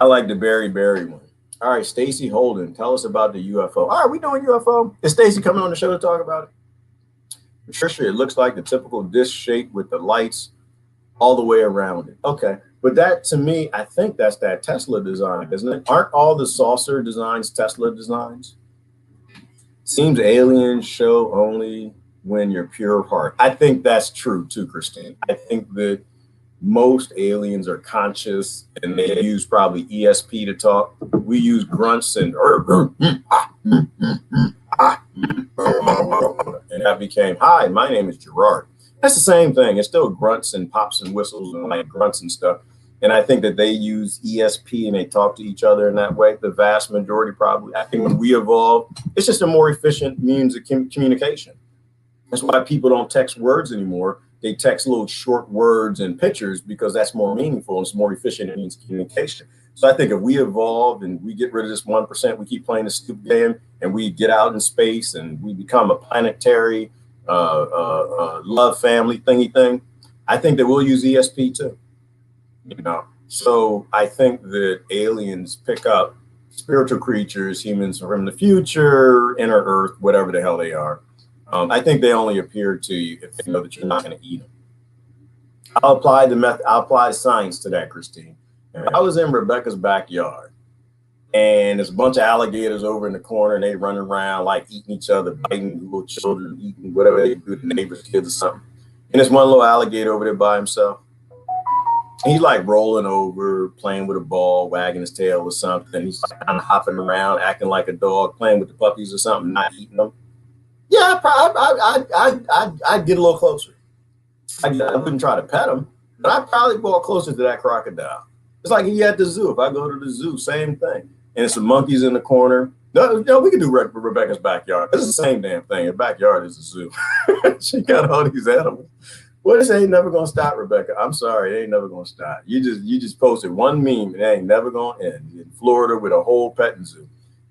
I like the berry one. All right, Stacy Holden, tell us about the UFO. All right, we doing UFO. Is Stacy coming on the show to talk about it? Patricia, it looks like the typical disc shape with the lights all the way around it. Okay, but that to me, I think that's that Tesla design, isn't it? Aren't all the saucer designs Tesla designs? Seems aliens show only when you're pure of heart. I think that's true too, Christine. I think that most aliens are conscious and they use probably ESP to talk. We use grunts and and that became, hi, my name is Gerard. That's the same thing. It's still grunts and pops and whistles and like grunts and stuff. And I think that they use ESP and they talk to each other in that way. The vast majority probably. I think when we evolve, it's just a more efficient means of communication. That's why people don't text words anymore. They text little short words and pictures because that's more meaningful and it's more efficient means of communication. So I think if we evolve and we get rid of this 1%, we keep playing the stupid game and we get out in space and we become a planetary love family thingy thing, I think that we'll use ESP too. You know, so I think that aliens pick up spiritual creatures, humans from the future, inner Earth, whatever the hell they are. I think they only appear to you if they know that you're not going to eat them. I'll apply the method. I'll apply science to that, Christine. I was in Rebecca's backyard, and there's a bunch of alligators over in the corner, and they run around like eating each other, biting little children, eating whatever they do to the neighbors' kids or something. And there's one little alligator over there by himself. He's like rolling over, playing with a ball, wagging his tail or something. He's like kind of hopping around, acting like a dog, playing with the puppies or something, not eating them. Yeah, I'd get a little closer. I wouldn't try to pet him, but I'd probably walk closer to that crocodile. It's like you at the zoo. If I go to the zoo, same thing. And some monkeys in the corner. No, we can do Rebecca's backyard. It's the same damn thing. Her backyard is a zoo. She got all these animals. Well, this ain't never gonna stop, Rebecca. I'm sorry, it ain't never gonna stop. You just posted one meme, and it ain't never gonna end. In Florida with a whole petting zoo,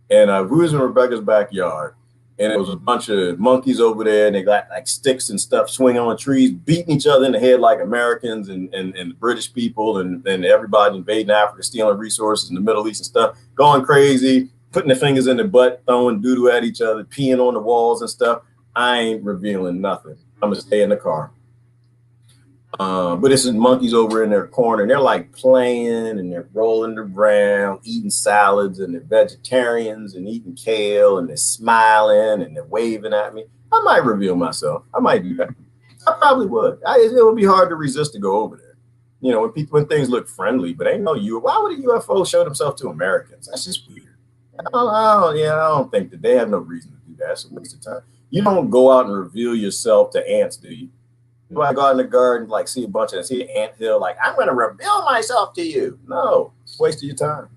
and we was in Rebecca's backyard, and it was a bunch of monkeys over there, and they got like sticks and stuff swinging on trees, beating each other in the head like Americans and the British people and everybody invading Africa, stealing resources in the Middle East and stuff, going crazy, putting their fingers in their butt, throwing doo-doo at each other, peeing on the walls and stuff. I ain't revealing nothing. I'm gonna stay in the car. But it's monkeys over in their corner, and they're like playing and they're rolling around, eating salads, and they're vegetarians and eating kale, and they're smiling and they're waving at me. I might reveal myself. I might do that. I probably would. It would be hard to resist to go over there. You know, when things look friendly, but ain't no UFO. Why would a UFO show themselves to Americans? That's just weird. I don't think that they have no reason to do that. It's a waste of time. You don't go out and reveal yourself to ants, do you? I go out in the garden, like see an ant hill, like I'm going to reveal myself to you. No, it's a waste of your time.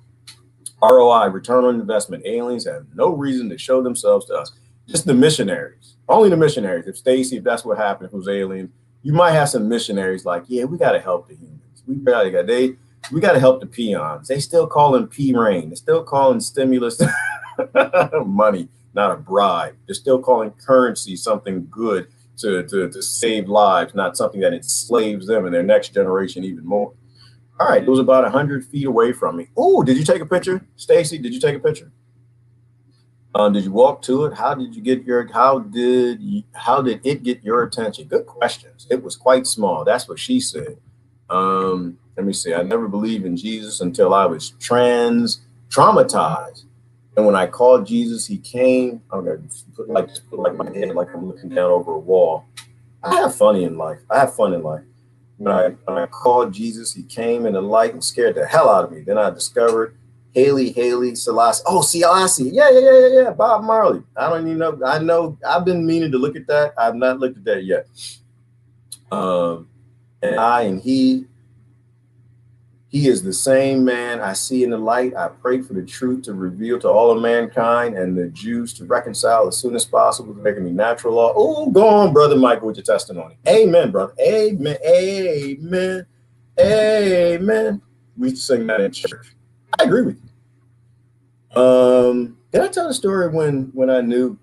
ROI, return on investment. Aliens have no reason to show themselves to us. Just the missionaries, only the missionaries. If Stacy, if that's what happened, if it was alien, you might have some missionaries like, yeah, we got to help the humans. We got to help the peons. They still call him P-rain. They're still calling stimulus money, not a bribe. They're still calling currency something good. To save lives, not something that enslaves them and their next generation even more. All right, it was about 100 feet away from me. Oh, did you take a picture, Stacy? Did you take a picture? Did you walk to it? How did it get your attention? Good questions. It was quite small. That's what she said. Let me see. I never believed in Jesus until I was traumatized. And when I called Jesus, he came. I'm gonna put my head like I'm looking down over a wall. I have fun in life. When I called Jesus, he came in the light and scared the hell out of me. Then I discovered Haile Selassie. Oh, Selassie. Yeah. Bob Marley. I don't even know. I know. I've been meaning to look at that. I've not looked at that yet. And he is the same man I see in the light. I pray for the truth to reveal to all of mankind and the Jews to reconcile as soon as possible, making me natural law. Oh, go on, Brother Michael, with your testimony. Amen, brother. Amen. Amen. Amen. We sing that in church. I agree with you. Did I tell the story when I knew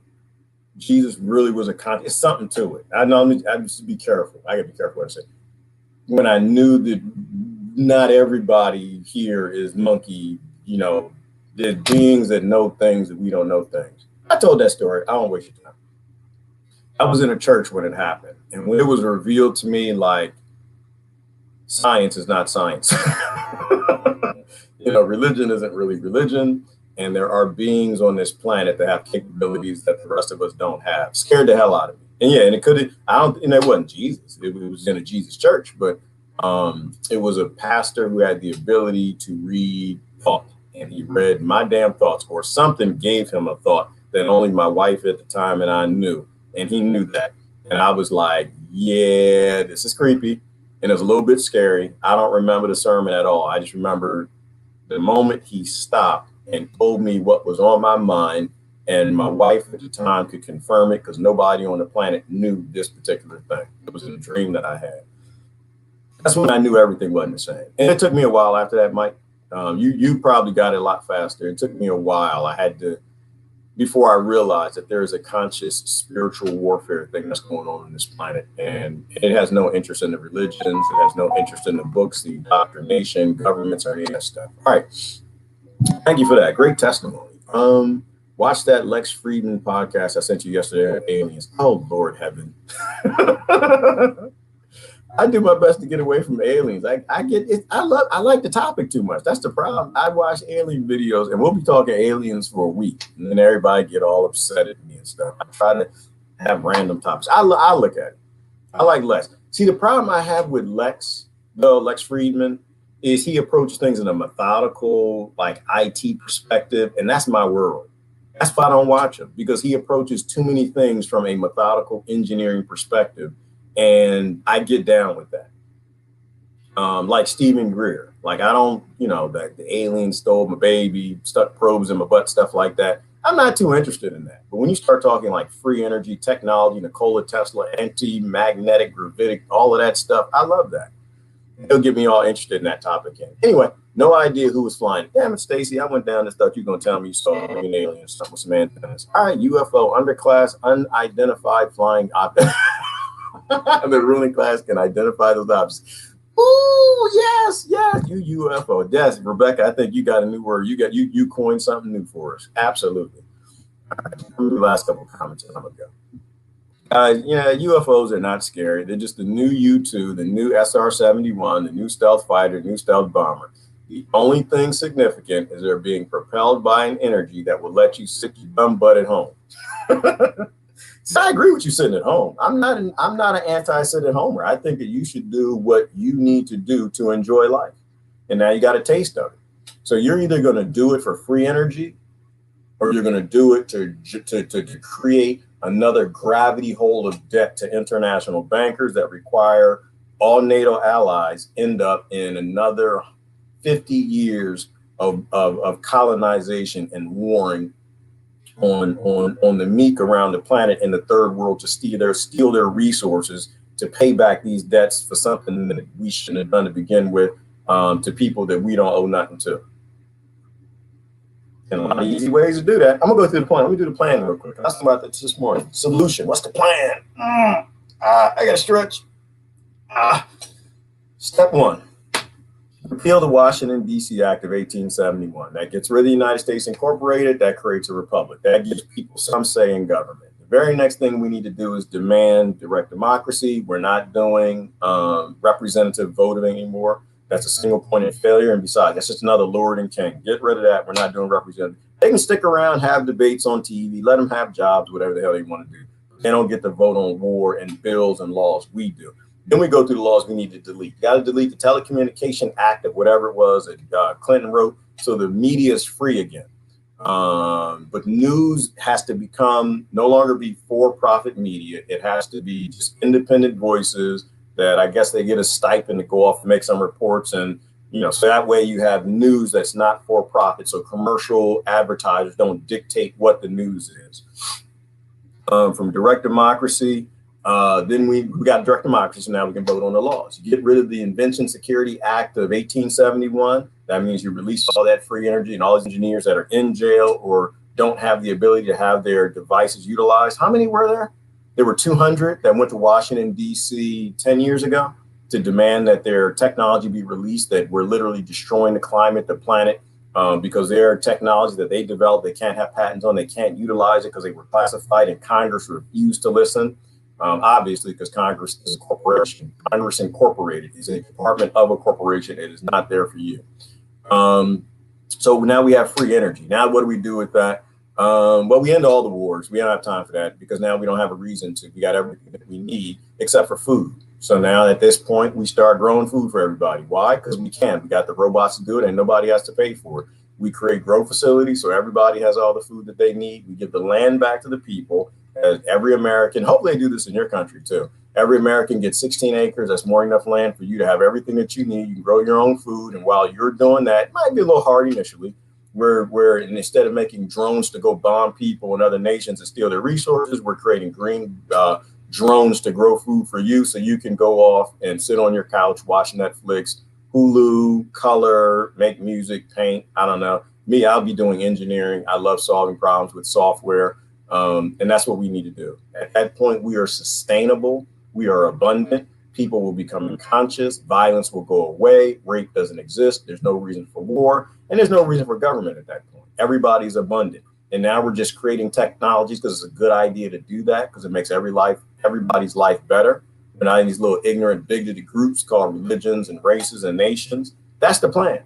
Jesus really was a con. It's something to it. I know. I just be careful. I got to be careful what I say. When I knew that not everybody here is monkey, you know, there's beings that know things that we don't know things. I told that story. I don't waste your time. I was in a church when it happened, and when it was revealed to me, like, science is not science. You know, religion isn't really religion, and there are beings on this planet that have capabilities that the rest of us don't have. Scared the hell out of me. And yeah, and it could, I don't, and it wasn't Jesus. It was in a Jesus church, but it was a pastor who had the ability to read thought, and he read my damn thoughts, or something gave him a thought that only my wife at the time and I knew, and he knew that. And I was like, yeah, this is creepy. And it was a little bit scary. I don't remember the sermon at all. I just remember the moment he stopped and told me what was on my mind. And my wife at the time could confirm it, because nobody on the planet knew this particular thing. It was a dream that I had. That's when I knew everything wasn't the same. And it took me a while after that, Mike. You probably got it a lot faster. It took me a while. I had to, before I realized that there is a conscious spiritual warfare thing that's going on this planet. And it has no interest in the religions. It has no interest in the books, the indoctrination, governments, or any of that stuff. All right. Thank you for that. Great testimony. Watch that Lex Friedman podcast I sent you yesterday, Aliens. Oh, Lord heaven. I do my best to get away from aliens. I get it. I like the topic too much. That's the problem. I watch alien videos, and we'll be talking aliens for a week, and then everybody get all upset at me and stuff. I try to have random topics. I look at it. I like Lex. See, the problem I have with Lex, though, Lex Friedman, is he approaches things in a methodical, like, IT perspective, and that's my world. That's why I don't watch him, because he approaches too many things from a methodical engineering perspective. And I get down with that. Like Stephen Greer. Like, I don't, you know, that the alien stole my baby, stuck probes in my butt, stuff like that. I'm not too interested in that. But when you start talking like free energy, technology, Nikola Tesla, anti-magnetic, gravitic, all of that stuff, I love that. It'll get me all interested in that topic. Anyway, no idea who was flying. Damn it, Stacy, I went down and thought you were going to tell me you saw an alien, something with some antennas. All right, UFO, underclass, unidentified flying object. The ruling class can identify those objects. Ooh, yes, you UFO. Yes, Rebecca, I think you got a new word. You coined something new for us. Absolutely. All right, the last couple of comments, and I'm gonna go. Yeah, UFOs are not scary. They're just the new U-2, the new SR-71, the new stealth fighter, new stealth bomber. The only thing significant is they're being propelled by an energy that will let you sit your dumb butt at home. So I agree with you sitting at home. I'm not an anti-sit at homer. I think that you should do what you need to do to enjoy life. And now you got a taste of it. So you're either going to do it for free energy, or you're going to do it to create another gravity hole of debt to international bankers that require all NATO allies end up in another 50 years of colonization and warring on the meek around the planet in the third world to steal their resources to pay back these debts for something that we shouldn't have done to begin with, to people that we don't owe nothing to. And a lot of easy ways to do that. I'm gonna go through the plan. Let me do the plan real quick. I was talking about this morning. Solution. What's the plan? I gotta stretch. Step one. Repeal the Washington, D.C. Act of 1871. That gets rid of the United States Incorporated. That creates a republic. That gives people some say in government. The very next thing we need to do is demand direct democracy. We're not doing representative voting anymore. That's a single point of failure. And besides, that's just another Lord and King. Get rid of that. We're not doing representative. They can stick around, have debates on TV, let them have jobs, whatever the hell they want to do. They don't get to vote on war and bills and laws. We do. Then we go through the laws we need to delete. You got to delete the Telecommunication Act of whatever it was that Clinton wrote, so the media is free again. But news has to become no longer be for-profit media. It has to be just independent voices that I guess they get a stipend to go off and make some reports, and so that way you have news that's not for-profit. So commercial advertisers don't dictate what the news is. From direct democracy. Then we got direct democracy, so now we can vote on the laws. You get rid of the Invention Security Act of 1871. That means you release all that free energy and all these engineers that are in jail or don't have the ability to have their devices utilized. How many were there? There were 200 that went to Washington, D.C. 10 years ago to demand that their technology be released, that we're literally destroying the climate, the planet, because their technology that they developed, they can't have patents on, they can't utilize it because they were classified, and Congress refused to listen. Obviously, because Congress is a corporation. Congress Incorporated is a department of a corporation. It is not there for you. So now we have free energy. Now what do we do with that? Well, we end all the wars. We don't have time for that because now we don't have a reason to. We got everything that we need except for food. So now at this point, we start growing food for everybody. Why? Because we can. We got the robots to do it and nobody has to pay for it. We create grow facilities so everybody has all the food that they need. We give the land back to the people. As every American, hopefully they do this in your country too. Every American gets 16 acres. That's more than enough land for you to have everything that you need. You can grow your own food. And while you're doing that, it might be a little hard initially. And instead of making drones to go bomb people in other nations and steal their resources, we're creating green drones to grow food for you so you can go off and sit on your couch, watch Netflix, Hulu, color, make music, paint. I don't know. Me, I'll be doing engineering. I love solving problems with software. And that's what we need to do. At that point, we are sustainable. We are abundant. People will become conscious. Violence will go away. Rape doesn't exist. There's no reason for war. And there's no reason for government at that point. Everybody's abundant. And now we're just creating technologies because it's a good idea to do that because it makes everybody's life better. We're not in these little ignorant, bigoted groups called religions and races and nations. That's the plan.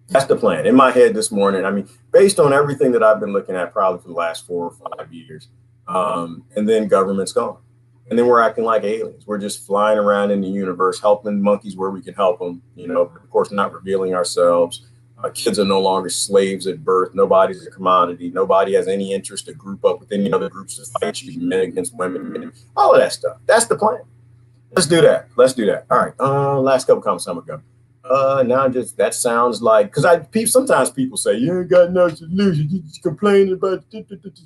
That's the plan. In my head this morning, I mean, based on everything that I've been looking at probably for the last 4 or 5 years, and then government's gone. And then we're acting like aliens. We're just flying around in the universe, helping monkeys where we can help them, of course, not revealing ourselves. Kids are no longer slaves at birth. Nobody's a commodity. Nobody has any interest to group up with any other groups to fight you, men against women, all of that stuff. That's the plan. Let's do that. Let's do that. All right. Last couple comments I'm gonna go. Now just that sounds like sometimes people say you ain't got no solution. You just complaining about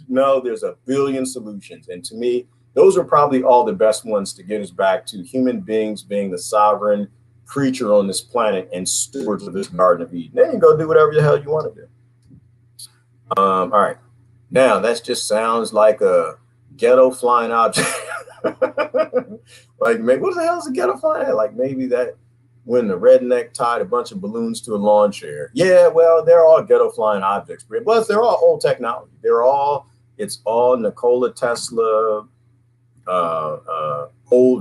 no. There's a billion solutions, and to me, those are probably all the best ones to get us back to human beings being the sovereign creature on this planet and stewards of this Garden of Eden. Then you go do whatever the hell you want to do. All right. Now that just sounds like a ghetto flying object. Like, maybe what the hell is a ghetto flying? Like maybe that when the redneck tied a bunch of balloons to a lawn chair. Yeah, well, they're all ghetto flying objects. Plus, they're all old technology. It's all Nikola Tesla,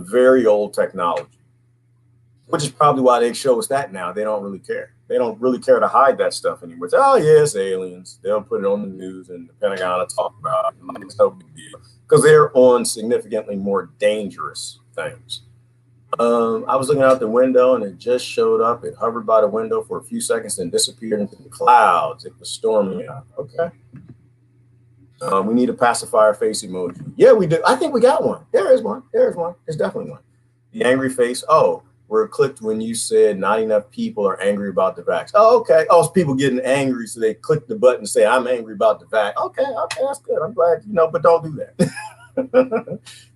very old technology. Which is probably why they show us that now. They don't really care. They don't really care to hide that stuff anymore. It's, oh, yeah, it's aliens. They'll put it on the news and the Pentagon will talk about it. It's no big deal. Because they're on significantly more dangerous things. I was looking out the window and it just showed up. It hovered by the window for a few seconds and disappeared into the clouds. It was storming out. Okay. We need a pacifier face emoji. Yeah, we do. I think we got one. There is one. There's definitely one. The angry face. Oh. Where it clicked when you said not enough people are angry about the vax. Oh, okay. Oh, it's people getting angry, so they click the button and say, I'm angry about the vax. Okay, that's good. I'm glad, but don't do that.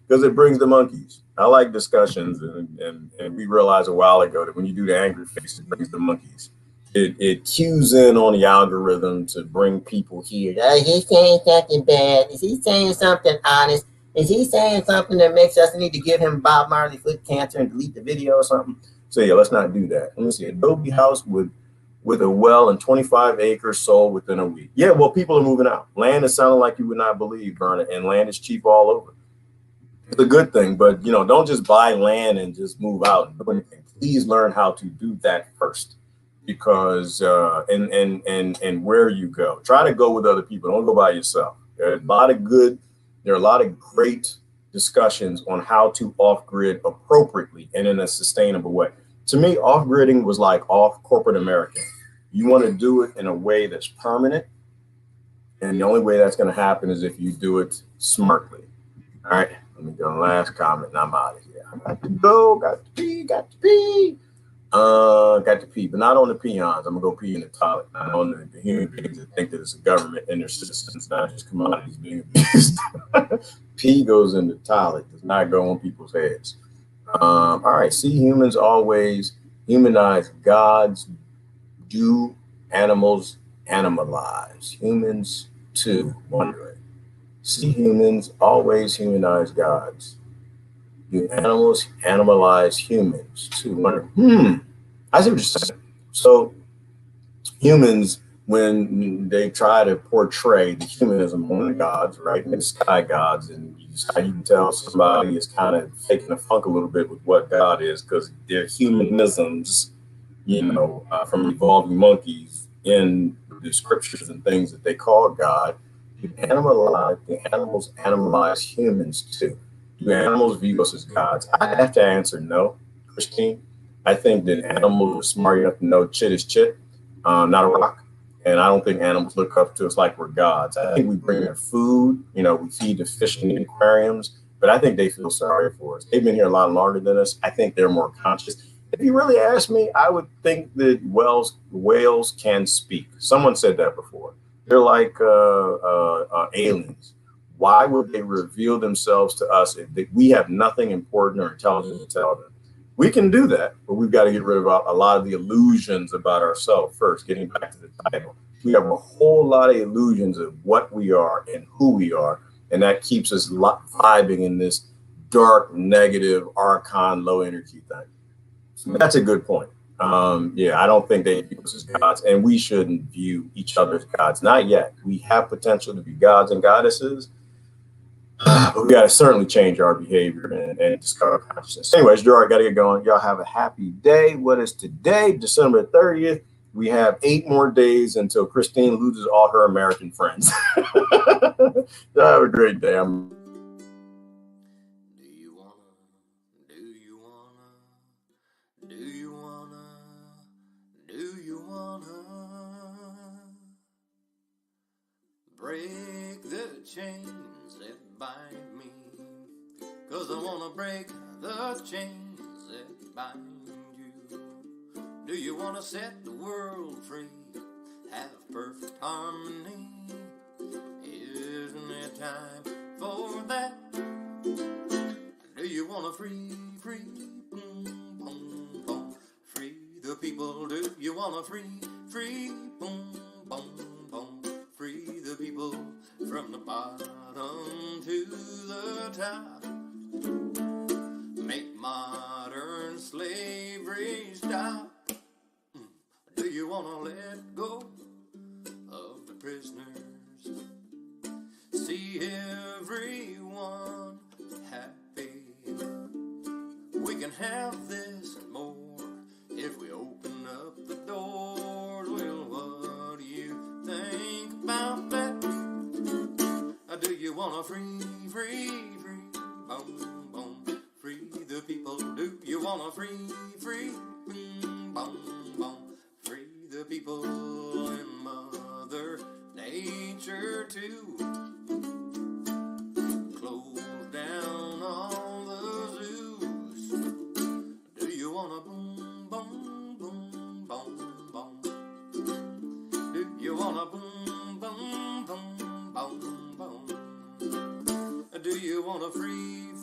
Because it brings the monkeys. I like discussions, and we realized a while ago that when you do the angry face, it brings the monkeys. It cues in on the algorithm to bring people here. Oh, he's saying something bad. Is he saying something honest? Is he saying something that makes us need to give him Bob Marley foot cancer and delete the video or something? So yeah, let's not do that. Let me see. Adobe house with a well and 25 acres sold within a week. Yeah, well, people are moving out. Land is sounding like you would not believe, Verna, and land is cheap all over. It's a good thing, but don't just buy land and just move out. Please learn how to do that first, because and where you go. Try to go with other people. Don't go by yourself. There's There are a lot of great discussions on how to off-grid appropriately and in a sustainable way. To me, off-gridding was like off corporate America. You want to do it in a way that's permanent. And the only way that's going to happen is if you do it smartly. All right. Let me go last comment and I'm out of here. I got to go. Got to pee. Got to pee, but not on the peons. I'm gonna go pee in the toilet, not on the human beings that think that it's a government and their citizens, not just commodities being abused. Pee goes in the toilet, does not go on people's heads. All right, see, humans always humanize gods, do animals animalize. Humans Two, wondering. See humans always humanize gods. Do animals animalize humans? Two, wondering. I see what you're saying. So humans, when they try to portray the humanism on the gods, right, and the sky gods, and you can tell somebody is kind of taking a funk a little bit with what God is because they're humanisms, from evolving monkeys in the scriptures and things that they call God. Do animals animalize humans too? Do animals view us as gods? I have to answer no, Christine. I think that animals are smart enough to know chit is chit, not a rock. And I don't think animals look up to us like we're gods. I think we bring their food, we feed the fish in the aquariums, but I think they feel sorry for us. They've been here a lot longer than us. I think they're more conscious. If you really ask me, I would think that whales can speak. Someone said that before. They're like aliens. Why would they reveal themselves to us if we have nothing important or intelligent to tell them? We can do that, but we've got to get rid of a lot of the illusions about ourselves first, getting back to the title. We have a whole lot of illusions of what we are and who we are, and that keeps us vibing in this dark, negative, archon, low energy thing. So that's a good point. I don't think they view us as gods, and we shouldn't view each other as gods. Not yet. We have potential to be gods and goddesses, but we got to certainly change our behavior and discover consciousness. Anyways, Gerard, got to get going. Y'all have a happy day. What is today? December 30th. We have 8 more days until Christine loses all her American friends. Y'all have a great day. Break the chains that bind me, 'cause I wanna break the chains that bind you. Do you wanna set the world free, have perfect harmony? Isn't it time for that? Do you wanna free, boom, boom, boom, free the people? Do you wanna free, boom, boom, boom, free the people from the bottom to the top? Make modern slavery stop. Do you wanna let go of the prisoners? See everyone happy. We can have this and more if we open up the doors. Well, what do you think about that? Do you wanna free, boom, boom, free the people? Do you wanna free, boom, boom, free the people and Mother Nature too? Close down all the zoos. Do you wanna boom, boom, boom, boom, boom? Do you wanna boom, boom, boom, boom, boom? Do you wanna free,